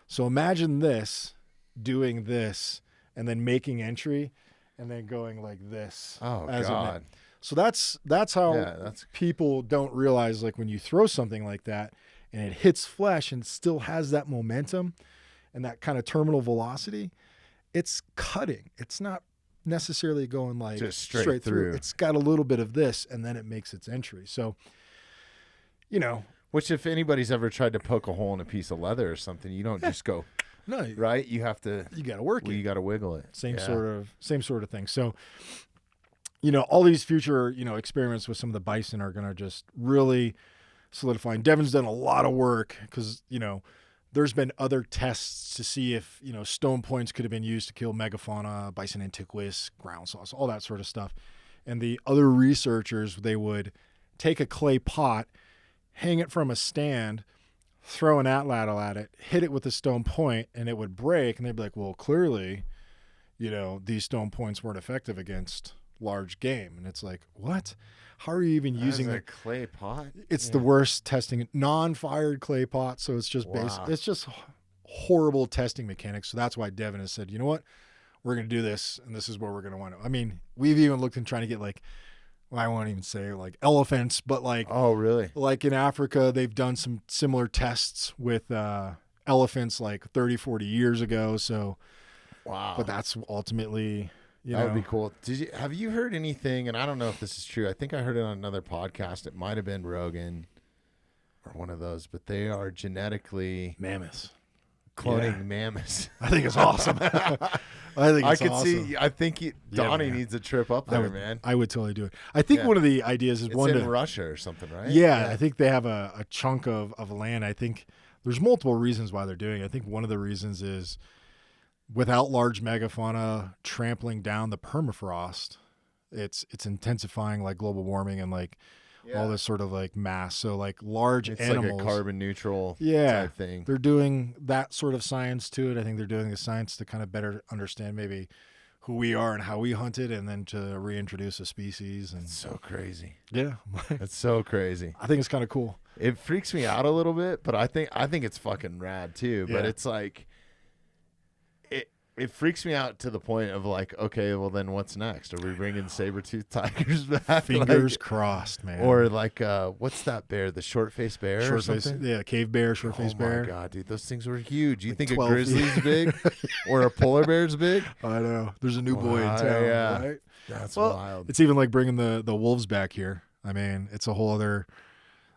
[SPEAKER 2] So imagine this, doing this, and then making entry, and then going like this.
[SPEAKER 1] Oh,
[SPEAKER 2] as
[SPEAKER 1] God.
[SPEAKER 2] So that's how people don't realize, like, when you throw something like that and it hits flesh and still has that momentum and that kind of terminal velocity, it's cutting. It's not necessarily going like
[SPEAKER 1] just straight through.
[SPEAKER 2] It's got a little bit of this, and then it makes its entry. So,
[SPEAKER 1] which, if anybody's ever tried to poke a hole in a piece of leather or something, you don't just go,
[SPEAKER 2] no,
[SPEAKER 1] right? You have to.
[SPEAKER 2] You got to work it.
[SPEAKER 1] You got to wiggle it.
[SPEAKER 2] Same sort of thing. So, all these future, experiments with some of the bison are going to just really solidify. And Devin's done a lot of work because, there's been other tests to see if, stone points could have been used to kill megafauna, bison antiquus, ground sloths, all that sort of stuff. And the other researchers, they would take a clay pot, hang it from a stand, throw an atlatl at it, hit it with a stone point, and it would break. And they'd be like, well, clearly, these stone points weren't effective against large game. And it's like, what? How are you even using
[SPEAKER 1] a clay pot?
[SPEAKER 2] It's the worst testing, non-fired clay pot. So it's just it's just horrible testing mechanics. So that's why Devin has said, you know what, we're going to do this, and this is where we're going to wind up. I mean, we've even looked and trying to get I won't even say like elephants, but
[SPEAKER 1] oh, really?
[SPEAKER 2] Like in Africa, they've done some similar tests with elephants like 30, 40 years ago. So,
[SPEAKER 1] wow.
[SPEAKER 2] But that's ultimately...
[SPEAKER 1] that would be cool. Have you heard anything, and I don't know if this is true, I think I heard it on another podcast. It might have been Rogan or one of those, but they are genetically
[SPEAKER 2] mammoths.
[SPEAKER 1] Cloning mammoths.
[SPEAKER 2] I think it's awesome.
[SPEAKER 1] I think Donnie needs a trip up there, man.
[SPEAKER 2] I would totally do it. I think one of the ideas is
[SPEAKER 1] it's in Russia or something, right?
[SPEAKER 2] Yeah, I think they have a chunk of land. I think there's multiple reasons why they're doing it. I think one of the reasons is without large megafauna trampling down the permafrost, it's intensifying like global warming and all this sort of like mass. So like large animals,
[SPEAKER 1] like a carbon neutral type thing.
[SPEAKER 2] They're doing that sort of science to it. I think they're doing the science to kind of better understand maybe who we are and how we hunted, and then to reintroduce a species. And
[SPEAKER 1] it's so crazy.
[SPEAKER 2] Yeah,
[SPEAKER 1] it's so crazy.
[SPEAKER 2] I think it's kind of cool.
[SPEAKER 1] It freaks me out a little bit, but I think it's fucking rad too. But it's like. It freaks me out to the point of like, okay, well then what's next? Are we bringing saber-toothed tigers back?
[SPEAKER 2] Fingers crossed, man.
[SPEAKER 1] Or like, what's that bear? The short-faced bear or something?
[SPEAKER 2] Yeah, cave bear, short-faced bear.
[SPEAKER 1] Oh my God, dude, those things were huge. You think a grizzly's big or a polar bear's big?
[SPEAKER 2] I know. There's a new boy in town, right?
[SPEAKER 1] That's wild.
[SPEAKER 2] It's even like bringing the wolves back here. I mean, it's a whole other,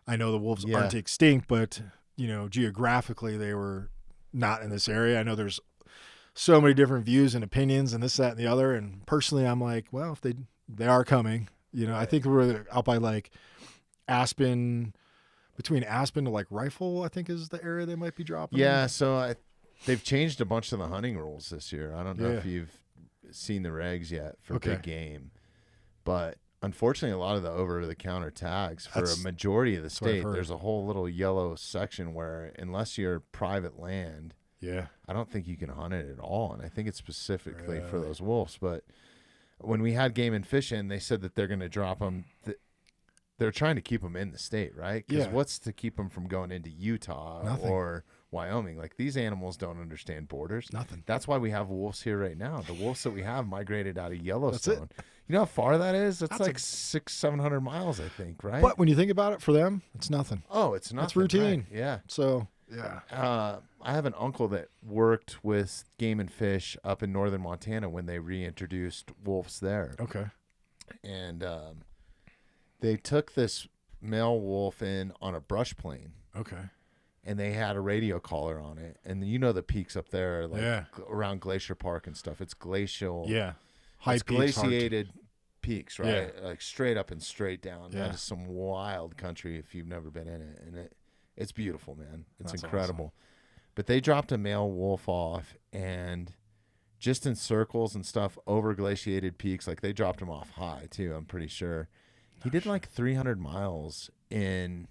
[SPEAKER 2] I know the wolves aren't extinct, but, geographically they were not in this area. I know there's so many different views and opinions and this, that, and the other. And personally, I'm like, well, if they are coming, I think we're out by like Aspen, between Aspen to like Rifle, I think is the area they might be dropping.
[SPEAKER 1] Yeah. So they've changed a bunch of the hunting rules this year. I don't know if you've seen the regs yet for big game, but unfortunately a lot of the over-the-counter tags for a majority of the state, there's a whole little yellow section where unless you're private land, I don't think you can hunt it at all. And I think it's specifically for those wolves. But when we had Game and Fish in, they said that they're going to drop them. They're trying to keep them in the state, right? Because what's to keep them from going into Utah or Wyoming? Like, these animals don't understand borders.
[SPEAKER 2] Nothing.
[SPEAKER 1] That's why we have wolves here right now. The wolves that we have migrated out of Yellowstone. You know how far that is? That's like 600-700 miles, I think, right?
[SPEAKER 2] But when you think about it, for them, it's nothing.
[SPEAKER 1] Oh, it's nothing.
[SPEAKER 2] It's routine.
[SPEAKER 1] Right. Yeah.
[SPEAKER 2] So...
[SPEAKER 1] I have an uncle that worked with Game and Fish up in northern Montana when they reintroduced wolves there.
[SPEAKER 2] Okay.
[SPEAKER 1] And they took this male wolf in on a brush plane.
[SPEAKER 2] Okay.
[SPEAKER 1] And they had a radio collar on it. And the peaks up there, like around Glacier Park and stuff. It's glacial.
[SPEAKER 2] Yeah.
[SPEAKER 1] It's glaciated peaks, right? Yeah. Like straight up and straight down. Yeah. That is some wild country if you've never been in it. And it's beautiful, man. It's incredible. Awesome. But they dropped a male wolf off, and just in circles and stuff over glaciated peaks, like they dropped him off high too, I'm pretty sure. He did like 300 miles in,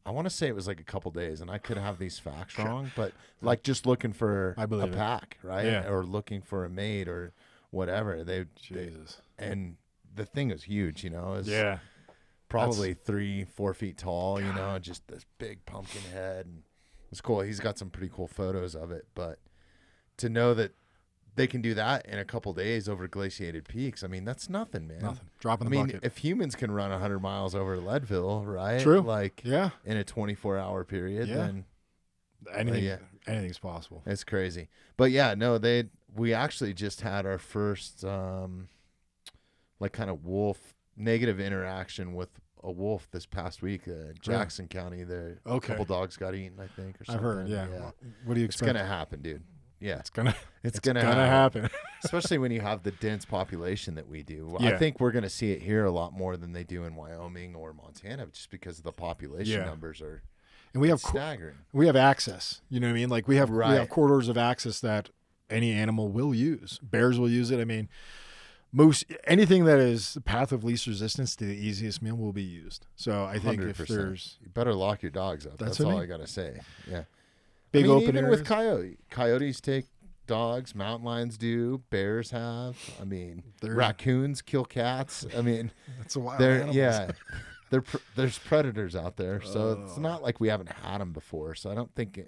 [SPEAKER 1] I want to say it was like a couple days, and I could have these facts wrong, but like just looking for a pack, right?
[SPEAKER 2] Yeah.
[SPEAKER 1] Or looking for a mate or whatever. And the thing is huge, you know.
[SPEAKER 2] Yeah.
[SPEAKER 1] Probably 3-4 feet tall, you know, just this big pumpkin head. And it's cool. He's got some pretty cool photos of it, but to know that they can do that in a couple days over glaciated peaks, I mean, that's nothing, man.
[SPEAKER 2] Nothing. Drop in the bucket.
[SPEAKER 1] If humans can run 100 miles over Leadville, right?
[SPEAKER 2] True.
[SPEAKER 1] Like,
[SPEAKER 2] yeah,
[SPEAKER 1] in a 24-hour period, then
[SPEAKER 2] anything's possible.
[SPEAKER 1] It's crazy. But yeah, no, we actually just had our first like kind of wolf negative interaction with a wolf this past week. Jackson County, a couple dogs got eaten, I think, or something.
[SPEAKER 2] I've heard. Yeah. What do you expect?
[SPEAKER 1] It's gonna happen, dude. Yeah, it's gonna
[SPEAKER 2] happen.
[SPEAKER 1] Especially when you have the dense population that we do.
[SPEAKER 2] Yeah.
[SPEAKER 1] I think we're gonna see it here a lot more than they do in Wyoming or Montana, just because the population numbers are.
[SPEAKER 2] And we have
[SPEAKER 1] staggering.
[SPEAKER 2] We have access. You know what I mean? Like we have corridors of access that any animal will use. Bears will use it. I mean, moose, anything that is the path of least resistance to the easiest meal will be used. So I think
[SPEAKER 1] 100%.
[SPEAKER 2] if there's,
[SPEAKER 1] you better lock your dogs up. That's all I gotta say. Yeah.
[SPEAKER 2] Big open
[SPEAKER 1] even
[SPEAKER 2] areas.
[SPEAKER 1] with coyotes take dogs, mountain lions do, bears have. I mean, raccoons kill cats. I mean,
[SPEAKER 2] that's a wild animals.
[SPEAKER 1] Yeah. There's predators out there, so it's not like we haven't had them before. So I don't think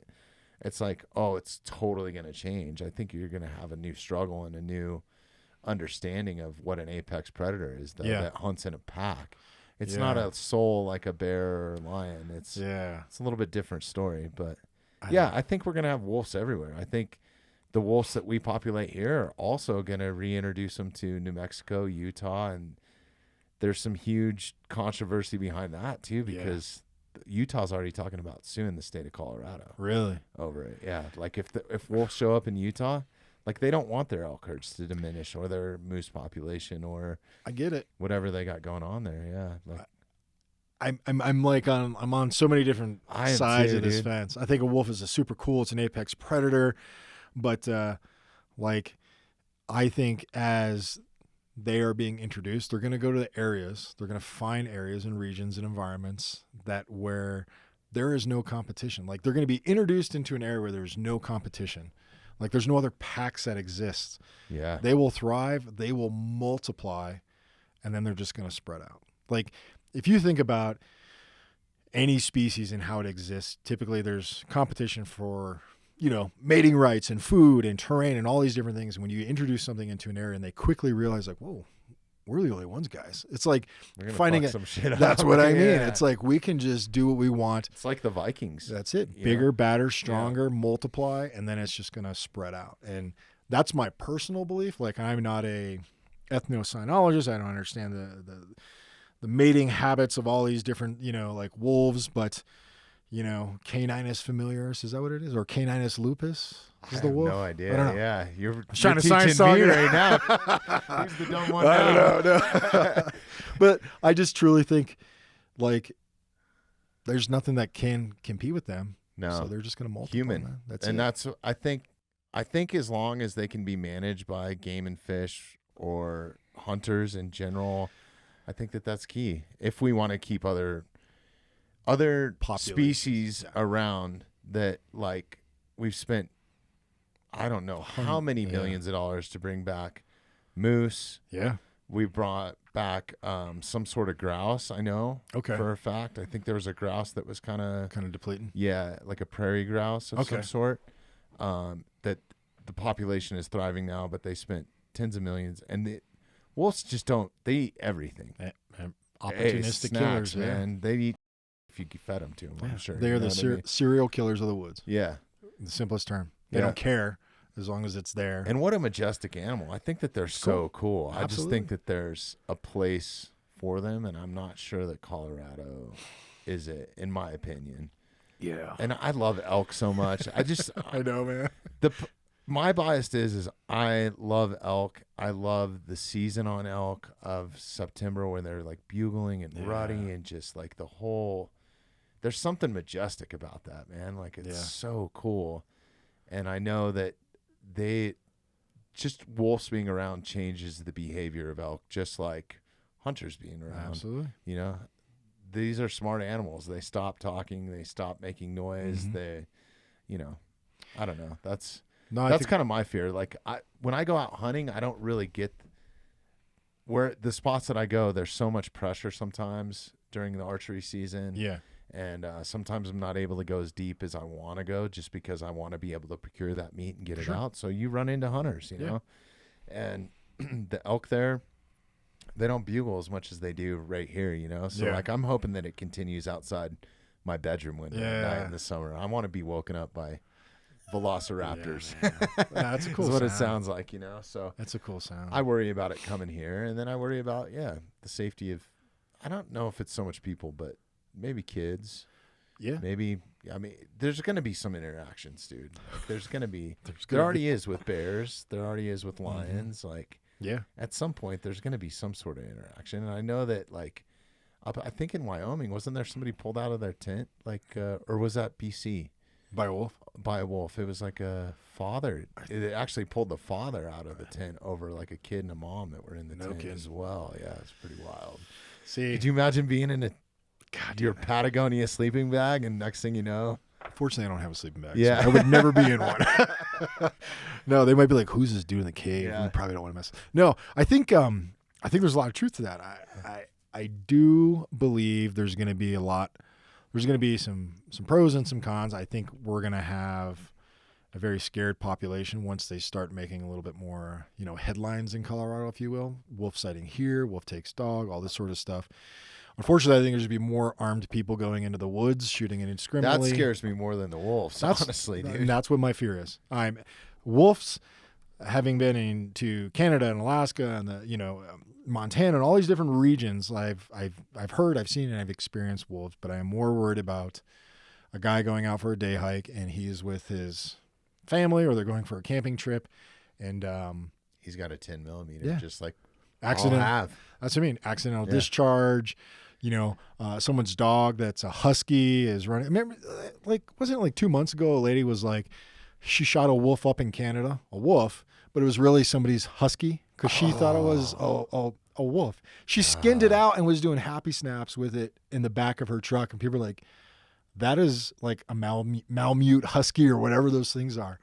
[SPEAKER 1] it's like, oh, it's totally going to change. I think you're going to have a new struggle and a new understanding of what an apex predator is that hunts in a pack. It's not a soul like a bear or a lion. It's a little bit different story, but I think we're going to have wolves everywhere. I think the wolves that we populate here are also going to reintroduce them to New Mexico, Utah, and there's some huge controversy behind that too, because Utah's already talking about suing the state of Colorado.
[SPEAKER 2] Really?
[SPEAKER 1] Over it. Yeah. Like if wolves show up in Utah, like they don't want their elk herds to diminish or their moose population or
[SPEAKER 2] I get it.
[SPEAKER 1] Whatever they got going on there. Yeah. Like,
[SPEAKER 2] I'm on so many different sides of this fence. I think a wolf is super cool. It's an apex predator, but I think as they are being introduced, they're going to go to the areas. They're going to find areas and regions and environments where there is no competition. Like they're going to be introduced into an area where there's no competition. Like there's no other packs that exist.
[SPEAKER 1] Yeah.
[SPEAKER 2] They will thrive. They will multiply, and then they're just going to spread out. Like if you think about any species and how it exists, typically there's competition for, mating rights and food and terrain and all these different things. And when you introduce something into an area and they quickly realize like, whoa, we're the only ones, guys. It's like finding
[SPEAKER 1] some shit out.
[SPEAKER 2] That's what I mean. It's like we can just do what we want.
[SPEAKER 1] It's like the Vikings.
[SPEAKER 2] That's it. Bigger, badder, stronger, multiply, and then it's just going to spread out. And that's my personal belief. Like I'm not a ethnocynologist. I don't understand the mating habits of all these different, like wolves, but Caninus familiaris, is that what it is? Or Caninus lupus is the wolf?
[SPEAKER 1] No idea.
[SPEAKER 2] I don't know.
[SPEAKER 1] Yeah, you're
[SPEAKER 2] trying to
[SPEAKER 1] teaching
[SPEAKER 2] science
[SPEAKER 1] me
[SPEAKER 2] talk
[SPEAKER 1] right now. Who's the dumb one now?
[SPEAKER 2] I don't know. But I just truly think like there's nothing that can compete with them.
[SPEAKER 1] No.
[SPEAKER 2] So they're just going to multiply.
[SPEAKER 1] Human. That's I think as long as they can be managed by game and fish or hunters in general, I think that's key. If we want to keep other species around that, like we've spent, I don't know how many millions of dollars to bring back moose.
[SPEAKER 2] Yeah.
[SPEAKER 1] We brought back some sort of grouse, I know.
[SPEAKER 2] Okay.
[SPEAKER 1] For a fact. I think there was a grouse that was kind of
[SPEAKER 2] depleting.
[SPEAKER 1] Yeah, like a prairie grouse of some sort. That the population is thriving now, but they spent tens of millions. And the wolves just they eat everything.
[SPEAKER 2] Opportunistic killers,
[SPEAKER 1] man. They eat if you fed them to them, I'm sure.
[SPEAKER 2] They're the serial killers of the woods.
[SPEAKER 1] Yeah.
[SPEAKER 2] The simplest term. They don't care as long as it's there.
[SPEAKER 1] And what a majestic animal. I think that they're so cool.
[SPEAKER 2] Absolutely.
[SPEAKER 1] I just think that there's a place for them, and I'm not sure that Colorado is it, in my opinion.
[SPEAKER 2] Yeah.
[SPEAKER 1] And I love elk so much.
[SPEAKER 2] I know, man.
[SPEAKER 1] My bias is I love elk. I love the season on elk of September when they're like bugling and rutty and just like the whole. There's something majestic about that, man. Like it's so cool. And I know that just wolves being around changes the behavior of elk, just like hunters being around.
[SPEAKER 2] Absolutely.
[SPEAKER 1] these are smart animals. They stop talking. They stop making noise. They, I don't know. That's kind of my fear. Like when I go out hunting, I don't really get where the spots that I go. There's so much pressure sometimes during the archery season.
[SPEAKER 2] Yeah.
[SPEAKER 1] And sometimes I'm not able to go as deep as I want to go just because I want to be able to procure that meat and get it out. So you run into hunters, you know, and the elk there, they don't bugle as much as they do right here, you know. So like I'm hoping that it continues outside my bedroom window at night in the summer. I want to be woken up by velociraptors.
[SPEAKER 2] That's a cool
[SPEAKER 1] That's what
[SPEAKER 2] sound.
[SPEAKER 1] it sounds like, you know. So
[SPEAKER 2] that's a cool sound.
[SPEAKER 1] I worry about it coming here, and then I worry about the safety of, I don't know if it's so much people, but maybe kids. Yeah. Maybe, I mean, there's going to be some interactions, dude. Like, there's going to be, there already is with bears. There already is with lions. Like, at some point, there's going to be some sort of interaction. And I know that, like, I think in Wyoming, wasn't there somebody pulled out of their tent? Like, or was that BC?
[SPEAKER 2] By a wolf?
[SPEAKER 1] By a wolf. It was like a father. It actually pulled the father out of the tent over like a kid and a mom that were in the tent as well. Yeah, it's pretty wild.
[SPEAKER 2] See,
[SPEAKER 1] could you imagine being in your Patagonia sleeping bag and next thing you know?
[SPEAKER 2] Fortunately, I don't have a sleeping bag.
[SPEAKER 1] Yeah.
[SPEAKER 2] So I would never be in one. No, they might be like, who's this dude in the cave? Yeah. We probably don't want to mess. No, I think there's a lot of truth to that. I do believe there's going to be some pros and some cons. I think we're going to have a very scared population once they start making a little bit more, headlines in Colorado, if you will. Wolf sighting here, wolf takes dog, all this sort of stuff. Unfortunately, I think there's going to be more armed people going into the woods, shooting indiscriminately.
[SPEAKER 1] That scares me more than the wolves, honestly, dude.
[SPEAKER 2] And that's what my fear is. Wolves, having been into Canada and Alaska and Montana and all these different regions, I've heard, I've seen, and I've experienced wolves, but I am more worried about a guy going out for a day hike and he's with his family or they're going for a camping trip and
[SPEAKER 1] he's got a 10 millimeter, just like
[SPEAKER 2] accident. That's what I mean. Accidental discharge. Someone's dog that's a husky is running. Remember, wasn't it like 2 months ago? A lady was like, she shot a wolf up in Canada, but it was really somebody's husky because she thought it was a wolf. She skinned it out and was doing happy snaps with it in the back of her truck. And people were like, that is like a Malamute husky or whatever those things are.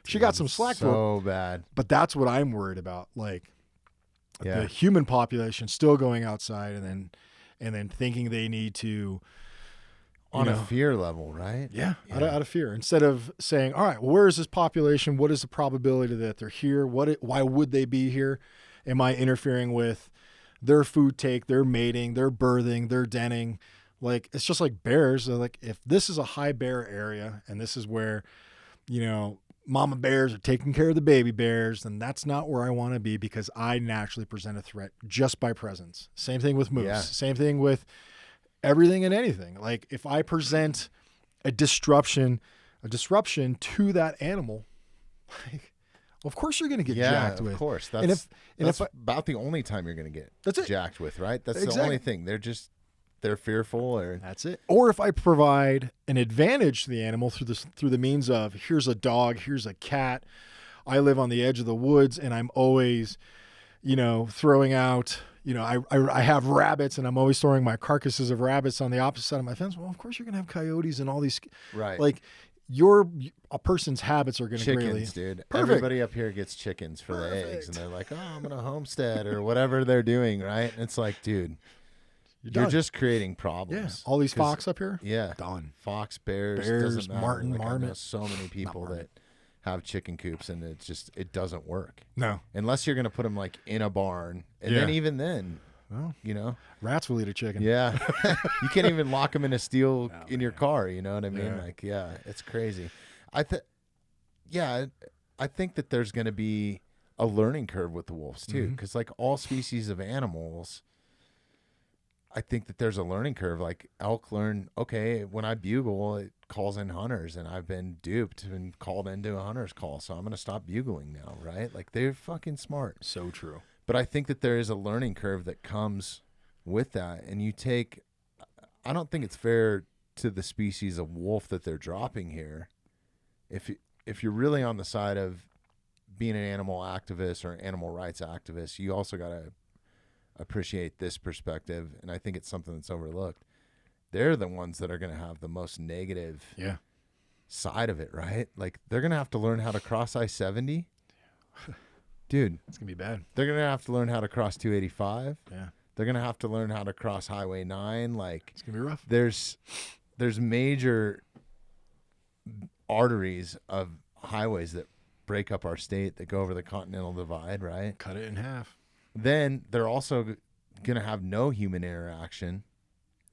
[SPEAKER 2] She got some slack for it.
[SPEAKER 1] So bad.
[SPEAKER 2] But that's what I'm worried about. Like the human population still going outside and then thinking they need to,
[SPEAKER 1] on a fear level, right?
[SPEAKER 2] Yeah. Out of fear. Instead of saying, all right, well, where is this population? What is the probability that they're here? Why would they be here? Am I interfering with their food take, their mating, their birthing, their denning? Like, it's just like bears. They're like, if this is a high bear area and this is where, mama bears are taking care of the baby bears, then that's not where I want to be because I naturally present a threat just by presence. Same thing with moose. Yeah. Same thing with everything and anything. Like if I present a disruption to that animal, like, well, of course you're going to get jacked with.
[SPEAKER 1] Yeah, of course. That's about the only time you're going to get jacked with, right? That's the only thing. They're fearful, or
[SPEAKER 2] that's it. Or if I provide an advantage to the animal through the means of here's a dog, here's a cat. I live on the edge of the woods, and I'm always, throwing out. I have rabbits, and I'm always throwing my carcasses of rabbits on the opposite side of my fence. Well, of course you're gonna have coyotes and all these.
[SPEAKER 1] Right.
[SPEAKER 2] Like a person's habits are gonna
[SPEAKER 1] chickens, dude. Perfect. Everybody up here gets chickens for the eggs, and they're like, oh, I'm gonna homestead or whatever they're doing, right? And it's like, dude. You're just creating problems.
[SPEAKER 2] Yeah. All these fox up here?
[SPEAKER 1] Yeah.
[SPEAKER 2] Done.
[SPEAKER 1] Fox, bears, doesn't matter.
[SPEAKER 2] Martin,
[SPEAKER 1] like,
[SPEAKER 2] marmot.
[SPEAKER 1] I know so many people that have chicken coops and it doesn't work.
[SPEAKER 2] No.
[SPEAKER 1] Unless you're going to put them like in a barn. And then even then, well,
[SPEAKER 2] rats will eat a chicken.
[SPEAKER 1] Yeah. You can't even lock them in a steel in your car. You know what I mean? Yeah. Like, it's crazy. I think that there's going to be a learning curve with the wolves too. Because like all species of animals, I think that there's a learning curve. Like elk learn, okay, when I bugle, it calls in hunters, and I've been duped and called into a hunter's call, so I'm going to stop bugling now, right? Like they're fucking smart.
[SPEAKER 2] So true.
[SPEAKER 1] But I think that there is a learning curve that comes with that, and I don't think it's fair to the species of wolf that they're dropping here. If you're really on the side of being an animal activist or animal rights activist, you also got to appreciate this perspective, and I think it's something that's overlooked. they're the ones that are going to have the most negative side of it, right? Like they're going to have to learn how to cross I-70. Dude,
[SPEAKER 2] it's going to be bad.
[SPEAKER 1] They're going to have to learn how to cross 285.
[SPEAKER 2] Yeah.
[SPEAKER 1] They're going to have to learn how to cross Highway 9. Like
[SPEAKER 2] it's going to be rough.
[SPEAKER 1] There's major arteries of highways that break up our state that go over the Continental Divide, right?
[SPEAKER 2] Cut it in half.
[SPEAKER 1] Then they're also going to have no human interaction.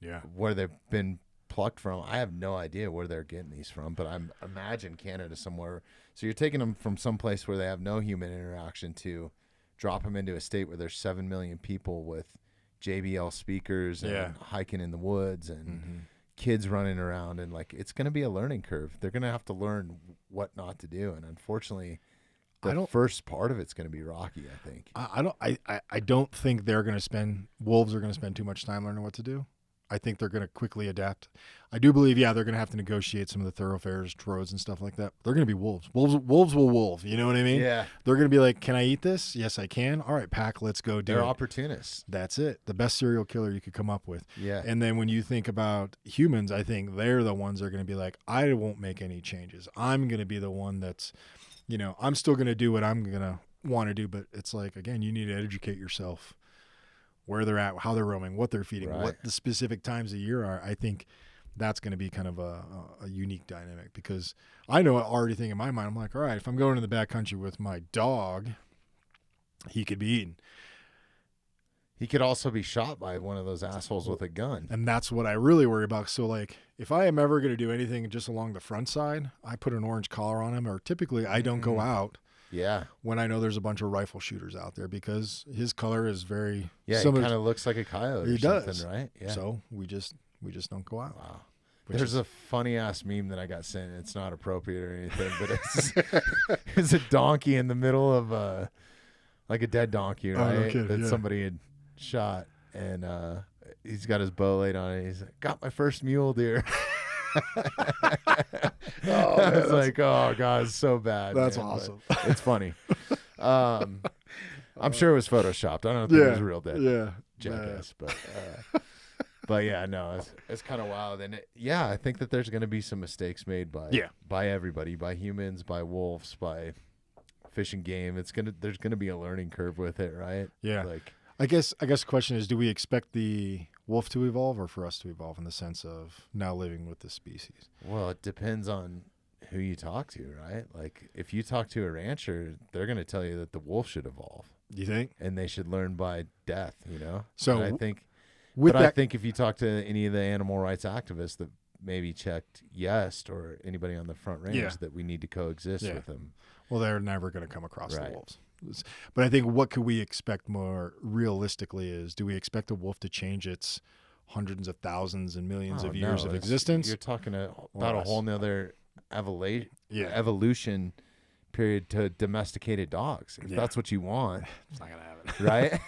[SPEAKER 2] Yeah.
[SPEAKER 1] Where they've been plucked from. I have no idea where they're getting these from, but I imagine Canada somewhere. So you're taking them from some place where they have no human interaction to drop them into a state where there's 7 million people with JBL speakers and hiking in the woods and kids running around, and like it's going to be a learning curve. They're going to have to learn what not to do, and unfortunately the first part of it's going to be rocky, I think.
[SPEAKER 2] I don't think wolves are going to spend too much time learning what to do. I think they're going to quickly adapt. I do believe, they're going to have to negotiate some of the thoroughfares, roads, and stuff like that. They're going to be wolves. Wolves will wolf. You know what I mean?
[SPEAKER 1] Yeah.
[SPEAKER 2] They're going to be like, can I eat this? Yes, I can. All right, pack, let's go do it.
[SPEAKER 1] They're opportunists.
[SPEAKER 2] That's it. The best serial killer you could come up with.
[SPEAKER 1] Yeah.
[SPEAKER 2] And then when you think about humans, I think they're the ones that are going to be like, I won't make any changes. I'm going to be the one that's, I'm still going to do what I'm going to want to do. But it's like, again, you need to educate yourself. Where they're at, how they're roaming, what they're feeding, what the specific times of year are. I think that's going to be kind of a unique dynamic, because I know already think in my mind, I'm like, all right, if I'm going to the backcountry with my dog, he could be eaten.
[SPEAKER 1] He could also be shot by one of those assholes with a gun.
[SPEAKER 2] And that's what I really worry about. So like, if I am ever going to do anything just along the front side, I put an orange collar on him, or typically I don't go out.
[SPEAKER 1] Yeah.
[SPEAKER 2] When I know there's a bunch of rifle shooters out there, because his color is very.
[SPEAKER 1] Yeah, he kind of looks like a coyote. He does, right? Yeah.
[SPEAKER 2] So we just don't go out.
[SPEAKER 1] Wow. There's a funny ass meme that I got sent. It's not appropriate or anything, but it's a donkey in the middle of like a dead donkey, right?
[SPEAKER 2] Oh, no kidding,
[SPEAKER 1] that somebody had shot, and he's got his bow laid on it. He's like, got my first mule deer. I was like, oh god, it's so bad.
[SPEAKER 2] That's awesome.
[SPEAKER 1] It's funny. I'm sure it was photoshopped. I don't think it was real dead. Jackass, but yeah, no, it's kind of wild. And I think that there's going to be some mistakes made by everybody, by humans, by wolves, by fish and game. There's going to be a learning curve with it, right?
[SPEAKER 2] Yeah.
[SPEAKER 1] Like,
[SPEAKER 2] I guess the question is, do we expect the wolf to evolve, or for us to evolve in the sense of now living with the species?
[SPEAKER 1] Well, it depends on who you talk to, right? Like if you talk to a rancher, they're going to tell you that the wolf should evolve.
[SPEAKER 2] You think?
[SPEAKER 1] And they should learn by death,
[SPEAKER 2] So
[SPEAKER 1] and I think if you talk to any of the animal rights activists that maybe checked yes, or anybody on the front range, that we need to coexist with them.
[SPEAKER 2] Well, they're never going to come across the wolves. But I think what could we expect more realistically is, do we expect a wolf to change its hundreds of thousands and millions of years of existence?
[SPEAKER 1] You're talking about a whole nother evolution period to domesticated dogs. If that's what you want,
[SPEAKER 2] it's not going to happen.
[SPEAKER 1] Right?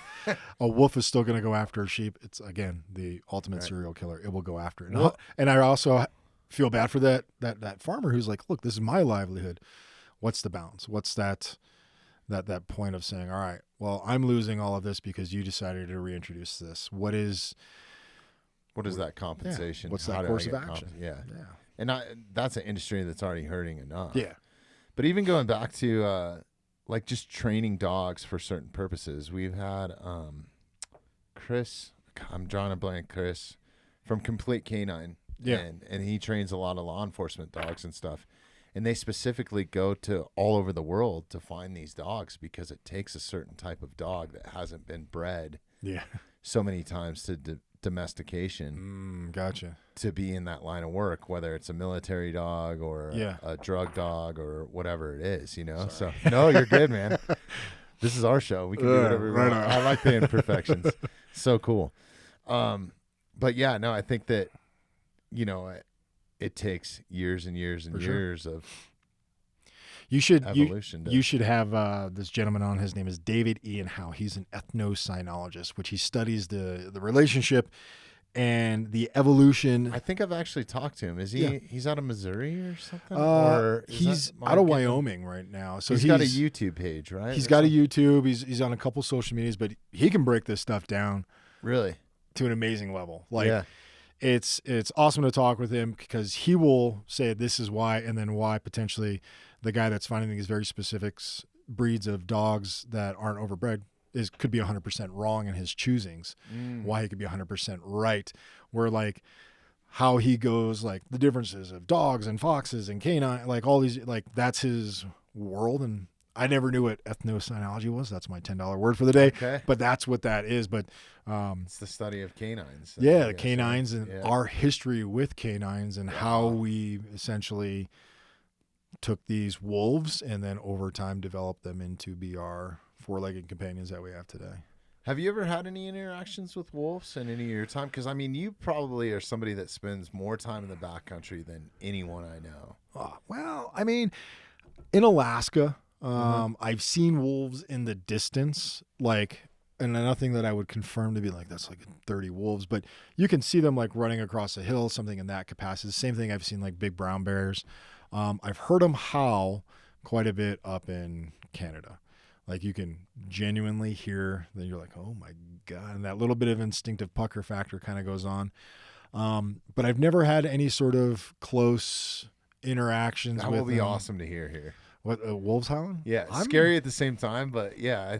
[SPEAKER 2] A wolf is still going to go after a sheep. It's, again, the ultimate serial killer. It will go after it. And I also feel bad for that farmer who's like, look, this is my livelihood. What's the balance? What's that point of saying, all right, well, I'm losing all of this because you decided to reintroduce this. What is
[SPEAKER 1] that compensation?
[SPEAKER 2] What's that course of action?
[SPEAKER 1] Yeah. And that's an industry that's already hurting enough.
[SPEAKER 2] Yeah.
[SPEAKER 1] But even going back to like just training dogs for certain purposes, we've had Chris, I'm drawing a blank, Chris from Complete Canine.
[SPEAKER 2] Yeah.
[SPEAKER 1] And he trains a lot of law enforcement dogs and stuff. And they specifically go to all over the world to find these dogs, because it takes a certain type of dog that hasn't been bred so many times to domestication.
[SPEAKER 2] Gotcha.
[SPEAKER 1] To be in that line of work, whether it's a military dog or a drug dog or whatever it is,
[SPEAKER 2] Sorry.
[SPEAKER 1] So no, you're good, man. This is our show. We can do whatever we want. I like the imperfections. So cool. But yeah, no, I think that, it takes years and years and years of evolution.
[SPEAKER 2] You should have this gentleman on. His name is David Ian Howe. He's an ethnocynologist, which he studies the relationship and the evolution.
[SPEAKER 1] I think I've actually talked to him. Is he? Yeah. He's out of Missouri or something? Or
[SPEAKER 2] he's out of Wyoming right now. So
[SPEAKER 1] he's got a YouTube page, right?
[SPEAKER 2] He's got a YouTube. He's on a couple social medias, but he can break this stuff down.
[SPEAKER 1] Really?
[SPEAKER 2] To an amazing level. it's awesome to talk with him because he will say this is why, and then why potentially the guy that's finding these very specific breeds of dogs that aren't overbred could be 100% wrong in his choosings. Why he could be 100% right. Where like how he goes, like the differences of dogs and foxes and canine, like all these, like that's his world. And I never knew what ethnocynology was. That's my $10 word for the day.
[SPEAKER 1] Okay.
[SPEAKER 2] But that's what that is. But
[SPEAKER 1] it's the study of canines.
[SPEAKER 2] Yeah, the canines and our history with canines and how we essentially took these wolves and then over time developed them into be our four-legged companions that we have today.
[SPEAKER 1] Have you ever had any interactions with wolves in any of your time? Because, I mean, you probably are somebody that spends more time in the backcountry than anyone I know.
[SPEAKER 2] Well, I mean, in Alaska, I've seen wolves in the distance, like, and nothing that I would confirm to be like, that's like 30 wolves, but you can see them like running across a hill, something in that capacity. Same thing I've seen like big brown bears. I've heard them howl quite a bit up in Canada. Like you can genuinely hear, then you're like, oh my God. And that little bit of instinctive pucker factor kind of goes on. But I've never had any sort of close interactions with them.
[SPEAKER 1] That will be awesome to hear here.
[SPEAKER 2] What, wolves howling?
[SPEAKER 1] Yeah, scary at the same time, but yeah.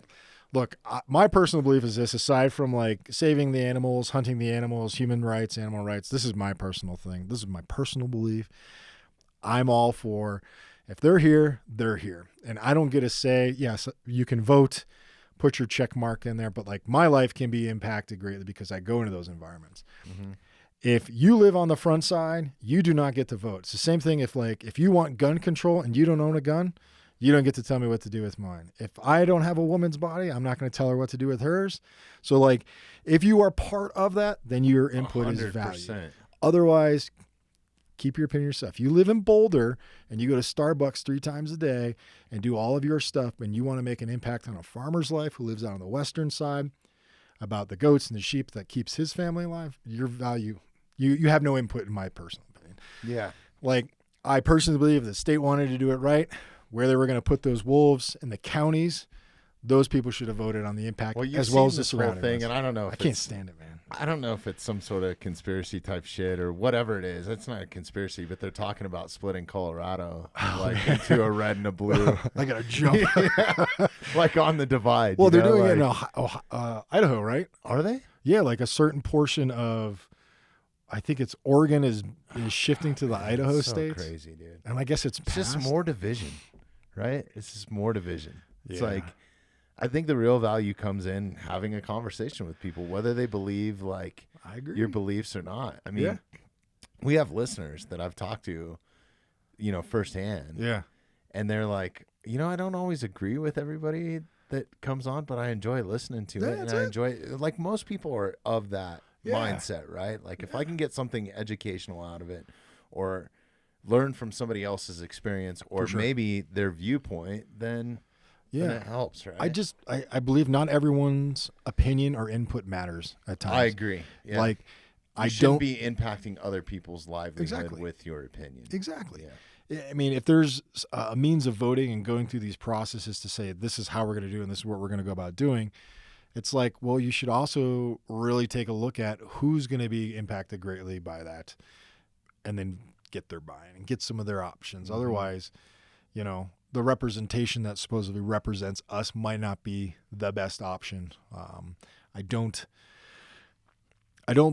[SPEAKER 2] Look, my personal belief is this, aside from like saving the animals, hunting the animals, human rights, animal rights, this is my personal thing. This is my personal belief. I'm all for, if they're here, they're here. And I don't get to say, yes, you can vote, put your check mark in there, but like my life can be impacted greatly because I go into those environments. Mm-hmm. If you live on the front side, you do not get to vote. It's the same thing if you want gun control and you don't own a gun, you don't get to tell me what to do with mine. If I don't have a woman's body, I'm not going to tell her what to do with hers. So like, if you are part of that, then your input 100%. Is valued. Otherwise, keep your opinion yourself. You live in Boulder and you go to Starbucks 3 times a day and do all of your stuff, and you want to make an impact on a farmer's life who lives out on the western side about the goats and the sheep that keeps his family alive, your value, you have no input in my personal opinion.
[SPEAKER 1] Yeah.
[SPEAKER 2] Like, I personally believe the state wanted to do it right, where they were going to put those wolves in the counties. Those people should have voted on the impact as well as the surrounding thing.
[SPEAKER 1] And I don't know if
[SPEAKER 2] I can't stand it, man.
[SPEAKER 1] I don't know if it's some sort of conspiracy type shit or whatever it is. It's not a conspiracy, but they're talking about splitting Colorado into a red and a blue.
[SPEAKER 2] I gotta jump.
[SPEAKER 1] Like on the divide.
[SPEAKER 2] Well, they're doing it in Idaho, right?
[SPEAKER 1] Are they?
[SPEAKER 2] Yeah, like a certain portion of, I think it's Oregon is shifting to the Idaho states.
[SPEAKER 1] Crazy, dude.
[SPEAKER 2] And I guess it's
[SPEAKER 1] just more division, right? It's just more division. It's like, I think the real value comes in having a conversation with people, whether they believe like your beliefs or not. I mean, we have listeners that I've talked to, firsthand.
[SPEAKER 2] Yeah.
[SPEAKER 1] And they're like, I don't always agree with everybody that comes on, but I enjoy listening to it. And I enjoy, like most people are of that mindset, right? Like if I can get something educational out of it or learn from somebody else's experience or maybe their viewpoint, then it helps, right?
[SPEAKER 2] I believe not everyone's opinion or input matters at times.
[SPEAKER 1] I agree. Yeah.
[SPEAKER 2] Like
[SPEAKER 1] you shouldn't be impacting other people's livelihood with your opinion.
[SPEAKER 2] Exactly. Yeah. I mean, if there's a means of voting and going through these processes to say this is how we're going to do and this is what we're going to go about doing, it's like, well, you should also really take a look at who's going to be impacted greatly by that and then get their buy-in and get some of their options. Mm-hmm. Otherwise, the representation that supposedly represents us might not be the best option. I don't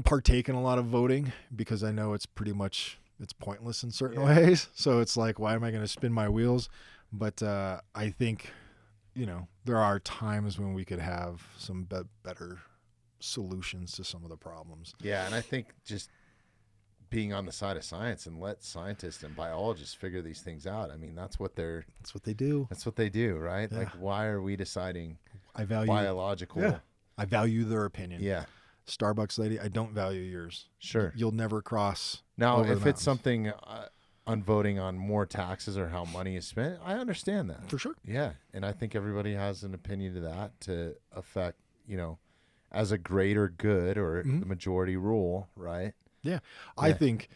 [SPEAKER 2] partake in a lot of voting because I know it's pointless in certain ways. So it's like, why am I going to spin my wheels? But I think, there are times when we could have some better solutions to some of the problems.
[SPEAKER 1] Yeah, and I think just being on the side of science and let scientists and biologists figure these things out. I mean, that's what they do. That's what they do, right? Yeah. Like, why are we deciding biological?
[SPEAKER 2] Yeah. I value their opinion.
[SPEAKER 1] Yeah.
[SPEAKER 2] Starbucks lady, I don't value yours.
[SPEAKER 1] Sure.
[SPEAKER 2] You'll never cross.
[SPEAKER 1] Now, if it's something on voting on more taxes or how money is spent, I understand that.
[SPEAKER 2] For sure.
[SPEAKER 1] Yeah. And I think everybody has an opinion to that to affect, as a greater good or the majority rule, right?
[SPEAKER 2] Yeah. I think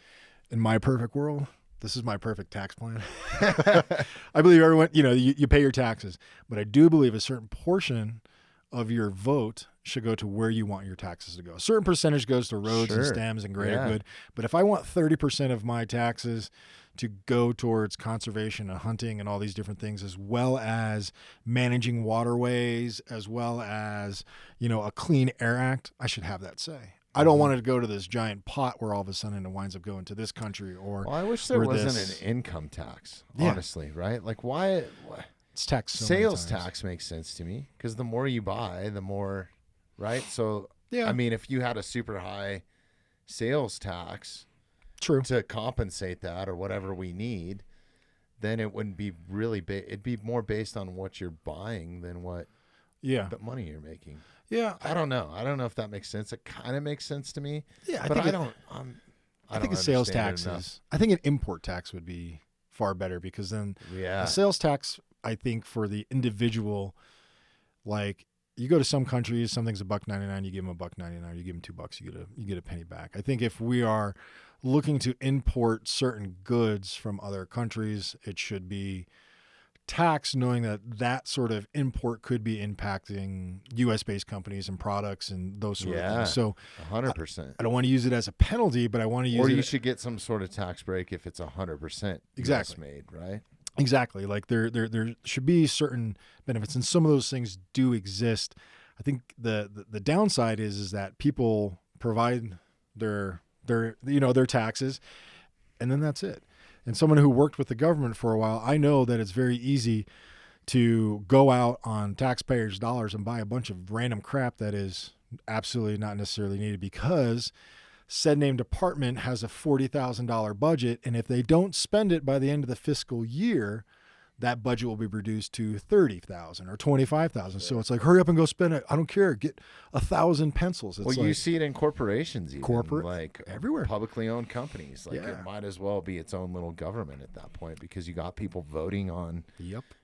[SPEAKER 2] in my perfect world, this is my perfect tax plan. I believe everyone, you pay your taxes, but I do believe a certain portion of your vote should go to where you want your taxes to go. A certain percentage goes to roads and stems and greater good. But if I want 30% of my taxes to go towards conservation and hunting and all these different things, as well as managing waterways, as well as, a Clean Air Act, I should have that say. I don't want it to go to this giant pot where all of a sudden it winds up going to this country or.
[SPEAKER 1] Well, I wish there wasn't an income tax, honestly, right? Like why?
[SPEAKER 2] It's taxed so
[SPEAKER 1] sales tax makes sense to me because the more you buy, the more, right? So, I mean, if you had a super high sales tax to compensate that or whatever we need, then it wouldn't be really it'd be more based on what you're buying than what the money you're making. Yeah. I don't know. I don't know if that makes sense. It kind of makes sense to me. Yeah. I think a sales tax
[SPEAKER 2] I think an import tax would be far better because then a sales tax, I think for the individual, like you go to some countries, something's $1.99, you give them $1.99, you give them $2, you get a penny back. I think if we are looking to import certain goods from other countries, it should be tax, knowing that sort of import could be impacting U.S.-based companies and products and those sort of things. So
[SPEAKER 1] 100%.
[SPEAKER 2] I don't want to use it as a penalty, but I want to use it.
[SPEAKER 1] Or you should get some sort of tax break if it's 100% U.S. made, right?
[SPEAKER 2] Exactly. Like there should be certain benefits, and some of those things do exist. I think the downside is that people provide their taxes, and then that's it. And someone who worked with the government for a while, I know that it's very easy to go out on taxpayers' dollars and buy a bunch of random crap that is absolutely not necessarily needed because said name department has a $40,000 budget. And if they don't spend it by the end of the fiscal year, that budget will be reduced to $30,000 or $25,000. So it's like, hurry up and go spend it. I don't care. Get 1,000 pencils. It's
[SPEAKER 1] you see it in corporations, even, like
[SPEAKER 2] everywhere,
[SPEAKER 1] publicly owned companies. Like it might as well be its own little government at that point because you got people voting on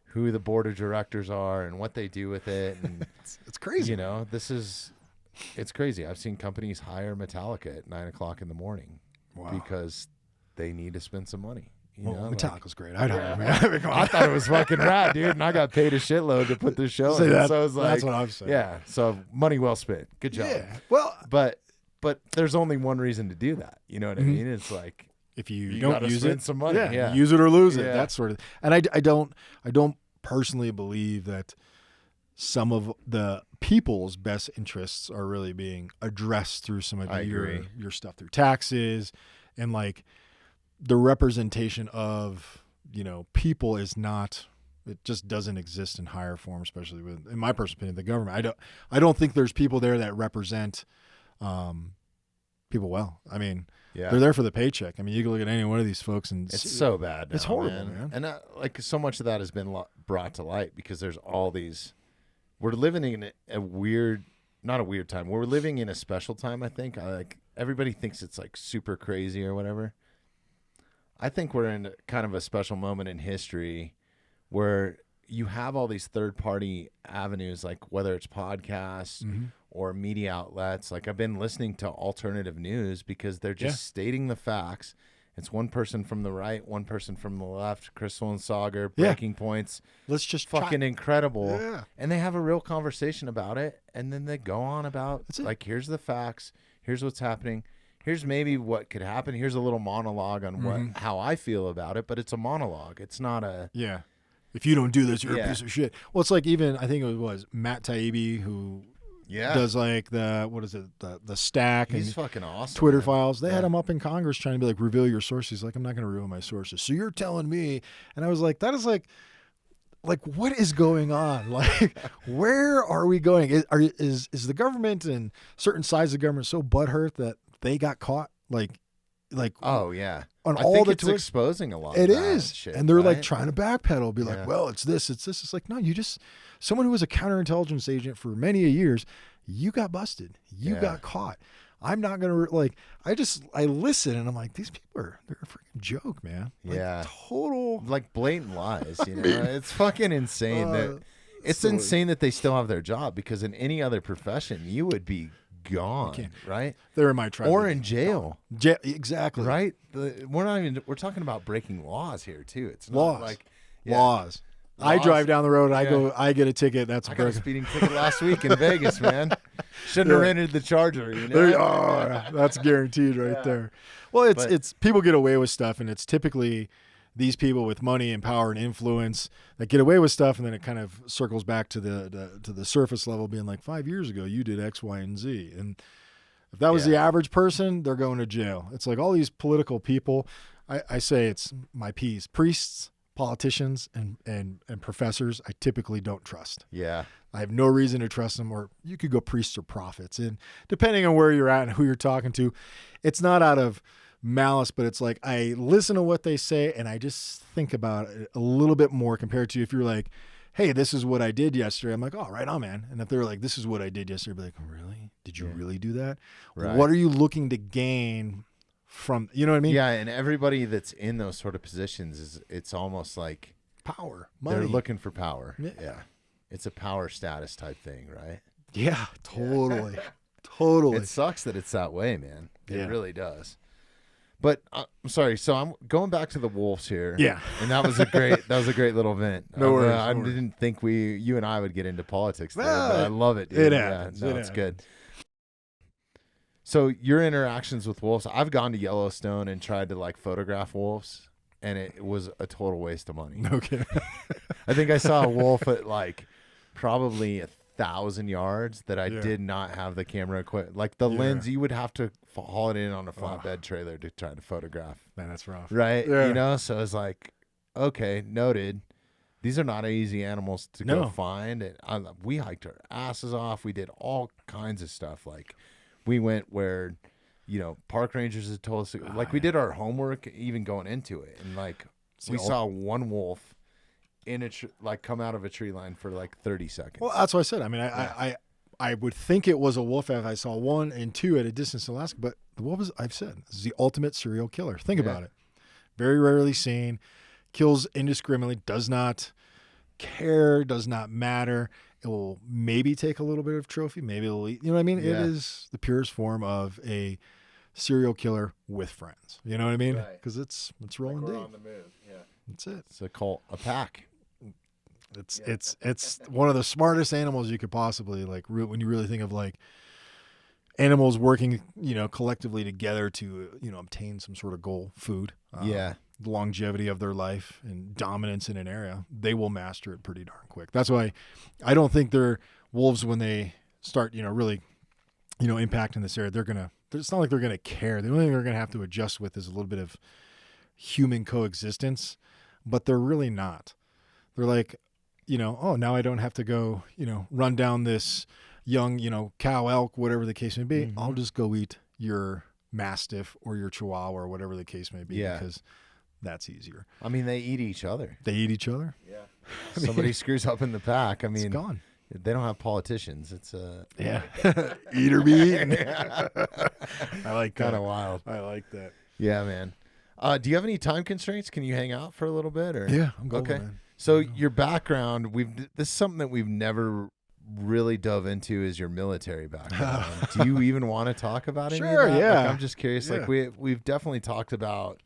[SPEAKER 1] who the board of directors are and what they do with it. And
[SPEAKER 2] it's crazy.
[SPEAKER 1] It's crazy. I've seen companies hire Metallica at 9:00 in the morning because they need to spend some money.
[SPEAKER 2] Metallica's great. I
[SPEAKER 1] thought it was fucking rad, dude, and I got paid a shitload to put this show in. So I was like,
[SPEAKER 2] that's what I'm saying.
[SPEAKER 1] Yeah, so money well spent. Good job.
[SPEAKER 2] Yeah. Well,
[SPEAKER 1] but there's only one reason to do that. You know what I mean? It's like
[SPEAKER 2] if you don't use it,
[SPEAKER 1] some money.
[SPEAKER 2] Use it or lose it. That sort of. And I don't personally believe that some of the people's best interests are really being addressed through some of your stuff through taxes and like. The representation of, people is not, it just doesn't exist in higher form, especially in my personal opinion, the government. I don't think there's people there that represent people well. I mean, they're there for the paycheck. I mean, you can look at any one of these folks and
[SPEAKER 1] it's so bad.
[SPEAKER 2] It's horrible, man.
[SPEAKER 1] And so much of that has been brought to light because there's all these, we're living in not a weird time. We're living in a special time, I think. Everybody thinks it's like super crazy or whatever. I think we're in kind of a special moment in history where you have all these third-party avenues, like whether it's podcasts or media outlets. Like I've been listening to alternative news because they're just stating the facts. It's one person from the right, one person from the left, Crystal and Sauger, breaking points.
[SPEAKER 2] Let's just
[SPEAKER 1] fucking incredible. Yeah. And they have a real conversation about it, and then they go on about, like, here's the facts, here's what's happening. Here's maybe what could happen. Here's a little monologue on how I feel about it, but it's a monologue. It's not a
[SPEAKER 2] If you don't do this, you're a piece of shit. Well, it's like even I think it was Matt Taibbi who does like the stack.
[SPEAKER 1] He's fucking awesome.
[SPEAKER 2] Twitter files. They had him up in Congress trying to be like reveal your sources. He's like, I'm not going to reveal my sources. So you're telling me, and I was like, that is like what is going on? Like, where are we going? Is the government and certain sides of the government so butthurt that they got caught? Like
[SPEAKER 1] oh yeah,
[SPEAKER 2] on
[SPEAKER 1] I
[SPEAKER 2] all
[SPEAKER 1] think
[SPEAKER 2] the
[SPEAKER 1] it's exposing a lot.
[SPEAKER 2] It
[SPEAKER 1] of that
[SPEAKER 2] is,
[SPEAKER 1] shit,
[SPEAKER 2] and they're
[SPEAKER 1] right?
[SPEAKER 2] like trying to backpedal, be like, well, it's this. It's like, no, you just someone who was a counterintelligence agent for many years, you got busted, you got caught. I'm not gonna I listen and I'm like, these people they're a freaking joke, man. Like, total
[SPEAKER 1] blatant lies. It's fucking insane insane that they still have their job because in any other profession you would be gone, right?
[SPEAKER 2] They're in my tribe.
[SPEAKER 1] Or in jail.
[SPEAKER 2] Exactly.
[SPEAKER 1] Right? We're talking about breaking laws here too. It's not
[SPEAKER 2] laws. I drive down the road. I get a ticket. That's
[SPEAKER 1] I got a speeding ticket last week in Vegas, man. Shouldn't have rented the Charger. You know?
[SPEAKER 2] That's guaranteed right there. Well, it's people get away with stuff, and it's typically these people with money and power and influence that get away with stuff, and then it kind of circles back to the surface level, being like, 5 years ago you did X, Y, and Z, and if that was the average person, they're going to jail. It's like all these political people. I say it's my P's: priests, politicians, and professors. I typically don't trust.
[SPEAKER 1] Yeah.
[SPEAKER 2] I have no reason to trust them. Or you could go priests or prophets, and depending on where you're at and who you're talking to, it's not out of malice, but it's like I listen to what they say and I just think about it a little bit more compared to if you're like, hey, this is what I did yesterday. I'm like, oh, right on, man. And if they're like, this is what I did yesterday, I'd be like, really? Did you really do that? Right. What are you looking to gain from, you know what I mean?
[SPEAKER 1] Yeah, and everybody that's in those sort of positions it's almost like
[SPEAKER 2] power, money.
[SPEAKER 1] They're looking for power.
[SPEAKER 2] Yeah.
[SPEAKER 1] It's a power status type thing, right?
[SPEAKER 2] Yeah, totally. Totally.
[SPEAKER 1] It sucks that it's that way, man. It really does. But I'm sorry. So I'm going back to the wolves here.
[SPEAKER 2] Yeah,
[SPEAKER 1] and that was a great little vent.
[SPEAKER 2] No worries.
[SPEAKER 1] I didn't think you and I would get into politics there, but I love it, dude.
[SPEAKER 2] It happens.
[SPEAKER 1] Yeah, it's good. So your interactions with wolves, I've gone to Yellowstone and tried to like photograph wolves, and it was a total waste of money.
[SPEAKER 2] Okay.
[SPEAKER 1] I think I saw a wolf at like probably 1,000 yards that I did not have the camera equipped. Like the lens, you would have to haul it in on a flatbed trailer to try to photograph.
[SPEAKER 2] Man, that's rough.
[SPEAKER 1] Right?
[SPEAKER 2] Yeah.
[SPEAKER 1] You know, so it's like, okay, noted. These are not easy animals to go find. And we hiked our asses off. We did all kinds of stuff. Like we went where, you know, park rangers had told us, like we did our homework even going into it. And like we saw one wolf in a like come out of a tree line for like 30 seconds.
[SPEAKER 2] Well, that's what I said. I mean, I would think it was a wolf if I saw one and two at a distance in Alaska, but the wolf is, I've said, this is the ultimate serial killer. Think about it. Very rarely seen, kills indiscriminately, does not care, does not matter. It will maybe take a little bit of trophy, maybe it'll eat, you know what I mean? Yeah. It is the purest form of a serial killer with friends. You know what I mean? Because it's rolling deep.
[SPEAKER 1] On the move. Yeah.
[SPEAKER 2] That's it.
[SPEAKER 1] It's a cult, a pack.
[SPEAKER 2] It's one of the smartest animals you could possibly like when you really think of like animals working, you know, collectively together to, you know, obtain some sort of goal, food, the longevity of their life and dominance in an area. They will master it pretty darn quick. That's why I don't think they're wolves when they start, you know, really, you know, impacting this area. It's not like they're gonna care. The only thing they're gonna have to adjust with is a little bit of human coexistence, but they're really not. They're like, you know, oh, now I don't have to go, you know, run down this young, you know, cow, elk, whatever the case may be. Mm-hmm. I'll just go eat your mastiff or your chihuahua or whatever the case may be because that's easier.
[SPEAKER 1] I mean, they eat each other.
[SPEAKER 2] Yeah.
[SPEAKER 1] Somebody screws up in the pack. I mean,
[SPEAKER 2] it's gone.
[SPEAKER 1] They don't have politicians. It's
[SPEAKER 2] eat or be eaten. I like
[SPEAKER 1] kind of wild.
[SPEAKER 2] I like that.
[SPEAKER 1] Yeah, man. Do you have any time constraints? Can you hang out for a little bit? Or
[SPEAKER 2] yeah, I'm golden,
[SPEAKER 1] okay.
[SPEAKER 2] Man.
[SPEAKER 1] So your background, this is something that we've never really dove into is your military background. Do you even want to talk about it?
[SPEAKER 2] Sure, yeah.
[SPEAKER 1] Like, I'm just curious. Like we've definitely talked about,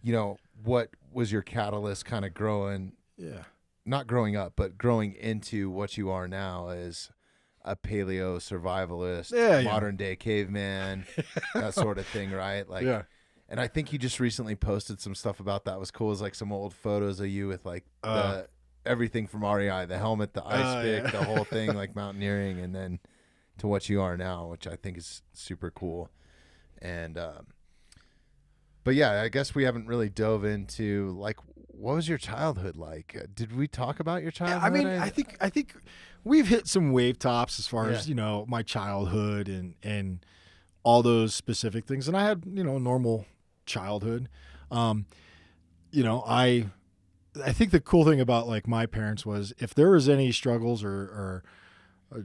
[SPEAKER 1] you know, what was your catalyst kind of growing? Yeah. Not growing up, but growing into what you are now as a paleo survivalist, modern day caveman, that sort of thing, right? Like, and I think you just recently posted some stuff about that. It was cool. It was like some old photos of you with like everything from REI, the helmet, the ice pick, the whole thing, like mountaineering, and then to what you are now, which I think is super cool. And, but yeah, I guess we haven't really dove into like, what was your childhood like? Did we talk about your childhood?
[SPEAKER 2] I mean, I think we've hit some wave tops as far as, you know, my childhood and all those specific things. And I had, you know, a normal childhood. You know, I think the cool thing about like my parents was if there was any struggles or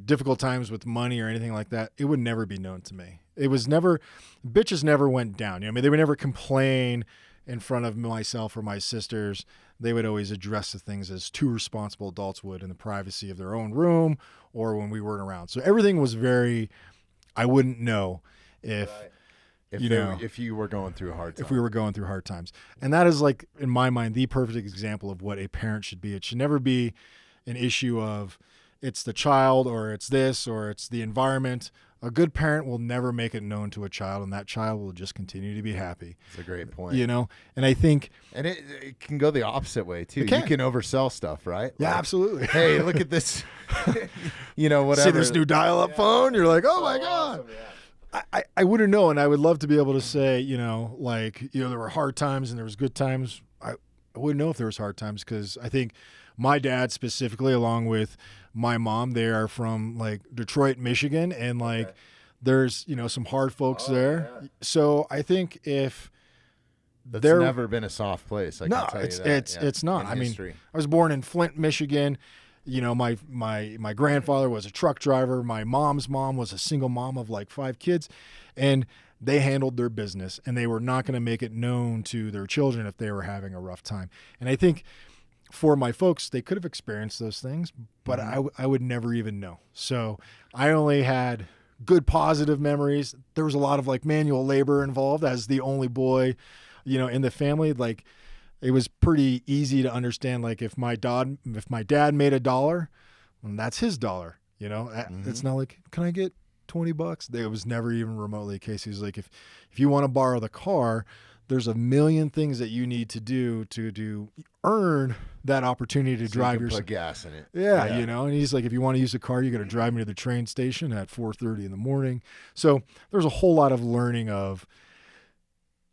[SPEAKER 2] difficult times with money or anything like that, it would never be known to me. It was never, bitches never went down. You know, I mean, they would never complain in front of myself or my sisters. They would always address the things as two responsible adults would in the privacy of their own room or when we weren't around. So everything was very, I wouldn't know if,
[SPEAKER 1] If you were going through a hard time.
[SPEAKER 2] If we were going through hard times. And that is, like, in my mind, the perfect example of what a parent should be. It should never be an issue of it's the child or it's this or it's the environment. A good parent will never make it known to a child, and that child will just continue to be happy.
[SPEAKER 1] That's a great point.
[SPEAKER 2] And I think...
[SPEAKER 1] And it can go the opposite way, too. You can oversell stuff, right?
[SPEAKER 2] Yeah, absolutely.
[SPEAKER 1] Hey, look at this. Whatever.
[SPEAKER 2] See this new dial-up phone? You're like, oh, my God. Awesome, yeah. I wouldn't know, and I would love to be able to say, there were hard times and there was good times. I wouldn't know if there was hard times because I think my dad specifically, along with my mom, they are from like Detroit, Michigan, and there's some hard folks there. Yeah. So I think if
[SPEAKER 1] that's never been a soft place, can tell you that.
[SPEAKER 2] It's not. I mean, I was born in Flint, Michigan. My grandfather was a truck driver. My mom's mom was a single mom of like 5 kids, and they handled their business, and they were not going to make it known to their children if they were having a rough time. And I think for my folks, they could have experienced those things, but I would never even know. So I only had good positive memories. There was a lot of like manual labor involved as the only boy, in the family. Like, it was pretty easy to understand, like, if my dad made $1, well, that's his dollar. It's not like, can I get $20? It was never even remotely a case. He was like, if you want to borrow the car, there's a million things that you need to do to earn that opportunity to drive
[SPEAKER 1] put gas in it.
[SPEAKER 2] Yeah, and he's like, if you want to use the car, you got to drive me to the train station at 4:30 in the morning. So there's a whole lot of learning of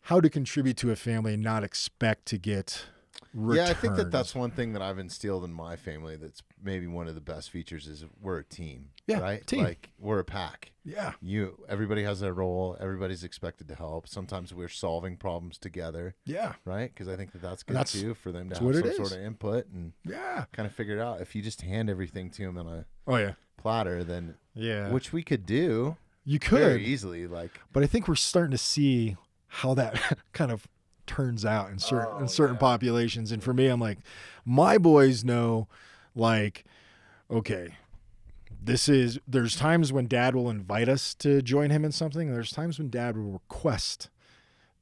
[SPEAKER 2] how to contribute to a family and not expect to get returns.
[SPEAKER 1] Yeah, I think that's one thing that I've instilled in my family that's maybe one of the best features is we're a team.
[SPEAKER 2] Yeah,
[SPEAKER 1] right?
[SPEAKER 2] Team.
[SPEAKER 1] Like, we're a pack.
[SPEAKER 2] Yeah.
[SPEAKER 1] Everybody has their role. Everybody's expected to help. Sometimes we're solving problems together.
[SPEAKER 2] Yeah.
[SPEAKER 1] Right? Because I think that's good too, for them to have some sort of input and kind of figure it out. If you just hand everything to them on a platter, then which we could do.
[SPEAKER 2] You could.
[SPEAKER 1] Very easily.
[SPEAKER 2] But I think we're starting to see how that kind of turns out in certain populations. And for me, I'm like, my boys know, like, okay, there's times when dad will invite us to join him in something. There's times when dad will request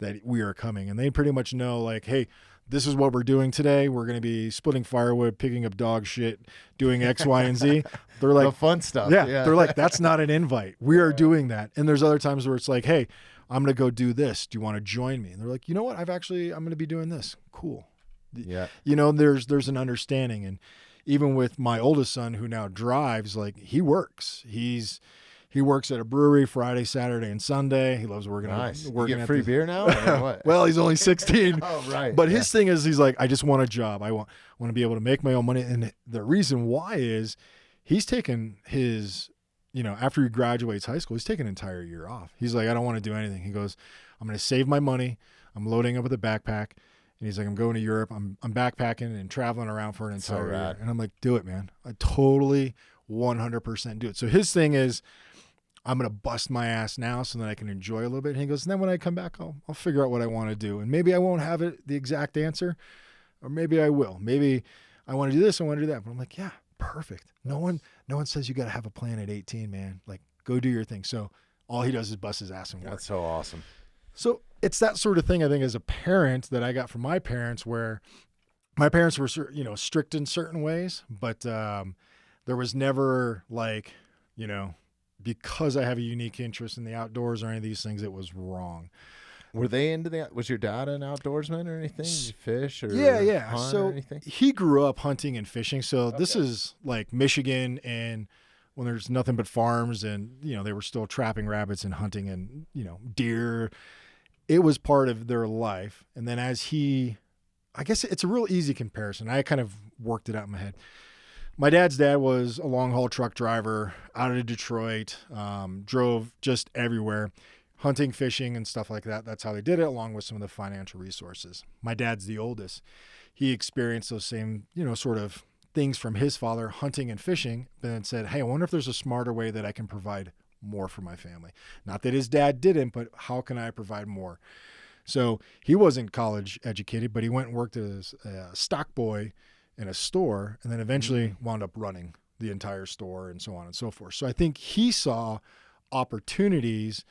[SPEAKER 2] that we are coming, and they pretty much know, like, hey, this is what we're doing today. We're going to be splitting firewood, picking up dog shit, doing X, Y, and Z. They're like,
[SPEAKER 1] the fun stuff.
[SPEAKER 2] Yeah. They're like, that's not an invite. We are doing that. And there's other times where it's like, hey, I'm going to go do this. Do you want to join me? And they're like, you know what? I'm going to be doing this. Cool.
[SPEAKER 1] Yeah.
[SPEAKER 2] There's an understanding. And even with my oldest son, who now drives, like, he works. He works at a brewery Friday, Saturday, and Sunday. He loves working.
[SPEAKER 1] Nice.
[SPEAKER 2] Working
[SPEAKER 1] you get free beer now? Or what?
[SPEAKER 2] Well, he's only 16.
[SPEAKER 1] Oh, right.
[SPEAKER 2] But his thing is, he's like, I just want a job. I want to be able to make my own money. And the reason why is he's taken his, after he graduates high school, he's taken an entire year off. He's like, I don't want to do anything. He goes, I'm going to save my money. I'm loading up with a backpack. And he's like, I'm going to Europe. I'm backpacking and traveling around for an entire year. And I'm like, do it, man. I totally 100% do it. So his thing is, I'm going to bust my ass now so that I can enjoy a little bit. And he goes, and then when I come back, I'll figure out what I want to do. And maybe I won't have the exact answer, or maybe I will. Maybe I want to do this, I want to do that. But I'm like, yeah, perfect. No one says you got to have a plan at 18, man. Like, go do your thing. So all he does is bust his ass and work.
[SPEAKER 1] That's so awesome.
[SPEAKER 2] So it's that sort of thing, I think, as a parent that I got from my parents, where my parents were, strict in certain ways, but there was never like, because I have a unique interest in the outdoors or any of these things, it was wrong.
[SPEAKER 1] Were they into that? Was your dad an outdoorsman or anything? Did you fish or hunt
[SPEAKER 2] so
[SPEAKER 1] or anything?
[SPEAKER 2] He grew up hunting and fishing. So this is like Michigan, and when there's nothing but farms, and they were still trapping rabbits and hunting and deer. It was part of their life. And then I guess it's a real easy comparison. I kind of worked it out in my head. My dad's dad was a long-haul truck driver out of Detroit, drove just everywhere, hunting, fishing, and stuff like that. That's how they did it, along with some of the financial resources. My dad's the oldest. He experienced those same, sort of things from his father, hunting and fishing, but then said, hey, I wonder if there's a smarter way that I can provide more for my family. Not that his dad didn't, but how can I provide more? So he wasn't college educated, but he went and worked as a stock boy in a store, and then eventually wound up running the entire store and so on and so forth. So I think he saw opportunities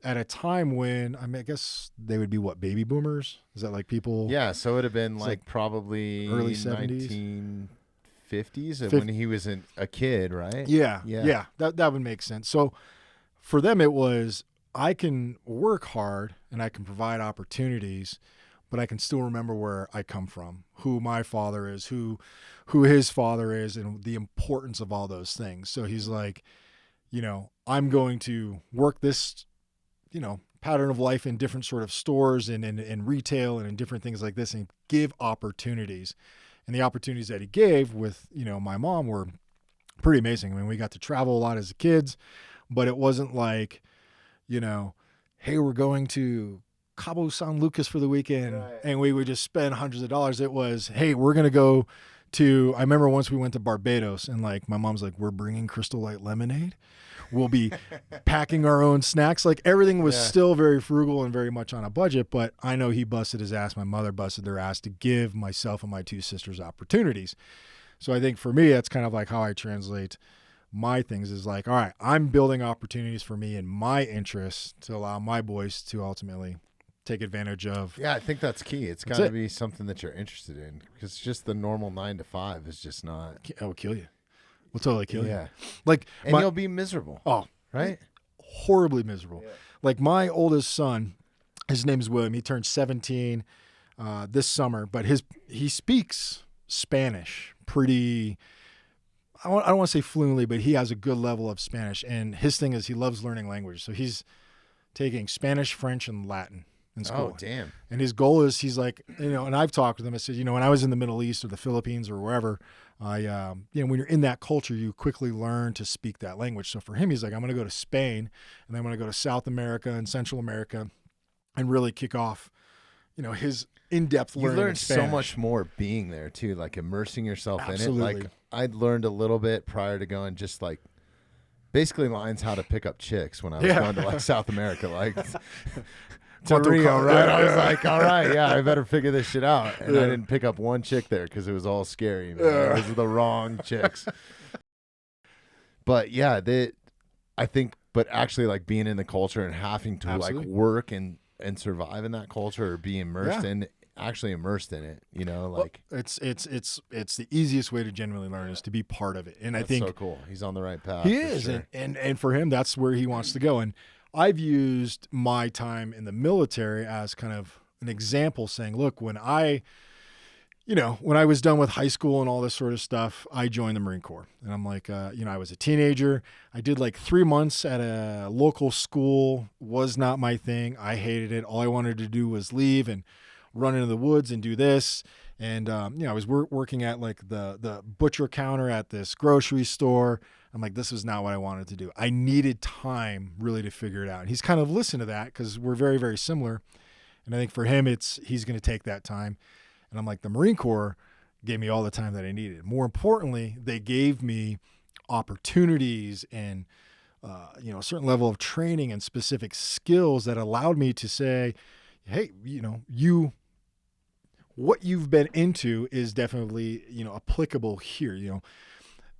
[SPEAKER 2] at a time when, I mean, I guess they would be what, baby boomers? Is that like people?
[SPEAKER 1] Yeah, so it would have been
[SPEAKER 2] It's
[SPEAKER 1] like probably
[SPEAKER 2] early 70s?
[SPEAKER 1] 1950s when he was a kid, right?
[SPEAKER 2] Yeah. That would make sense. So for them, it was, I can work hard and I can provide opportunities, but I can still remember where I come from, who my father is, who his father is, and the importance of all those things. So he's like, I'm going to work this, pattern of life in different sort of stores and in retail and in different things like this, and give opportunities. And the opportunities that he gave with, my mom were pretty amazing. I mean, we got to travel a lot as kids, but it wasn't like, hey, we're going to Cabo San Lucas for the weekend, right, and we would just spend hundreds of dollars. It was, hey, we're going to go to, I remember once we went to Barbados, and like my mom's like, we're bringing Crystal Light lemonade. We'll be packing our own snacks. Like everything was still very frugal and very much on a budget, but I know he busted his ass. My mother busted their ass to give myself and my two sisters opportunities. So I think for me, that's kind of like how I translate my things is like, all right, I'm building opportunities for me and my interests to allow my boys to ultimately take advantage of.
[SPEAKER 1] Yeah, I think that's key. It's got to be something that you're interested in, because just the normal 9 to 5 is just not.
[SPEAKER 2] It will kill you. We'll totally kill you.
[SPEAKER 1] Yeah.
[SPEAKER 2] Like,
[SPEAKER 1] and you'll be miserable.
[SPEAKER 2] Oh,
[SPEAKER 1] right?
[SPEAKER 2] Horribly miserable. Yeah. Like my oldest son, his name's William. He turned 17 this summer, but he speaks Spanish pretty. I don't want to say fluently, but he has a good level of Spanish. And his thing is he loves learning languages. So he's taking Spanish, French, and Latin in school.
[SPEAKER 1] Oh, damn.
[SPEAKER 2] And his goal is, he's like, and I've talked with him. I said, when I was in the Middle East or the Philippines or wherever, when you're in that culture, you quickly learn to speak that language. So for him, he's like, I'm going to go to Spain, and then I'm going to go to South America and Central America and really kick off, his in-depth learning.
[SPEAKER 1] You learn so much more being there too, like immersing yourself
[SPEAKER 2] Absolutely.
[SPEAKER 1] in it. Like I'd learned a little bit prior to going, just like basically lines how to pick up chicks when I was going to like South America, like to Rio, right? I was like, all right, yeah, I better figure this shit out. And I didn't pick up one chick there because it was all scary. Man. It was the wrong chicks. But yeah, I think, but actually like being in the culture and having to like work and survive in that culture or be immersed in it, like
[SPEAKER 2] it's the easiest way to genuinely learn is to be part of it. And
[SPEAKER 1] that's
[SPEAKER 2] I think
[SPEAKER 1] so cool. He's on the right path.
[SPEAKER 2] He is. Sure. And for him, that's where he wants to go. And I've used my time in the military as kind of an example, saying, look, when I was done with high school and all this sort of stuff, I joined the Marine Corps. And I'm like, I was a teenager. I did like 3 months at a local school. Was not my thing. I hated it. All I wanted to do was leave and run into the woods and do this. And, I was working at like the butcher counter at this grocery store. I'm like, this is not what I wanted to do. I needed time really to figure it out. And he's kind of listened to that because we're very, very similar. And I think for him, he's going to take that time. And I'm like, the Marine Corps gave me all the time that I needed. More importantly, they gave me opportunities and, a certain level of training and specific skills that allowed me to say, hey, what you've been into is definitely, applicable here.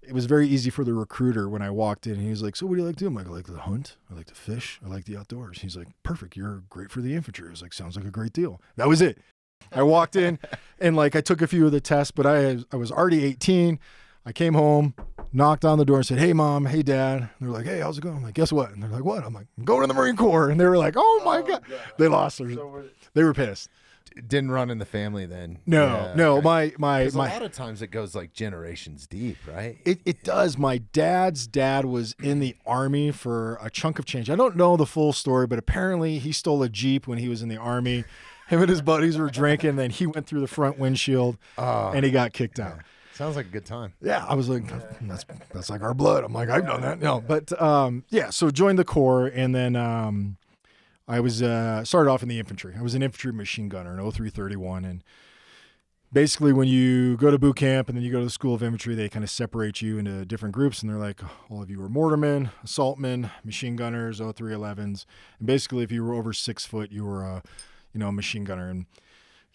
[SPEAKER 2] It was very easy for the recruiter when I walked in, and he was like, so what do you like to do? I'm like, I like to hunt. I like to fish. I like the outdoors. He's like, perfect. You're great for the infantry. I was like, sounds like a great deal. That was it. I walked in and like, I took a few of the tests, but I was already 18. I came home, knocked on the door and said, hey mom, hey dad. And they're like, hey, how's it going? I'm like, guess what? And they're like, what? I'm like, I'm going to the Marine Corps. And they were like, oh my God. They lost their, they were pissed.
[SPEAKER 1] Didn't run in the family then.
[SPEAKER 2] No.
[SPEAKER 1] Okay.
[SPEAKER 2] My
[SPEAKER 1] a lot of times it goes like generations deep, right?
[SPEAKER 2] It does. My dad's dad was in the Army for a chunk of change. I don't know the full story, but apparently he stole a Jeep when he was in the Army. Him and his buddies were drinking, and then he went through the front windshield and he got kicked out.
[SPEAKER 1] Sounds like a good time.
[SPEAKER 2] Yeah, I was like, that's like our blood. I'm like, I've done that. No, but so joined the Corps, and then I was started off in the infantry. I was an infantry machine gunner in 0331, and basically when you go to boot camp and then you go to the School of Infantry, they kind of separate you into different groups, and they're like, all of you are mortarmen, assaultmen, machine gunners, 0311s, and basically if you were over 6 foot, you were a machine gunner, and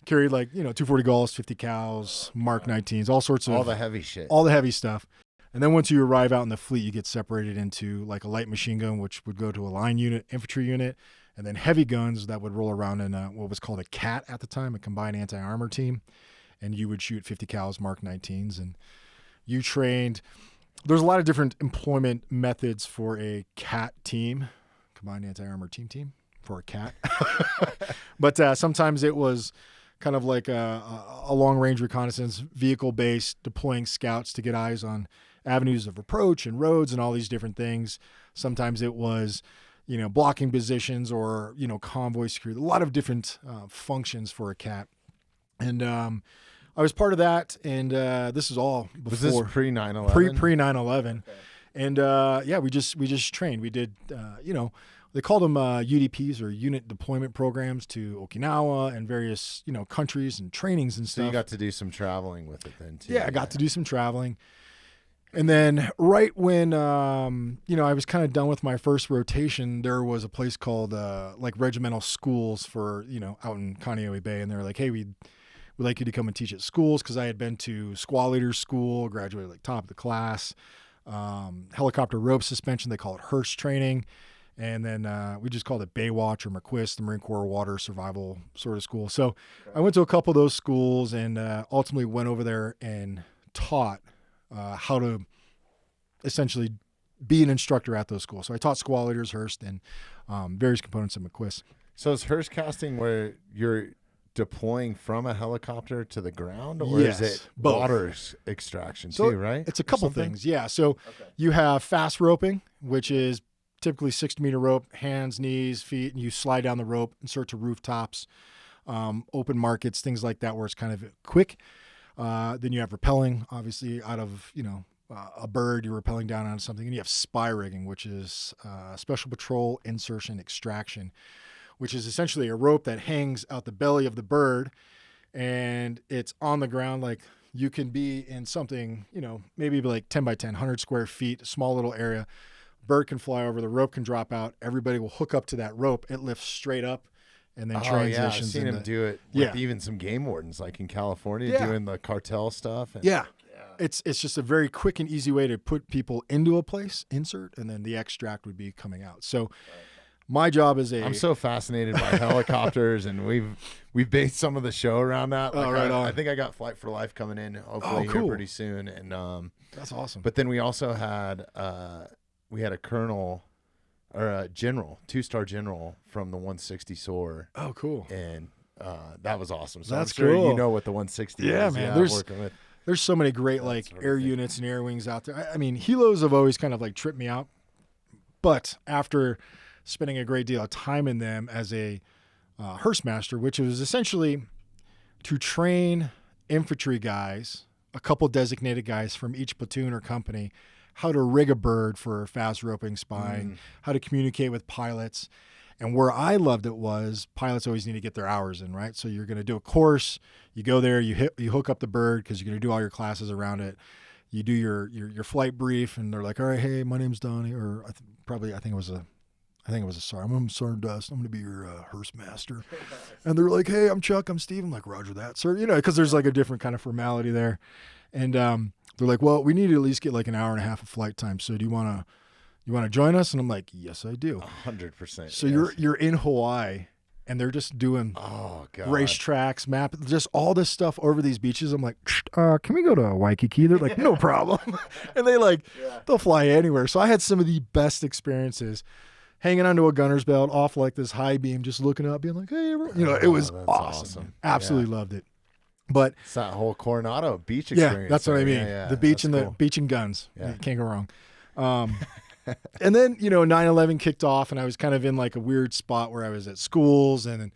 [SPEAKER 2] carried like 240 Gauss, 50 cals, Mark 19s, all sorts of
[SPEAKER 1] all the heavy shit,
[SPEAKER 2] all the heavy stuff. And then once you arrive out in the fleet, you get separated into like a light machine gun, which would go to a line unit, infantry unit, and then heavy guns that would roll around in what was called a CAT at the time, a combined anti-armor team, and you would shoot 50 cals Mark 19s, and you trained. There's a lot of different employment methods for a CAT team, combined anti-armor team for a CAT. But sometimes it was kind of like a long-range reconnaissance, vehicle-based, deploying scouts to get eyes on avenues of approach and roads and all these different things. Sometimes it was, blocking positions or, convoy security, a lot of different functions for a CAT. And I was part of that, and this is all before.
[SPEAKER 1] Was this pre 9/11?
[SPEAKER 2] Pre 9/11, and we just trained. We did they called them UDPs or unit deployment programs to Okinawa and various countries and trainings and stuff.
[SPEAKER 1] So you got to do some traveling with it then too.
[SPEAKER 2] Yeah, I got to do some traveling, and then right when I was kind of done with my first rotation, there was a place called like regimental schools for out in Kaneohe Bay, and they were like, hey, we'd like you to come and teach at schools, because I had been to squaw leader school, graduated like top of the class, helicopter rope suspension, they call it Hearst training, and then we just called it Baywatch or McQuist, the Marine Corps water survival sort of school. So I went to a couple of those schools and ultimately went over there and taught how to essentially be an instructor at those schools. So I taught squaw leaders, Hearst, and various components of McQuist.
[SPEAKER 1] So is Hearst casting where you're deploying from a helicopter to the ground, or
[SPEAKER 2] Yes,
[SPEAKER 1] is it
[SPEAKER 2] both.
[SPEAKER 1] water extraction
[SPEAKER 2] So
[SPEAKER 1] too, right?
[SPEAKER 2] It's a couple things. Yeah. So you have fast roping, which is typically 60-meter rope, hands, knees, feet, and you slide down the rope, insert to rooftops, open markets, things like that, where it's kind of quick. Then you have rappelling, obviously, out of, a bird, you're rappelling down onto something. And you have spy rigging, which is special patrol, insertion, extraction, which is essentially a rope that hangs out the belly of the bird, and it's on the ground. Like, you can be in something, maybe like 10 by 10, 100 square feet, a small little area. Bird can fly over, the rope can drop out. Everybody will hook up to that rope. It lifts straight up and then transitions.
[SPEAKER 1] Yeah, I've seen him do it with even some game wardens, like in California, doing the cartel stuff. And,
[SPEAKER 2] It's just a very quick and easy way to put people into a place, insert, and then the extract would be coming out. So my job is
[SPEAKER 1] I'm so fascinated by helicopters, and we've based some of the show around that. Like I think I got Flight for Life coming in hopefully here pretty soon, and
[SPEAKER 2] that's awesome.
[SPEAKER 1] But then we also had a colonel or a general, 2-star general from the 160 SOAR.
[SPEAKER 2] Oh, cool!
[SPEAKER 1] And that was awesome. So
[SPEAKER 2] that's
[SPEAKER 1] I'm sure
[SPEAKER 2] cool.
[SPEAKER 1] you know what the 160 is.
[SPEAKER 2] Yeah, man. There's so many great air units and air wings out there. I mean, helos have always kind of like tripped me out, but after spending a great deal of time in them as a Hearst master, which was essentially to train infantry guys, a couple designated guys from each platoon or company, how to rig a bird for fast roping spying, how to communicate with pilots. And where I loved it was pilots always need to get their hours in, right? So you're going to do a course, you go there, you hook up the bird because you're going to do all your classes around it. You do your flight brief, and they're like, all right, hey, my name's Donny, or I think it was a Sergeant. I'm Sergeant Dust. I'm going to be your Hearst master. And they're like, hey, I'm Chuck. I'm Steve. I'm like, Roger that, sir. Because there's like a different kind of formality there. And they're like, well, we need to at least get like an hour and a half of flight time. So do you want to join us? And I'm like, yes, I do.
[SPEAKER 1] 100%.
[SPEAKER 2] So you're in Hawaii, and they're just doing racetracks, map, just all this stuff over these beaches. I'm like, can we go to Waikiki? They're like, no problem. And they'll fly anywhere. So I had some of the best experiences hanging onto a gunner's belt off like this high beam, just looking up, being like, hey, everyone. It was awesome. Absolutely loved it. But
[SPEAKER 1] it's that whole Coronado beach experience.
[SPEAKER 2] Yeah, that's what I mean. The beach and the beach and guns. Yeah. Can't go wrong. And then, 9/11 kicked off, and I was kind of in like a weird spot where I was at schools and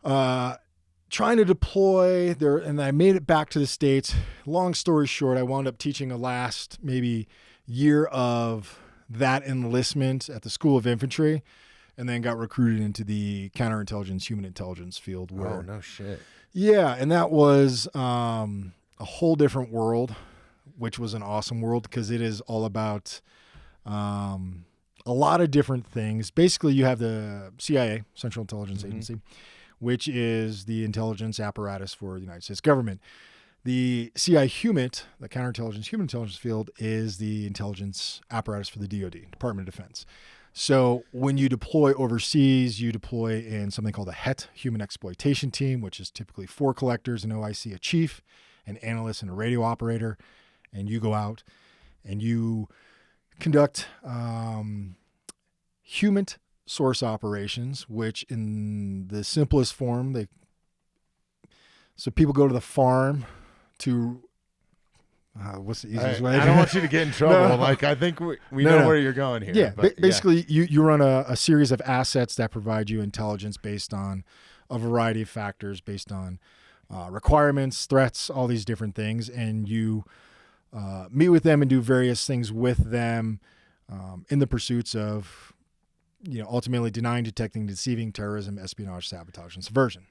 [SPEAKER 2] trying to deploy there. And I made it back to the States. Long story short, I wound up teaching the last maybe year of that enlistment at the School of Infantry, and then got recruited into the counterintelligence, human intelligence field.
[SPEAKER 1] Oh, no shit.
[SPEAKER 2] Yeah, and that was a whole different world, which was an awesome world because it is all about a lot of different things. Basically, you have the CIA, Central Intelligence Agency, which is the intelligence apparatus for the United States government. The CI HUMINT, the counterintelligence, human intelligence field, is the intelligence apparatus for the DoD, Department of Defense. So when you deploy overseas, you deploy in something called a HET, Human Exploitation Team, which is typically 4 collectors, an OIC, a chief, an analyst, and a radio operator. And you go out and you conduct human source operations, which in the simplest form, so people go to the farm to what's the easiest way?
[SPEAKER 1] I don't want you to get in trouble. No. Like, I think we know where you're going here.
[SPEAKER 2] Yeah, basically, you run a series of assets that provide you intelligence based on a variety of factors, based on requirements, threats, all these different things, and you meet with them and do various things with them in the pursuits of, ultimately denying, detecting, deceiving, terrorism, espionage, sabotage, and subversion.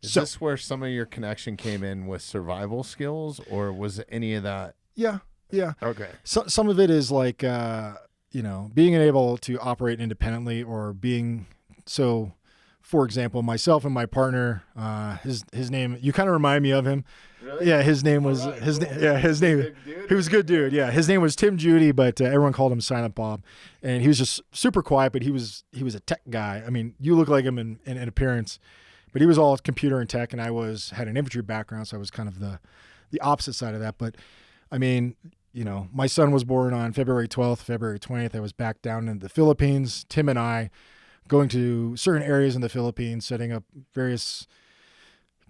[SPEAKER 1] Is this where some of your connection came in with survival skills, or was any of that?
[SPEAKER 2] Yeah.
[SPEAKER 1] Okay.
[SPEAKER 2] So, some of it is like, being able to operate independently or being so. For example, myself and my partner, his name, you kind of remind me of him.
[SPEAKER 1] Really?
[SPEAKER 2] Yeah, his name was his name. He was a good dude. Yeah, his name was Tim Judy, but everyone called him Silent Bob, and he was just super quiet. But he was a tech guy. I mean, you look like him in appearance, but he was all computer and tech, and I had an infantry background, so I was kind of the opposite side of that. But I mean, my son was born on February 12th, February 20th. I was back down in the Philippines. Tim and I going to certain areas in the Philippines, setting up various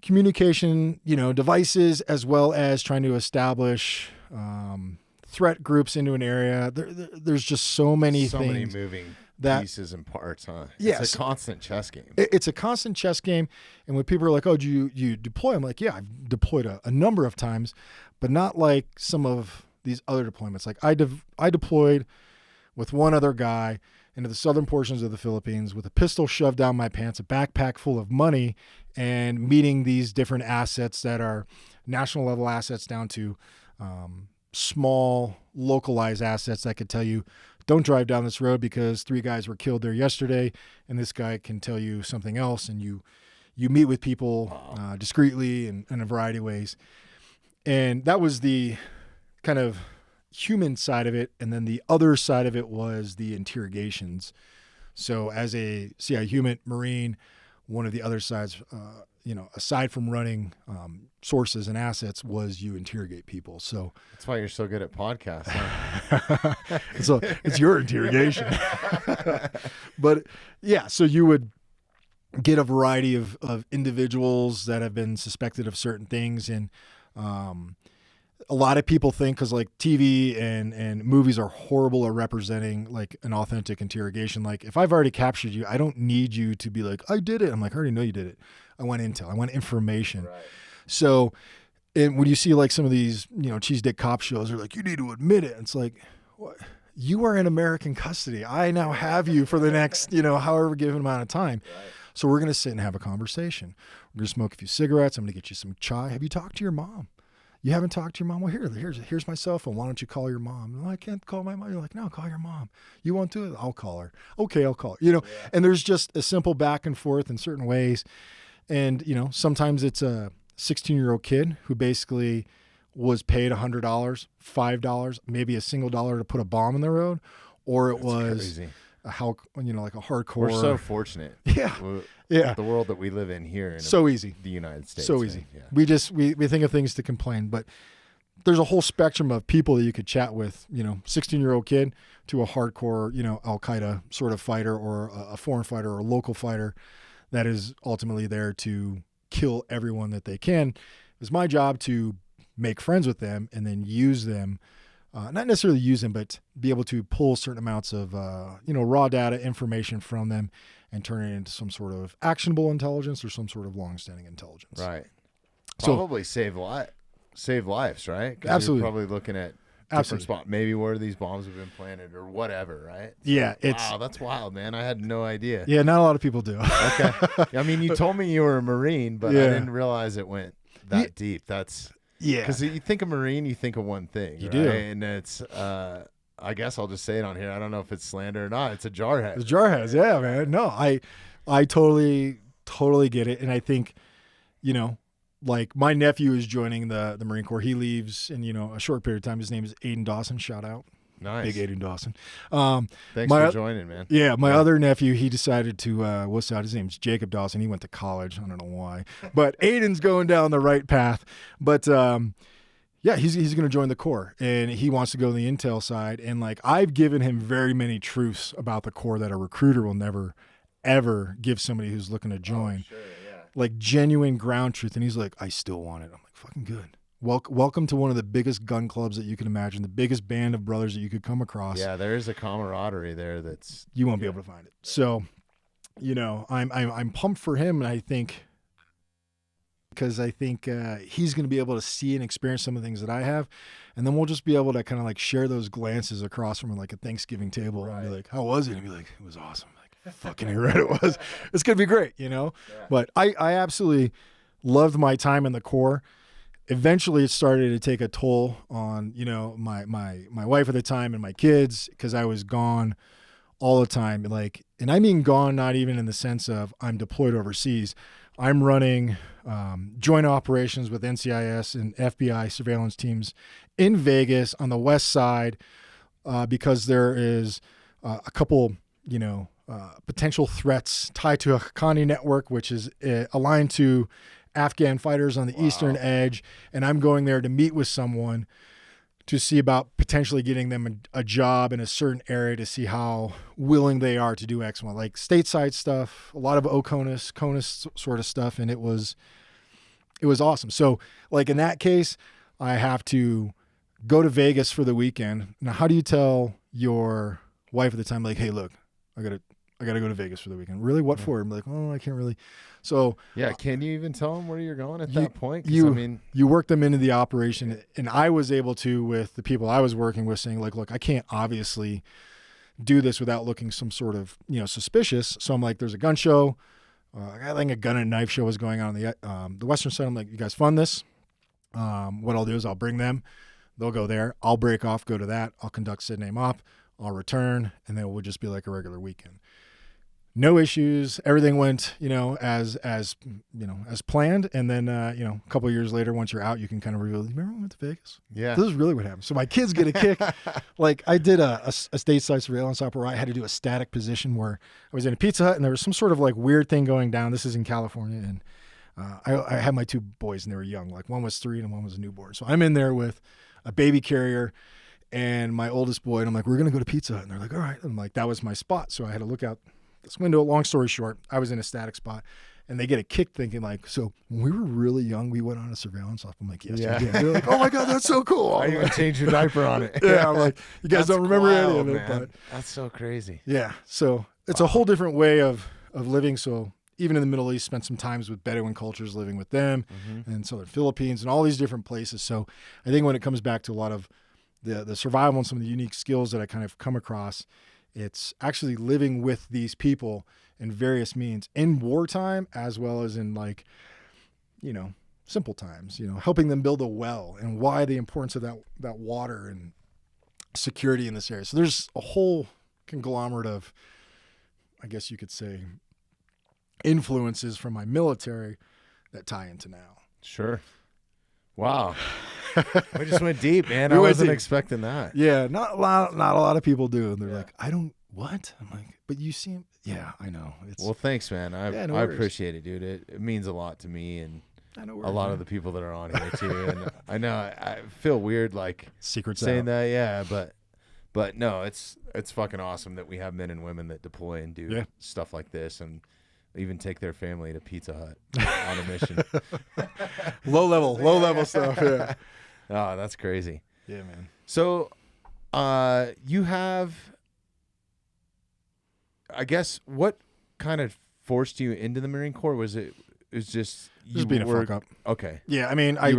[SPEAKER 2] communication, devices, as well as trying to establish threat groups into an area. There's just so many things.
[SPEAKER 1] Many moving pieces and parts, huh?
[SPEAKER 2] Yes.
[SPEAKER 1] It's a constant chess game.
[SPEAKER 2] It's a constant chess game. And when people are like, oh, do you deploy? I'm like, yeah, I've deployed a number of times, but not like some of these other deployments. Like I deployed with one other guy into the southern portions of the Philippines with a pistol shoved down my pants, a backpack full of money, and meeting these different assets that are national level assets down to small localized assets that could tell you, don't drive down this road because 3 guys were killed there yesterday, and this guy can tell you something else. And you meet with people discreetly in a variety of ways. And that was the kind of human side of it, and then the other side of it was the interrogations. So as a human Marine, one of the other sides, aside from running sources and assets, was you interrogate people. So
[SPEAKER 1] that's why you're so good at podcasts, huh?
[SPEAKER 2] So it's your interrogation. But yeah, so you would get a variety of individuals that have been suspected of certain things, and a lot of people think, because like TV and movies are horrible at representing like an authentic interrogation. Like, if I've already captured you, I don't need you to be like, I did it. I'm like, I already know you did it. I want intel. I want information. Right. So, and when you see like some of these, cheese dick cop shows, they're like, you need to admit it. It's like, what? You are in American custody. I now have you for the next, however given amount of time. Right. So we're going to sit and have a conversation. We're going to smoke a few cigarettes. I'm going to get you some chai. Have you talked to your mom? You haven't talked to your mom? Well, here's my cell phone. Why don't you call your mom? No, I can't call my mom. You're like, no, call your mom. You won't do it? I'll call her. Okay, I'll call her. Yeah. And there's just a simple back and forth in certain ways. And, sometimes it's a 16-year-old kid who basically was paid $100, $5, maybe a single dollar to put a bomb in the road, or it was crazy. Like a hardcore.
[SPEAKER 1] We're so fortunate.
[SPEAKER 2] Yeah. Yeah.
[SPEAKER 1] The world that we live in here.
[SPEAKER 2] Easy.
[SPEAKER 1] The United States.
[SPEAKER 2] So easy.
[SPEAKER 1] Yeah.
[SPEAKER 2] We think of things to complain, but there's a whole spectrum of people that you could chat with, 16-year-old kid to a hardcore, Al-Qaeda sort of fighter, or a foreign fighter, or a local fighter that is ultimately there to kill everyone that they can. It's my job to make friends with them and then use them. Not necessarily use them, but be able to pull certain amounts of, raw data information from them and turn it into some sort of actionable intelligence or some sort of long-standing intelligence.
[SPEAKER 1] Right. Probably save lives, right?
[SPEAKER 2] Absolutely.
[SPEAKER 1] You're probably looking at different spots, maybe where these bombs have been planted or whatever, right? So,
[SPEAKER 2] yeah.
[SPEAKER 1] Wow, that's wild, man. I had no idea.
[SPEAKER 2] Yeah, not a lot of people do.
[SPEAKER 1] Okay. I mean, you told me you were a Marine, but I didn't realize it went that deep. That's... Yeah. Because you think of Marine, you think of one thing.
[SPEAKER 2] You
[SPEAKER 1] right?
[SPEAKER 2] do.
[SPEAKER 1] And it's, I guess I'll just say it on here. I don't know if it's slander or not. It's a jarhead.
[SPEAKER 2] It's jarheads. Yeah, man. No, I totally get it. And I think, like my nephew is joining the Marine Corps. He leaves in, a short period of time. His name is Aiden Dawson. Shout out.
[SPEAKER 1] Nice.
[SPEAKER 2] Big Aiden Dawson.
[SPEAKER 1] Thanks for joining, man.
[SPEAKER 2] Yeah, my other nephew, he decided to, what's that? His name's Jacob Dawson. He went to college. I don't know why. But Aiden's going down the right path. But yeah, he's going to join the Corps, and he wants to go on the intel side. And like, I've given him very many truths about the Corps that a recruiter will never, ever give somebody who's looking to join.
[SPEAKER 1] Oh, sure, yeah.
[SPEAKER 2] Like genuine ground truth. And he's like, I still want it. I'm like, fucking good. Welcome to one of the biggest gun clubs that you can imagine, the biggest band of brothers that you could come across.
[SPEAKER 1] Yeah, there is a camaraderie there that's
[SPEAKER 2] you won't be able to find it. So, you know, I'm pumped for him, and I think because he's going to be able to see and experience some of the things that I have, and then we'll just be able to kind of like share those glances across from like a Thanksgiving table and be like, "How was it?" And be like, "It was awesome." Like, fucking right, it was. It's going to be great, you know. Yeah. But I absolutely loved my time in the Corps. Eventually it started to take a toll on, you know, my wife at the time and my kids, because I was gone all the time. Like, and I mean gone, not even in the sense of I'm deployed overseas. I'm running joint operations with NCIS and FBI surveillance teams in Vegas on the west side because there is a couple, you know, potential threats tied to a Haqqani network, which is aligned to Afghan fighters on the eastern edge, and I'm going there to meet with someone to see about potentially getting them a job in a certain area to see how willing they are to do X, like stateside stuff, a lot of CONUS sort of stuff, and it was awesome. So, like in that case, I have to go to Vegas for the weekend. Now, how do you tell your wife at the time, like, hey, look, I gotta go to Vegas for the weekend? Really? What for? I'm like, oh, I can't really. So
[SPEAKER 1] yeah, can you even tell them where you're going at that point?
[SPEAKER 2] You work them into the operation, and I was able to, with the people I was working with, saying like, look, I can't obviously do this without looking some sort of, you know, suspicious. So I'm like, there's a gun show. I think a gun and knife show was going on the western side. I'm like, you guys fund this? What I'll do is I'll bring them. They'll go there. I'll break off, go to that. I'll conduct sit name op. I'll return, and then it will just be like a regular weekend. No issues. Everything went, you know, as you know, as planned. And then, you know, a couple of years later, once you're out, you can kind of reveal, remember we went to Vegas?
[SPEAKER 1] Yeah.
[SPEAKER 2] This is really what happened. So my kids get a kick. Like I did a stateside surveillance op where I had to do a static position where I was in a Pizza Hut and there was some sort of like weird thing going down. This is in California. And I had my two boys and they were young. Like one was 3 and one was a newborn. So I'm in there with a baby carrier and my oldest boy. And I'm like, we're going to go to Pizza Hut. And they're like, all right. And I'm like, that was my spot. So I had to look out this window. Long story short, I was in a static spot, and they get a kick thinking like, so when we were really young, we went on a surveillance off. I'm like, yes, yeah. We did. They're like, oh my God, that's so cool.
[SPEAKER 1] I even changed your diaper on it.
[SPEAKER 2] Yeah, I'm like, you guys don't remember any of it, but
[SPEAKER 1] that's so crazy.
[SPEAKER 2] Yeah, so it's a whole different way of living. So even in the Middle East, spent some times with Bedouin cultures, living with them, and Southern Philippines, and all these different places. So I think when it comes back to a lot of the survival and some of the unique skills that I kind of come across, it's actually living with these people in various means in wartime, as well as in like, you know, simple times, you know, helping them build a well and why the importance of that water and security in this area. So there's a whole conglomerate of, I guess you could say, influences from my military that tie into now.
[SPEAKER 1] Sure. Wow. We just went deep, man. I wasn't expecting that.
[SPEAKER 2] Yeah, not a lot of people do. And they're like, I don't, what? I'm like, but you seem, yeah, I know.
[SPEAKER 1] Well, thanks, man. I appreciate it, dude. It means a lot to me and a lot of the people that are on here too. And I know I feel weird like
[SPEAKER 2] secrets
[SPEAKER 1] saying
[SPEAKER 2] out.
[SPEAKER 1] That, yeah, but no, it's fucking awesome that we have men and women that deploy and do stuff like this and even take their family to Pizza Hut on a mission.
[SPEAKER 2] low level stuff. Yeah.
[SPEAKER 1] Oh, that's crazy.
[SPEAKER 2] Yeah, man.
[SPEAKER 1] So, you have, I guess, what kind of forced you into the Marine Corps? Was it just
[SPEAKER 2] being a fuck up?
[SPEAKER 1] Okay.
[SPEAKER 2] Yeah, I mean,
[SPEAKER 1] I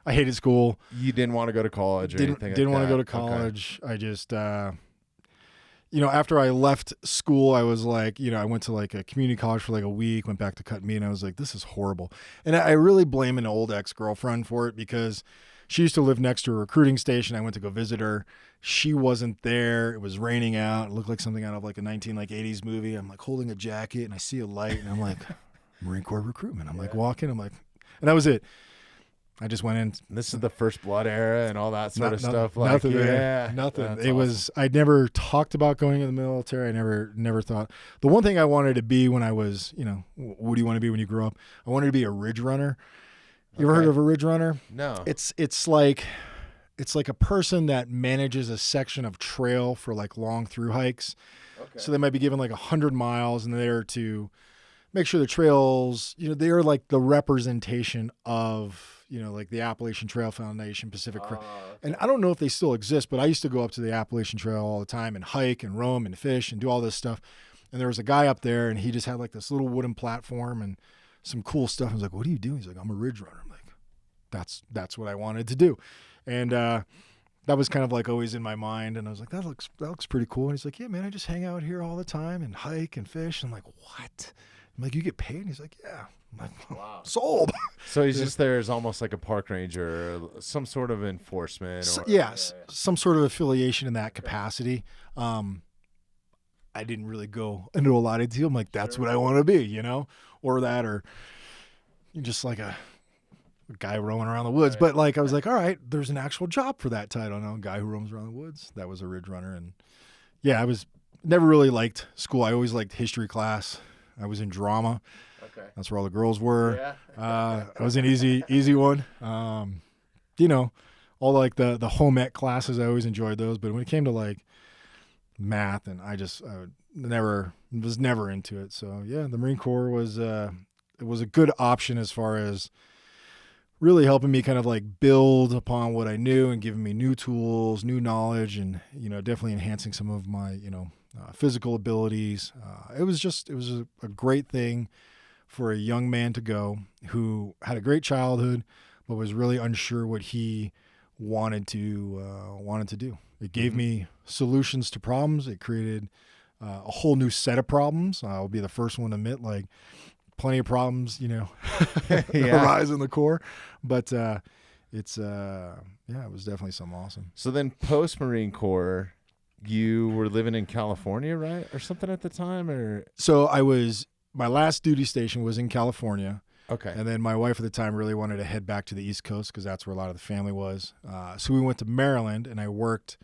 [SPEAKER 2] hated school.
[SPEAKER 1] You didn't want to go to college or anything like that?
[SPEAKER 2] Didn't want to go to college. Okay. I just, you know, after I left school, I was like, you know, I went to like a community college for like a week, went back to cut meat, and I was like, this is horrible. And I really blame an old ex-girlfriend for it because she used to live next to a recruiting station. I went to go visit her. She wasn't there. It was raining out. It looked like something out of like a 80s movie. I'm like holding a jacket and I see a light and I'm like, Marine Corps recruitment. I'm like walking. I'm like, and that was it. I just went in.
[SPEAKER 1] This is the first blood era and all that sort of stuff. Like,
[SPEAKER 2] nothing,
[SPEAKER 1] yeah,
[SPEAKER 2] nothing.
[SPEAKER 1] That's
[SPEAKER 2] It was. I never talked about going in the military. I never thought. The one thing I wanted to be when I was, what do you want to be when you grow up? I wanted to be a ridge runner. You ever heard of a ridge runner?
[SPEAKER 1] No.
[SPEAKER 2] It's like a person that manages a section of trail for like long through hikes.
[SPEAKER 1] Okay.
[SPEAKER 2] So they might be given like 100 miles, and they're to make sure the trails, they're like the representation of, like the Appalachian Trail Foundation, Pacific Crest.
[SPEAKER 1] Okay.
[SPEAKER 2] And I don't know if they still exist, but I used to go up to the Appalachian Trail all the time and hike and roam and fish and do all this stuff. And there was a guy up there, and he just had like this little wooden platform and some cool stuff. I was like, what are you doing? He's like, I'm a ridge runner. I'm like, that's what I wanted to do. And that was kind of like always in my mind. And I was like, that looks pretty cool. And he's like, yeah, man, I just hang out here all the time and hike and fish. I'm like, what? I'm like, you get paid? And he's like, yeah. I'm like, wow. Sold.
[SPEAKER 1] So he's just there as almost like a park ranger or some sort of enforcement.
[SPEAKER 2] Some sort of affiliation in that capacity. I didn't really go into a lot of detail. I'm like, that's what I want to be, or that, or just like a guy roaming around the woods. Right. But like, I was like, all right, there's an actual job for that title. A guy who roams around the woods. That was a ridge runner. And yeah, I was never really liked school. I always liked history class. I was in drama. Okay. That's where all the girls were. Yeah. I was an easy one. All like the home ec classes, I always enjoyed those. But when it came to like math, and I was never into it. So yeah, the Marine Corps was it was a good option as far as really helping me kind of like build upon what I knew and giving me new tools, new knowledge, and definitely enhancing some of my physical abilities. It was a great thing for a young man to go who had a great childhood, but was really unsure what he wanted to do. It gave me solutions to problems. It created a whole new set of problems. I'll be the first one to admit, like, plenty of problems, arise in the Corps, but it was definitely something awesome.
[SPEAKER 1] So then post Marine Corps, you were living in California, right? Or something at the time, or?
[SPEAKER 2] So my last duty station was in California.
[SPEAKER 1] Okay.
[SPEAKER 2] And then my wife at the time really wanted to head back to the East Coast because that's where a lot of the family was. So we went to Maryland, and I worked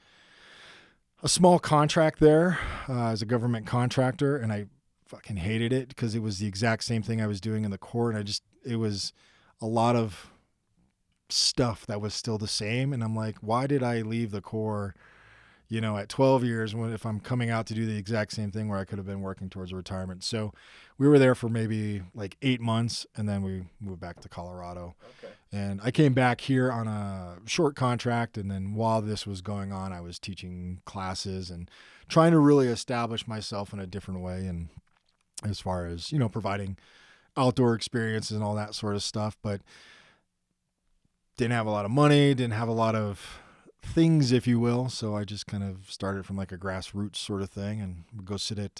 [SPEAKER 2] a small contract there as a government contractor, and I fucking hated it because it was the exact same thing I was doing in the Corps, and it was a lot of stuff that was still the same. And I'm like, why did I leave the Corps, at 12 years if I'm coming out to do the exact same thing where I could have been working towards a retirement? So we were there for maybe like 8 months, and then we moved back to Colorado. Okay. And I came back here on a short contract, and then while this was going on, I was teaching classes and trying to really establish myself in a different way, and as far as, providing outdoor experiences and all that sort of stuff, but didn't have a lot of money, didn't have a lot of things, if you will. So I just kind of started from like a grassroots sort of thing, and would go sit at,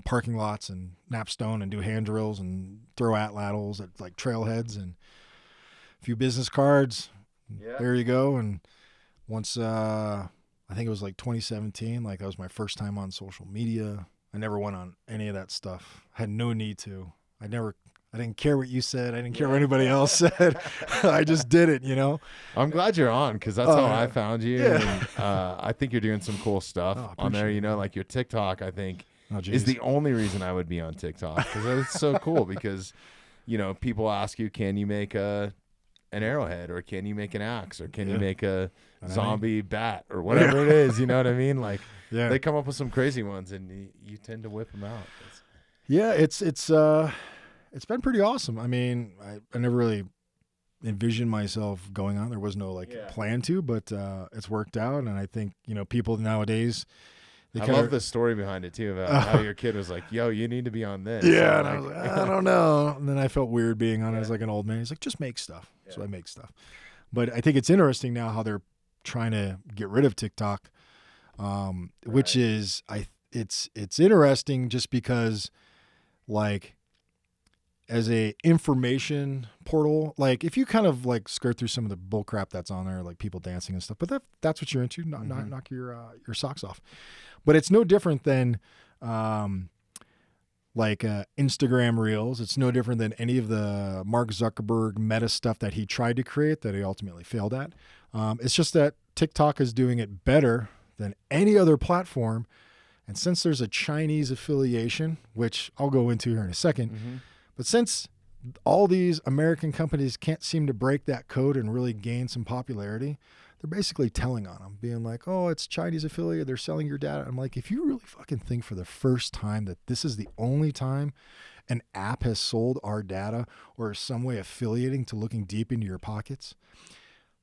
[SPEAKER 2] parking lots and napstone and do hand drills and throw atlatls at like trailheads and a few business cards. Yeah. There you go. And once, I think it was like 2017, like that was my first time on social media. I never went on any of that stuff. I had no need to. I didn't care what you said. I didn't care what anybody else said. I just did it,
[SPEAKER 1] I'm glad you're on, because that's how I found you. Yeah. And, I think you're doing some cool stuff on there. Like your TikTok, I think, is the only reason I would be on TikTok, because it's so cool. Because, people ask you, can you make an arrowhead, or can you make an axe, or can you make a zombie bat, or whatever it is, you know what I mean? Like, they come up with some crazy ones, and you tend to whip them out.
[SPEAKER 2] It's been pretty awesome. I mean, I never really envisioned myself going on. There was no plan to, but it's worked out. And I think, people nowadays,
[SPEAKER 1] I love the story behind it too, about how your kid was like, yo, you need to be on this.
[SPEAKER 2] Yeah. And I was like, I don't know. And then I felt weird being on it as like an old man. He's like, just make stuff. Yeah. So I make stuff. But I think it's interesting now how they're trying to get rid of TikTok, which is, it's interesting just because, like, as a information portal, like if you kind of like skirt through some of the bull crap that's on there, like people dancing and stuff, but that's what you're into, knock your socks off. But it's no different than like Instagram Reels. It's no different than any of the Mark Zuckerberg meta stuff that he tried to create that he ultimately failed at. It's just that TikTok is doing it better than any other platform. And since there's a Chinese affiliation, which I'll go into here in a second, but since all these American companies can't seem to break that code and really gain some popularity, they're basically telling on them, being like, oh, it's Chinese affiliate, they're selling your data. I'm like, if you really fucking think for the first time that this is the only time an app has sold our data or is some way affiliating to looking deep into your pockets,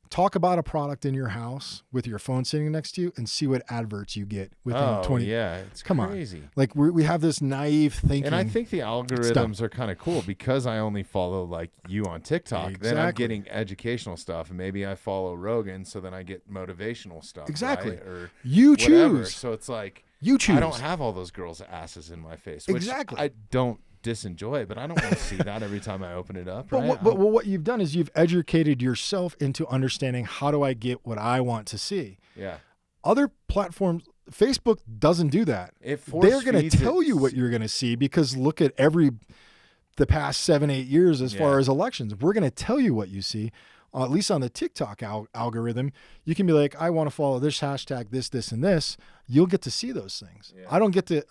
[SPEAKER 2] talk about a product in your house with your phone sitting next to you and see what adverts you get within 20.
[SPEAKER 1] Yeah, it's crazy.
[SPEAKER 2] On. Like we have this naive thinking.
[SPEAKER 1] And I think the algorithms are kind of cool because I only follow like you on TikTok. Exactly. Then I'm getting educational stuff, and maybe I follow Rogan, so then I get motivational stuff.
[SPEAKER 2] Exactly.
[SPEAKER 1] Right? Or
[SPEAKER 2] you
[SPEAKER 1] whatever.
[SPEAKER 2] choose.
[SPEAKER 1] So it's like
[SPEAKER 2] you choose.
[SPEAKER 1] I don't have all those girls' asses in my face. Which
[SPEAKER 2] exactly.
[SPEAKER 1] I don't disenjoy, but I don't want to see that every time I open it up.
[SPEAKER 2] But,
[SPEAKER 1] right?
[SPEAKER 2] but what you've done is you've educated yourself into understanding, how do I get what I want to see?
[SPEAKER 1] Yeah.
[SPEAKER 2] Other platforms, Facebook doesn't do that. They're going to tell you what you're going to see, because look at the past 7-8 years as far as elections. We're going to tell you what you see. At least on the TikTok algorithm, you can be like, I want to follow this hashtag, this, and this. You'll get to see those things. Yeah. I don't get to...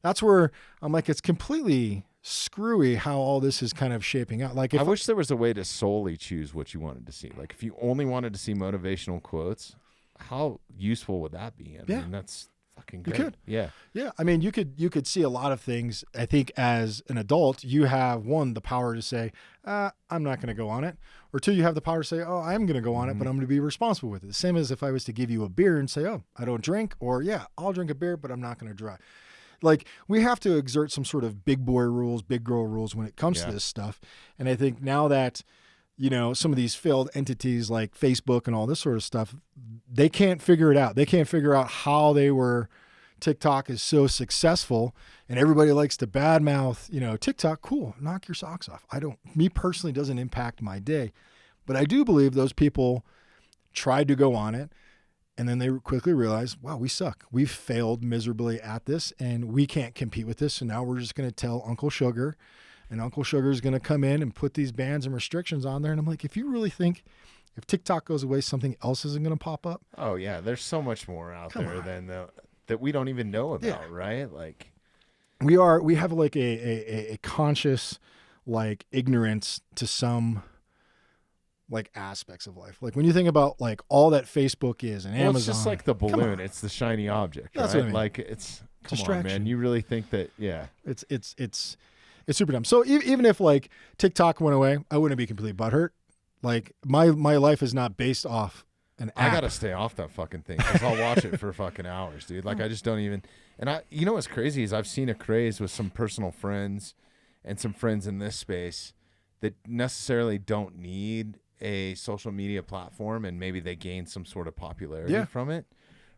[SPEAKER 2] that's where I'm like, it's completely screwy how all this is kind of shaping out. Like,
[SPEAKER 1] I wish there was a way to solely choose what you wanted to see. Like, if you only wanted to see motivational quotes, how useful would that be? I mean, that's fucking great.
[SPEAKER 2] You could.
[SPEAKER 1] Yeah.
[SPEAKER 2] Yeah. I mean, you could see a lot of things. I think as an adult, you have, one, the power to say, I'm not going to go on it. Or two, you have the power to say, oh, I'm going to go on it, but I'm going to be responsible with it. The same as if I was to give you a beer and say, oh, I don't drink, or yeah, I'll drink a beer, but I'm not going to drive. Like, we have to exert some sort of big boy rules, big girl rules when it comes to this stuff. And I think now that, some of these failed entities like Facebook and all this sort of stuff, they can't figure it out. They can't figure out how TikTok is so successful, and everybody likes to badmouth, TikTok, cool, knock your socks off. Me personally, doesn't impact my day, but I do believe those people tried to go on it, and then they quickly realized, wow, we suck. We've failed miserably at this, and we can't compete with this. So now we're just going to tell Uncle Sugar, and Uncle Sugar is going to come in and put these bans and restrictions on there. And I'm like, if you really think if TikTok goes away, something else isn't going to pop up? Oh,
[SPEAKER 1] yeah. There's so much more out there than that we don't even know about, right? Like,
[SPEAKER 2] we have like a conscious, like, ignorance to some, like, aspects of life. Like, when you think about, like, all that Facebook is and Amazon.
[SPEAKER 1] It's just like the balloon. It's the shiny object,
[SPEAKER 2] That's
[SPEAKER 1] right?
[SPEAKER 2] what I mean.
[SPEAKER 1] Like, it's
[SPEAKER 2] distraction.
[SPEAKER 1] Come on, man. You really think that? Yeah.
[SPEAKER 2] It's super dumb. So even if, like, TikTok went away, I wouldn't be completely butthurt. Like, my life is not based off an app.
[SPEAKER 1] I gotta stay off that fucking thing because I'll watch it for fucking hours, dude. Like, I just don't even. And what's crazy is I've seen a craze with some personal friends and some friends in this space that necessarily don't need a social media platform, and maybe they gain some sort of popularity from it,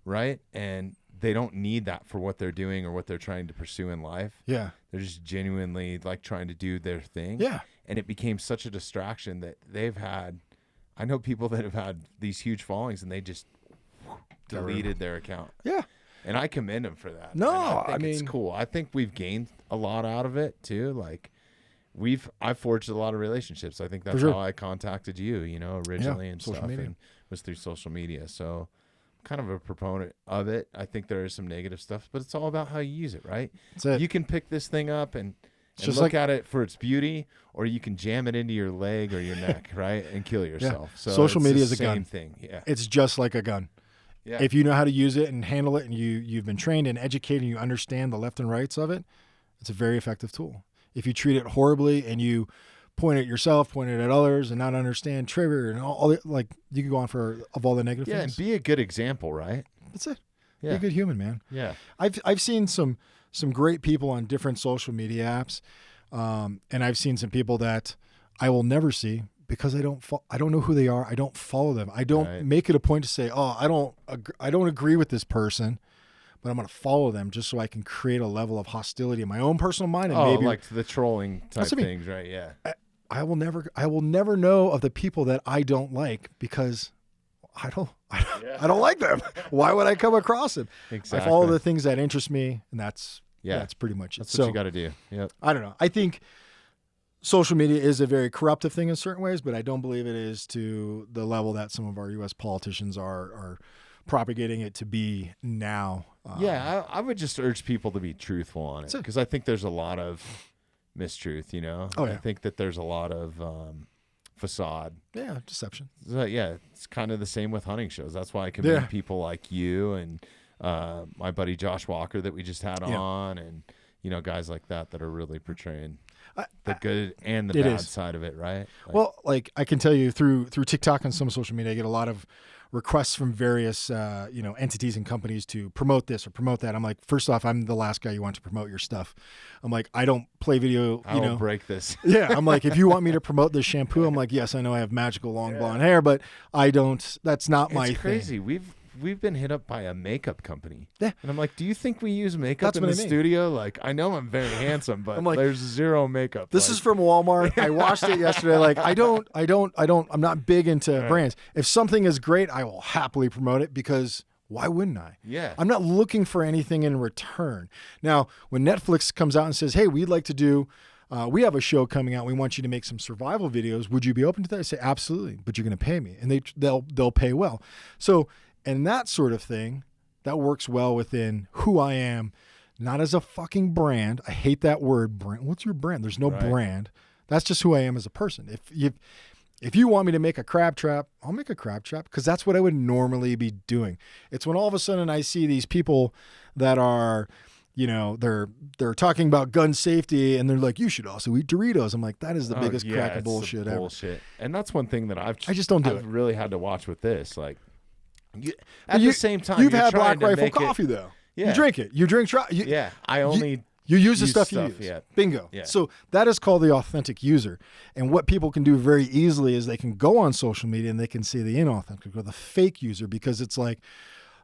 [SPEAKER 1] right? And they don't need that for what they're doing or what they're trying to pursue in life.
[SPEAKER 2] Yeah.
[SPEAKER 1] They're just genuinely, like, trying to do their thing.
[SPEAKER 2] Yeah.
[SPEAKER 1] And it became such a distraction that they've had. I know people that have had these huge followings and they just deleted their account.
[SPEAKER 2] Yeah.
[SPEAKER 1] And I commend them for that.
[SPEAKER 2] No,
[SPEAKER 1] I mean, it's cool. I think we've gained a lot out of it too. Like, I've forged a lot of relationships. I think that's how I contacted you, originally and
[SPEAKER 2] social
[SPEAKER 1] stuff,
[SPEAKER 2] media.
[SPEAKER 1] and was through social media. So I'm kind of a proponent of it. I think there is some negative stuff, but it's all about how you use it, right?
[SPEAKER 2] That's it.
[SPEAKER 1] You can pick this thing up and
[SPEAKER 2] just
[SPEAKER 1] look at it for its beauty, or you can jam it into your leg or your neck, right, and kill yourself.
[SPEAKER 2] Yeah.
[SPEAKER 1] So
[SPEAKER 2] social media is a
[SPEAKER 1] same
[SPEAKER 2] gun.
[SPEAKER 1] Thing. Yeah.
[SPEAKER 2] It's just like a gun.
[SPEAKER 1] Yeah.
[SPEAKER 2] If you know how to use it and handle it, and you've been trained and educated, and you understand the left and rights of it, it's a very effective tool. If you treat it horribly and you point at yourself, point it at others, and not understand trigger and all like, you can go on of all the negative things.
[SPEAKER 1] And be a good example, right?
[SPEAKER 2] That's it.
[SPEAKER 1] Yeah.
[SPEAKER 2] Be a good human, man.
[SPEAKER 1] Yeah.
[SPEAKER 2] I've seen some great people on different social media apps, and I've seen some people that I will never see because I don't know who they are. I don't follow them. I don't make it a point to say, oh, I don't agree with this person, but I'm going to follow them just so I can create a level of hostility in my own personal mind. And maybe
[SPEAKER 1] like the trolling type things, right? Yeah.
[SPEAKER 2] I will never know of the people that I don't like because I don't like them. Why would I come across them?
[SPEAKER 1] Exactly.
[SPEAKER 2] I follow the things that interest me, and that's
[SPEAKER 1] Yeah.
[SPEAKER 2] That's pretty much it.
[SPEAKER 1] That's what you got to do. Yep.
[SPEAKER 2] I don't know. I think social media is a very corruptive thing in certain ways, but I don't believe it is to the level that some of our U.S. politicians are propagating it to be now.
[SPEAKER 1] I would just urge people to be truthful on it, because I think there's a lot of mistruth, you know?
[SPEAKER 2] Oh, yeah.
[SPEAKER 1] I think that there's a lot of facade.
[SPEAKER 2] Yeah, deception.
[SPEAKER 1] So, yeah, it's kind of the same with hunting shows. That's why I commend people like you and my buddy Josh Walker that we just had on, and, you know, guys like that are really portraying the good and the bad side of it, right?
[SPEAKER 2] Well, like I can tell you through TikTok and some social media, I get a lot of requests from various entities and companies to promote this or promote that. I'm like, first off, I'm the last guy you want to promote your stuff. I'm like, I don't play video.
[SPEAKER 1] I will break this.
[SPEAKER 2] Yeah, I'm like, if you want me to promote this shampoo, I'm like, yes, I know I have magical long blonde hair, but I don't. That's not my thing.
[SPEAKER 1] It's crazy. We've been hit up by a makeup company.
[SPEAKER 2] Yeah.
[SPEAKER 1] And I'm like, do you think we use makeup in the studio? Like, I know I'm very handsome, but I'm like, there's zero makeup.
[SPEAKER 2] This is from Walmart. I watched it yesterday. Like, I'm not big into brands. If something is great, I will happily promote it, because why wouldn't I?
[SPEAKER 1] Yeah.
[SPEAKER 2] I'm not looking for anything in return. Now, when Netflix comes out and says, hey, we'd like to do, we have a show coming out. We want you to make some survival videos. Would you be open to that? I say, absolutely, but you're going to pay me. And they'll pay well. So, and that sort of thing, that works well within who I am, not as a fucking brand. I hate that word, brand. What's your brand? There's no brand. That's just who I am as a person. If you want me to make a crab trap, I'll make a crab trap, because that's what I would normally be doing. It's when all of a sudden I see these people that are, you know, they're talking about gun safety, and they're like, you should also eat Doritos. I'm like, that is the biggest crack of bullshit ever.
[SPEAKER 1] And that's one thing that I
[SPEAKER 2] just don't do it.
[SPEAKER 1] I've really had to watch with this. Like, at the same time,
[SPEAKER 2] you've had Black Rifle coffee, though.
[SPEAKER 1] Yeah.
[SPEAKER 2] You drink it. You drink.
[SPEAKER 1] I only
[SPEAKER 2] you use the stuff you use.
[SPEAKER 1] Yeah.
[SPEAKER 2] Bingo.
[SPEAKER 1] Yeah.
[SPEAKER 2] So that is called the authentic user. And what people can do very easily is they can go on social media and they can see the inauthentic or the fake user, because it's like,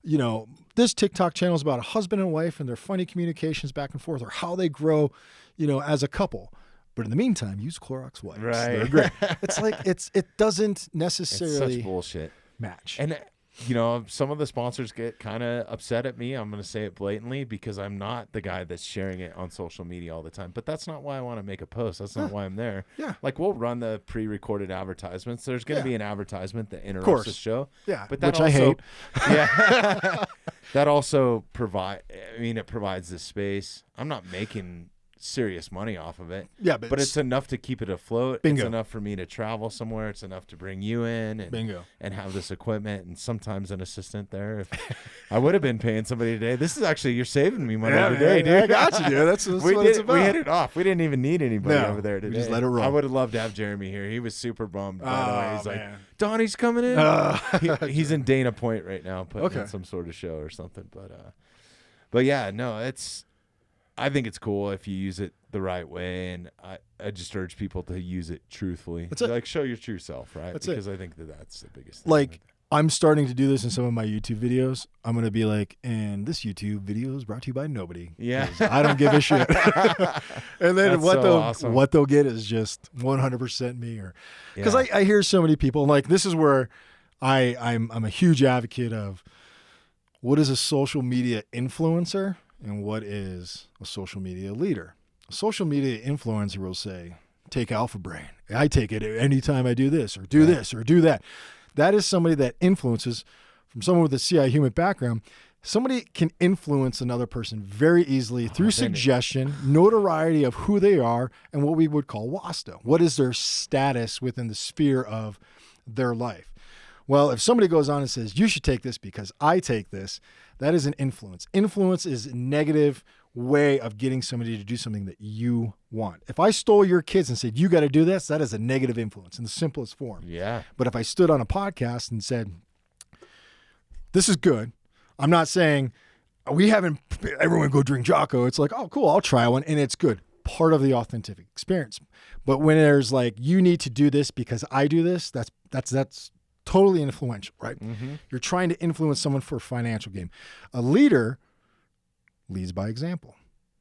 [SPEAKER 2] you know, this TikTok channel is about a husband and wife and their funny communications back and forth, or how they grow, you know, as a couple. But in the meantime, use Clorox wipes.
[SPEAKER 1] Right.
[SPEAKER 2] They're great. It's like it doesn't necessarily
[SPEAKER 1] it's such bullshit
[SPEAKER 2] match.
[SPEAKER 1] And you know, some of the sponsors get kind of upset at me. I'm going to say it blatantly, because I'm not the guy that's sharing it on social media all the time. But that's not why I want to make a post. That's not why I'm there.
[SPEAKER 2] Yeah.
[SPEAKER 1] Like, we'll run the pre-recorded advertisements. There's going to be an advertisement that interrupts the show.
[SPEAKER 2] Yeah.
[SPEAKER 1] But that
[SPEAKER 2] which
[SPEAKER 1] also,
[SPEAKER 2] I hate.
[SPEAKER 1] Yeah. That also it provides this space. I'm not making serious money off of it.
[SPEAKER 2] Yeah,
[SPEAKER 1] but it's enough to keep it afloat.
[SPEAKER 2] Bingo.
[SPEAKER 1] It's enough for me to travel somewhere. It's enough to bring you in and have this equipment, and sometimes an assistant there. If I would have been paying somebody today. This is actually, you're saving me money today, dude.
[SPEAKER 2] I got you, dude. That's what it's about.
[SPEAKER 1] We hit it off. We didn't even need anybody over there today.
[SPEAKER 2] We just let it roll.
[SPEAKER 1] I would have loved to have Jeremy here. He was super bummed, by the way. He's like, Donnie's coming in. He's in Dana Point right now, putting in some sort of show or something. But yeah, no, I think it's cool if you use it the right way, and I just urge people to use it truthfully. Like, show your true self, right? Because I think that's the biggest thing.
[SPEAKER 2] Like, I'm starting to do this in some of my YouTube videos. I'm going to be like, and this YouTube video is brought to you by nobody.
[SPEAKER 1] Yeah.
[SPEAKER 2] I don't give a shit. And then
[SPEAKER 1] that's
[SPEAKER 2] what they'll get is just 100% me. Or because I hear so many people, like, this is where I'm a huge advocate of what is a social media influencer and what is a social media leader. A social media influencer will say, take Alpha Brain. I take it anytime I do this or do this or do that. That is somebody that influences, from someone with a CI human background. Somebody can influence another person very easily through suggestion, notoriety of who they are, and what we would call WASTA. What is their status within the sphere of their life? Well, if somebody goes on and says, you should take this because I take this, that is an influence. Influence is a negative way of getting somebody to do something that you want. If I stole your kids and said, you got to do this, that is a negative influence in the simplest form.
[SPEAKER 1] Yeah.
[SPEAKER 2] But if I stood on a podcast and said, this is good, I'm not saying everyone go drink Jocko. It's like, oh, cool, I'll try one, and it's good. Part of the authentic experience. But when there's like, you need to do this because I do this, that's totally influential, right? Mm-hmm. You're trying to influence someone for a financial gain. A leader leads by example,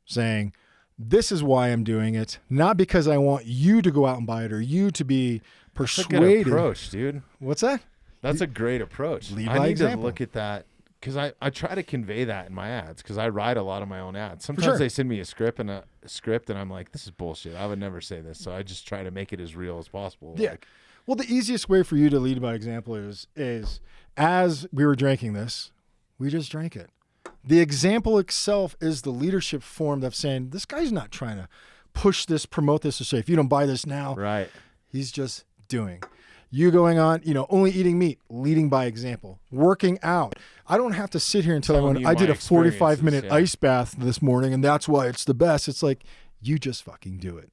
[SPEAKER 2] saying, this is why I'm doing it, not because I want you to go out and buy it or you to be persuaded.
[SPEAKER 1] That's a good approach, dude.
[SPEAKER 2] What's that?
[SPEAKER 1] That's a great approach.
[SPEAKER 2] Lead by
[SPEAKER 1] I need
[SPEAKER 2] example.
[SPEAKER 1] to look at that because I try to convey that in my ads, because I write a lot of my own ads. Sometimes they send me a script and I'm like, this is bullshit. I would never say this. So I just try to make it as real as possible.
[SPEAKER 2] Yeah.
[SPEAKER 1] Like,
[SPEAKER 2] Well, the easiest way for you to lead by example is as we were drinking this, we just drank it. The example itself is the leadership form of saying, this guy's not trying to push this, promote this, or say, if you don't buy this now,
[SPEAKER 1] right.
[SPEAKER 2] He's just doing. You going on, only eating meat, leading by example, working out. I don't have to sit here and tell everyone I did a 45-minute ice bath this morning and that's why it's the best. It's like, you just fucking do it.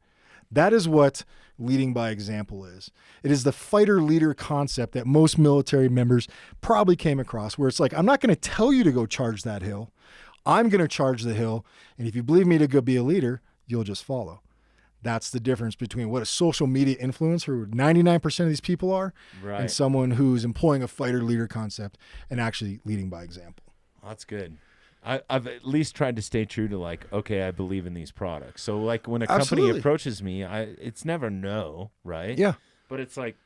[SPEAKER 2] That is what leading by example is. It is the fighter leader concept that most military members probably came across, where it's like, I'm not going to tell you to go charge that hill. I'm going to charge the hill. And if you believe me to go be a leader, you'll just follow. That's the difference between what a social media influencer, 99% of these people are,
[SPEAKER 1] right,
[SPEAKER 2] and someone who's employing a fighter leader concept and actually leading by example.
[SPEAKER 1] That's good. I've at least tried to stay true to like, okay, I believe in these products. So like when a company approaches me, it's never no, right?
[SPEAKER 2] Yeah.
[SPEAKER 1] But it's like,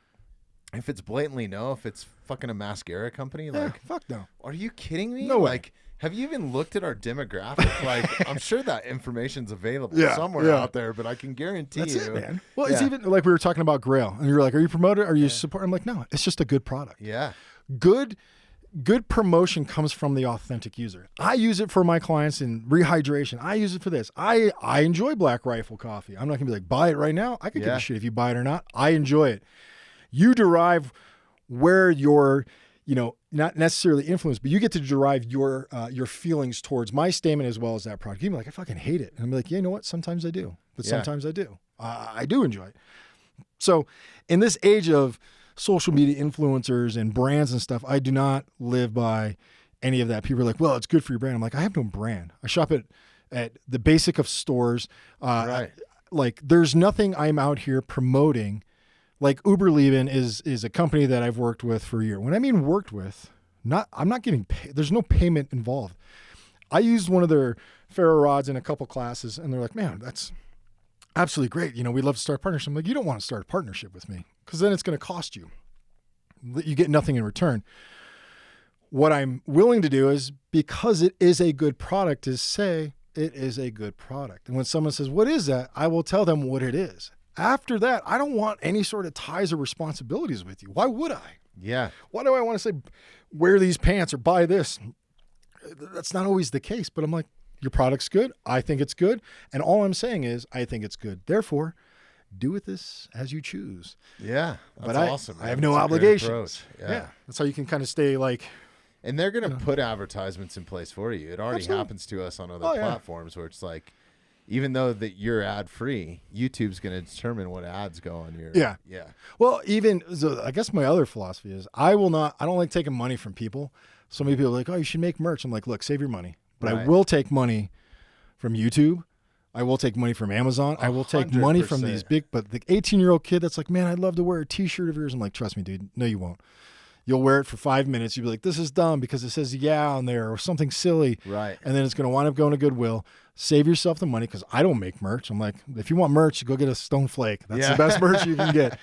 [SPEAKER 1] if it's blatantly no, if it's fucking a mascara company, like,
[SPEAKER 2] fuck no.
[SPEAKER 1] Are you kidding me?
[SPEAKER 2] No way.
[SPEAKER 1] Like, have you even looked at our demographic? Like, I'm sure that information's available somewhere out there, but I can guarantee
[SPEAKER 2] That's
[SPEAKER 1] you.
[SPEAKER 2] it, man. Well, it's even like we were talking about Grail, and you're like, are you promoted? Are you support? I'm like, no, it's just a good product.
[SPEAKER 1] Yeah.
[SPEAKER 2] Good promotion comes from the authentic user. I use it for my clients in rehydration. I use it for this. I enjoy Black Rifle coffee. I'm not gonna be like, buy it right now. I could give a shit if you buy it or not. I enjoy it. You derive where you're, not necessarily influenced, but you get to derive your feelings towards my statement as well as that product. You're like, I fucking hate it. And I'm like, yeah, you know what? Sometimes I do, but sometimes I do. I do enjoy it. So in this age of social media influencers and brands and stuff, I do not live by any of that. People are like, well, it's good for your brand. I'm like, I have no brand. I shop at the basic of stores.
[SPEAKER 1] Right.
[SPEAKER 2] Like there's nothing I'm out here promoting. Like Uberleben is a company that I've worked with for a year. When I mean worked with, I'm not getting paid. There's no payment involved. I used one of their ferro rods in a couple classes, and they're like, man, that's absolutely great. We'd love to start a partnership. I'm like, you don't want to start a partnership with me because then it's going to cost you. You get nothing in return. What I'm willing to do is, because it is a good product, is say it is a good product. And when someone says, what is that? I will tell them what it is. After that, I don't want any sort of ties or responsibilities with you. Why would I?
[SPEAKER 1] Yeah.
[SPEAKER 2] Why do I want to say, wear these pants or buy this? That's not always the case, but I'm like, your product's good. I think it's good. And all I'm saying is, I think it's good. Therefore, do with this as you choose.
[SPEAKER 1] Yeah. That's awesome.
[SPEAKER 2] I have no obligations. Yeah. That's how you can kind of stay like.
[SPEAKER 1] And they're going to put advertisements in place for you. It already happens to us on other platforms where it's like, even though that you're ad free, YouTube's going to determine what ads go on your.
[SPEAKER 2] Yeah.
[SPEAKER 1] Yeah.
[SPEAKER 2] Well, so I guess my other philosophy is I don't like taking money from people. So many people are like, oh, you should make merch. I'm like, look, save your money. But I will take money from YouTube. I will take money from Amazon. I will take money from these but the 18-year-old kid that's like, man, I'd love to wear a t-shirt of yours. I'm like, trust me, dude. No, you won't. You'll wear it for 5 minutes. You'll be like, this is dumb because it says yeah on there or something silly.
[SPEAKER 1] Right.
[SPEAKER 2] And then it's going to wind up going to Goodwill. Save yourself the money because I don't make merch. I'm like, if you want merch, go get a Stone Flake. That's the best merch you can get.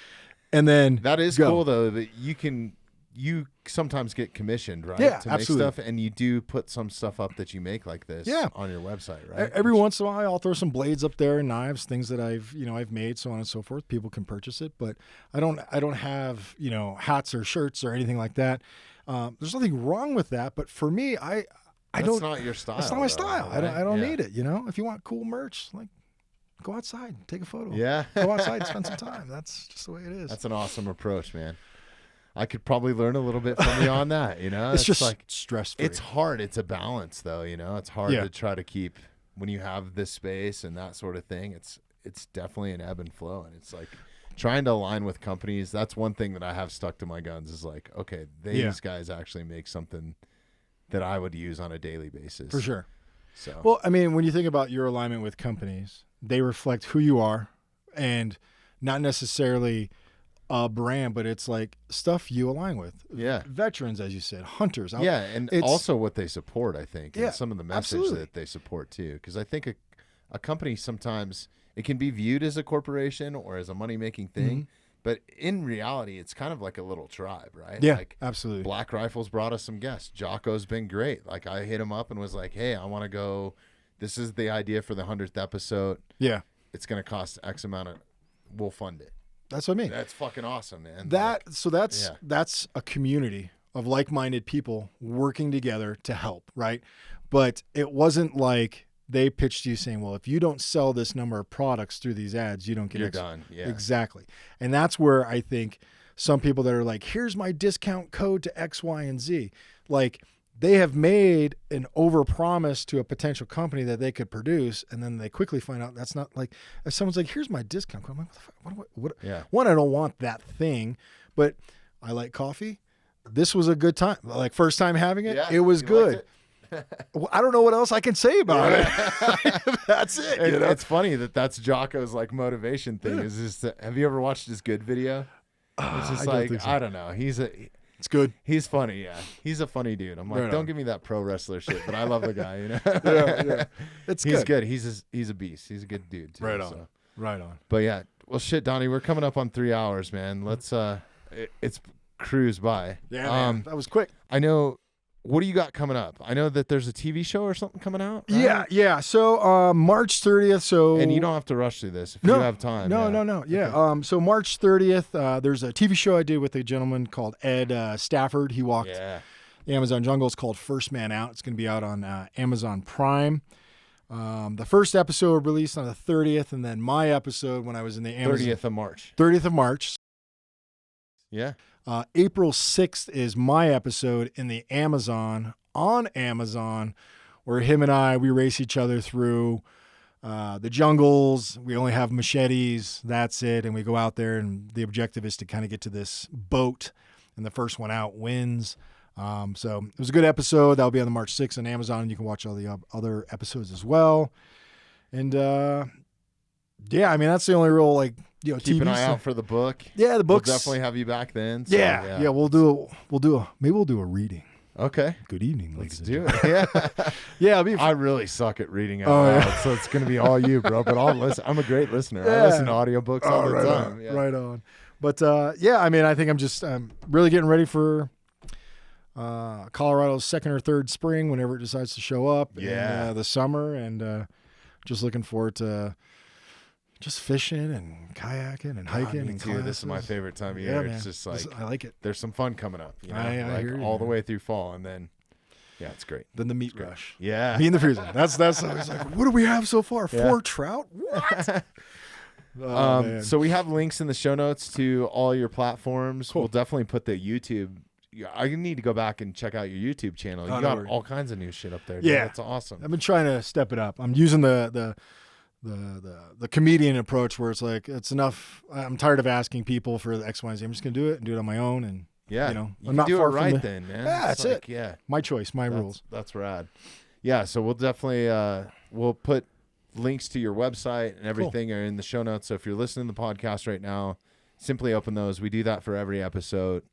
[SPEAKER 2] And then
[SPEAKER 1] that is cool though, that you sometimes get commissioned, right?
[SPEAKER 2] Yeah,
[SPEAKER 1] to
[SPEAKER 2] absolutely.
[SPEAKER 1] Make stuff, and you do put some stuff up that you make like this on your website, right?
[SPEAKER 2] Every once in a while, I'll throw some blades up there, knives, things that I've made, so on and so forth. People can purchase it, but I don't have hats or shirts or anything like that. There's nothing wrong with that, but for me,
[SPEAKER 1] That's not your style.
[SPEAKER 2] That's not my style.
[SPEAKER 1] Right?
[SPEAKER 2] I don't need it. If you want cool merch, like go outside, take a photo.
[SPEAKER 1] Yeah,
[SPEAKER 2] go outside, spend some time. That's just the way it is.
[SPEAKER 1] That's an awesome approach, man. I could probably learn a little bit from you on that.
[SPEAKER 2] It's just like stress-free.
[SPEAKER 1] It's hard. It's a balance, though. It's hard to try to keep when you have this space and that sort of thing. It's definitely an ebb and flow, and it's like trying to align with companies. That's one thing that I have stuck to my guns is like, okay, these guys actually make something that I would use on a daily basis.
[SPEAKER 2] For sure.
[SPEAKER 1] So,
[SPEAKER 2] well, I mean, when you think about your alignment with companies, they reflect who you are and not necessarily a brand, but it's like stuff you align with.
[SPEAKER 1] Yeah.
[SPEAKER 2] Veterans, as you said, hunters.
[SPEAKER 1] Yeah. And also what they support, I think, and some of the message that they support too. Because I think a company sometimes it can be viewed as a corporation or as a money-making thing, But in reality, it's kind of like a little tribe, right?
[SPEAKER 2] Yeah,
[SPEAKER 1] like
[SPEAKER 2] absolutely.
[SPEAKER 1] Black Rifle's brought us some guests. Jocko's been great. Like I hit him up and was like, hey, I want to go. This is the idea for the 100th episode.
[SPEAKER 2] Yeah.
[SPEAKER 1] It's going to cost X amount of, we'll fund it.
[SPEAKER 2] That's what I mean.
[SPEAKER 1] That's fucking awesome, man.
[SPEAKER 2] That's a community of like-minded people working together to help, right? But it wasn't like they pitched you saying, well, if you don't sell this number of products through these ads, you don't get
[SPEAKER 1] You're done. Yeah.
[SPEAKER 2] Exactly. And that's where I think some people that are like, here's my discount code to X, Y, and Z. Like, they have made an overpromise to a potential company that they could produce, and then they quickly find out that's not like, if someone's like, here's my discount code, I'm like, what?
[SPEAKER 1] Yeah.
[SPEAKER 2] One, I don't want that thing, but I like coffee. This was a good time. Like, first time having it, it was good. Well, I don't know what else I can say about it. That's it.
[SPEAKER 1] It's funny that's Jocko's like motivation thing. Is just have you ever watched his good video? It's just I don't know.
[SPEAKER 2] It's good.
[SPEAKER 1] He's funny, yeah. He's a funny dude. I'm like,
[SPEAKER 2] Right
[SPEAKER 1] don't
[SPEAKER 2] on.
[SPEAKER 1] give me that pro wrestler shit, but I love the guy, you know.
[SPEAKER 2] Yeah.
[SPEAKER 1] He's good. He's a beast. He's a good dude too.
[SPEAKER 2] Right on.
[SPEAKER 1] So.
[SPEAKER 2] Right on.
[SPEAKER 1] But yeah, well, shit, Donnie, we're coming up on 3 hours, man. Let's it's cruise by.
[SPEAKER 2] Yeah, man. That was quick.
[SPEAKER 1] I know. What do you got coming up? I know that there's a TV show or something coming out. Right?
[SPEAKER 2] Yeah. So March 30th. So
[SPEAKER 1] and you don't have to rush through this if you have time.
[SPEAKER 2] No. Yeah. Okay. So March 30th, there's a TV show I did with a gentleman called Ed Stafford. He walked the Amazon jungle. It's called First Man Out. It's going to be out on Amazon Prime. The first episode released on the 30th, and then my episode when I was in the Amazon
[SPEAKER 1] 30th of March.
[SPEAKER 2] 30th of March.
[SPEAKER 1] Yeah.
[SPEAKER 2] April 6th is my episode in the Amazon, on Amazon, where him and we race each other through the jungles. We only have machetes. That's it. And we go out there, and the objective is to kind of get to this boat, and the first one out wins. So it was a good episode. That'll be on the March 6th on Amazon, and you can watch all the other episodes as well. And yeah, I mean, that's the only real
[SPEAKER 1] keep
[SPEAKER 2] TV
[SPEAKER 1] an eye
[SPEAKER 2] stuff.
[SPEAKER 1] Out for the book.
[SPEAKER 2] Yeah, the books.
[SPEAKER 1] We'll definitely have you back then. So,
[SPEAKER 2] yeah. We'll do a reading.
[SPEAKER 1] Okay.
[SPEAKER 2] Good evening,
[SPEAKER 1] Let's
[SPEAKER 2] ladies.
[SPEAKER 1] do it. Yeah.
[SPEAKER 2] I
[SPEAKER 1] really suck at reading out loud, so it's gonna be all you, bro. But I'll listen. I'm a great listener. I listen to audiobooks all the time.
[SPEAKER 2] Right on. But yeah, I mean, I think I'm really getting ready for Colorado's second or third spring, whenever it decides to show up.
[SPEAKER 1] Yeah.
[SPEAKER 2] And, the summer, and just looking forward to just fishing and kayaking and hiking.
[SPEAKER 1] Me too. This is my favorite time of year. It's just like
[SPEAKER 2] I like it.
[SPEAKER 1] There's some fun coming up. You know?
[SPEAKER 2] I hear you,
[SPEAKER 1] all the way through fall, and then it's great.
[SPEAKER 2] Then the meat rush.
[SPEAKER 1] Yeah.
[SPEAKER 2] Me in the freezer. That's I was like, what do we have so far? 4 trout? What?
[SPEAKER 1] So we have links in the show notes to all your platforms.
[SPEAKER 2] Cool.
[SPEAKER 1] We'll definitely put the YouTube. I need to go back and check out your YouTube channel. You got all kinds of new shit up there. Dude.
[SPEAKER 2] Yeah,
[SPEAKER 1] that's awesome.
[SPEAKER 2] I've been trying to step it up. I'm using the comedian approach, where it's like, it's enough. I'm tired of asking people for the X, Y, and Z. I'm just gonna do it and do it on my own. And
[SPEAKER 1] you
[SPEAKER 2] I'm
[SPEAKER 1] can
[SPEAKER 2] not
[SPEAKER 1] do
[SPEAKER 2] far
[SPEAKER 1] it right
[SPEAKER 2] from
[SPEAKER 1] then, man.
[SPEAKER 2] Yeah, that's it.
[SPEAKER 1] Yeah,
[SPEAKER 2] my choice, my rules.
[SPEAKER 1] That's rad. Yeah, so we'll definitely we'll put links to your website and everything are in the show notes. So if you're listening to the podcast right now, simply open those. We do that for every episode.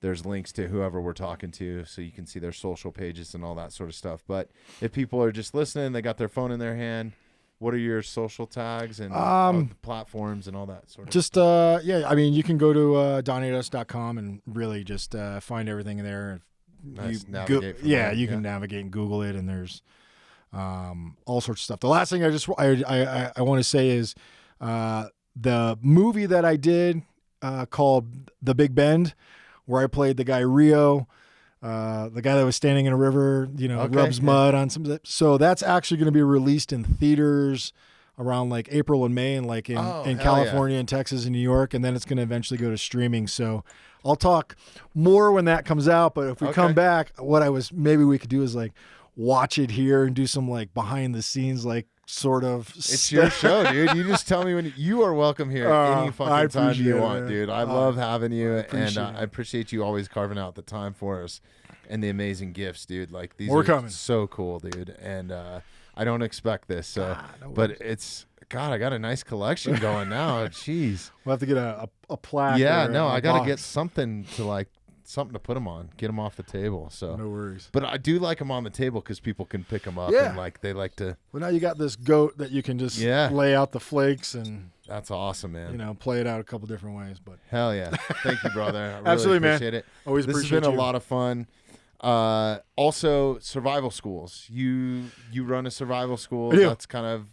[SPEAKER 1] There's links to whoever we're talking to, so you can see their social pages and all that sort of stuff. But if people are just listening, they got their phone in their hand, what are your social tags and platforms and all that sort of
[SPEAKER 2] just
[SPEAKER 1] stuff?
[SPEAKER 2] I mean, you can go to DonnyDust.com and really just find everything there.
[SPEAKER 1] Nice.
[SPEAKER 2] You can navigate and Google it, and there's all sorts of stuff. The last thing I want to say is the movie that I did called The Big Bend, where I played the guy Rio, the guy that was standing in a river, rubs mud on some. So that's actually going to be released in theaters around like April and May, and like in California and Texas and New York, and then it's going to eventually go to streaming. So I'll talk more when that comes out. But if we come back, maybe we could do is like watch it here and do some like behind the scenes sort of.
[SPEAKER 1] It's your show, dude. You just tell me when you are welcome here any fucking time you want, dude. I love having you, and I appreciate you always carving out the time for us and the amazing gifts, dude. Like these are coming. So cool, dude. And I don't expect this, so but it's God. I got a nice collection going now. Jeez,
[SPEAKER 2] we'll have to get a plaque.
[SPEAKER 1] Yeah, no, I got to get something to put them on, get them off the table. So
[SPEAKER 2] no worries.
[SPEAKER 1] But I do like them on the table because people can pick them up and they like to.
[SPEAKER 2] Well, now you got this goat that you can just lay out the flakes and
[SPEAKER 1] That's awesome, man.
[SPEAKER 2] You know, play it out a couple different ways. But
[SPEAKER 1] Hell yeah. Thank you, brother. I really
[SPEAKER 2] Absolutely, man.
[SPEAKER 1] appreciate it.
[SPEAKER 2] Always
[SPEAKER 1] This has
[SPEAKER 2] appreciate
[SPEAKER 1] been
[SPEAKER 2] you.
[SPEAKER 1] a lot of fun. Also, survival schools. You run a survival school.
[SPEAKER 2] I do.
[SPEAKER 1] That's kind of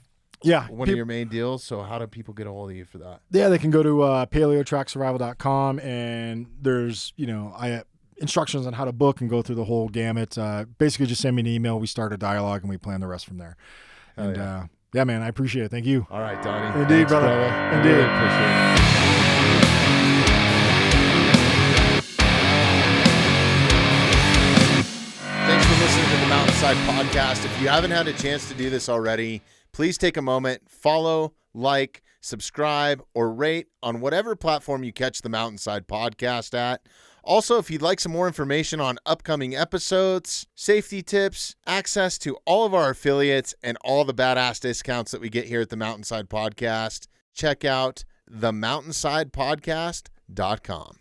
[SPEAKER 1] one of your main deals. So how do people get a hold of you for that?
[SPEAKER 2] Yeah, they can go to paleotracksurvival.com, and there's, I instructions on how to book and go through the whole gamut. Basically, just send me an email. We start a dialogue, and we plan the rest from there.
[SPEAKER 1] Hell
[SPEAKER 2] And
[SPEAKER 1] yeah.
[SPEAKER 2] yeah, man, I appreciate it. Thank you.
[SPEAKER 1] All right, Donnie.
[SPEAKER 2] Indeed,
[SPEAKER 1] Thanks,
[SPEAKER 2] brother.
[SPEAKER 1] I
[SPEAKER 2] Indeed.
[SPEAKER 1] really appreciate it. Thanks for listening to the Mountainside Podcast. If you haven't had a chance to do this already, please take a moment, follow, like, subscribe, or rate on whatever platform you catch the Mountainside Podcast at. Also, if you'd like some more information on upcoming episodes, safety tips, access to all of our affiliates, and all the badass discounts that we get here at the Mountainside Podcast, check out themountainsidepodcast.com.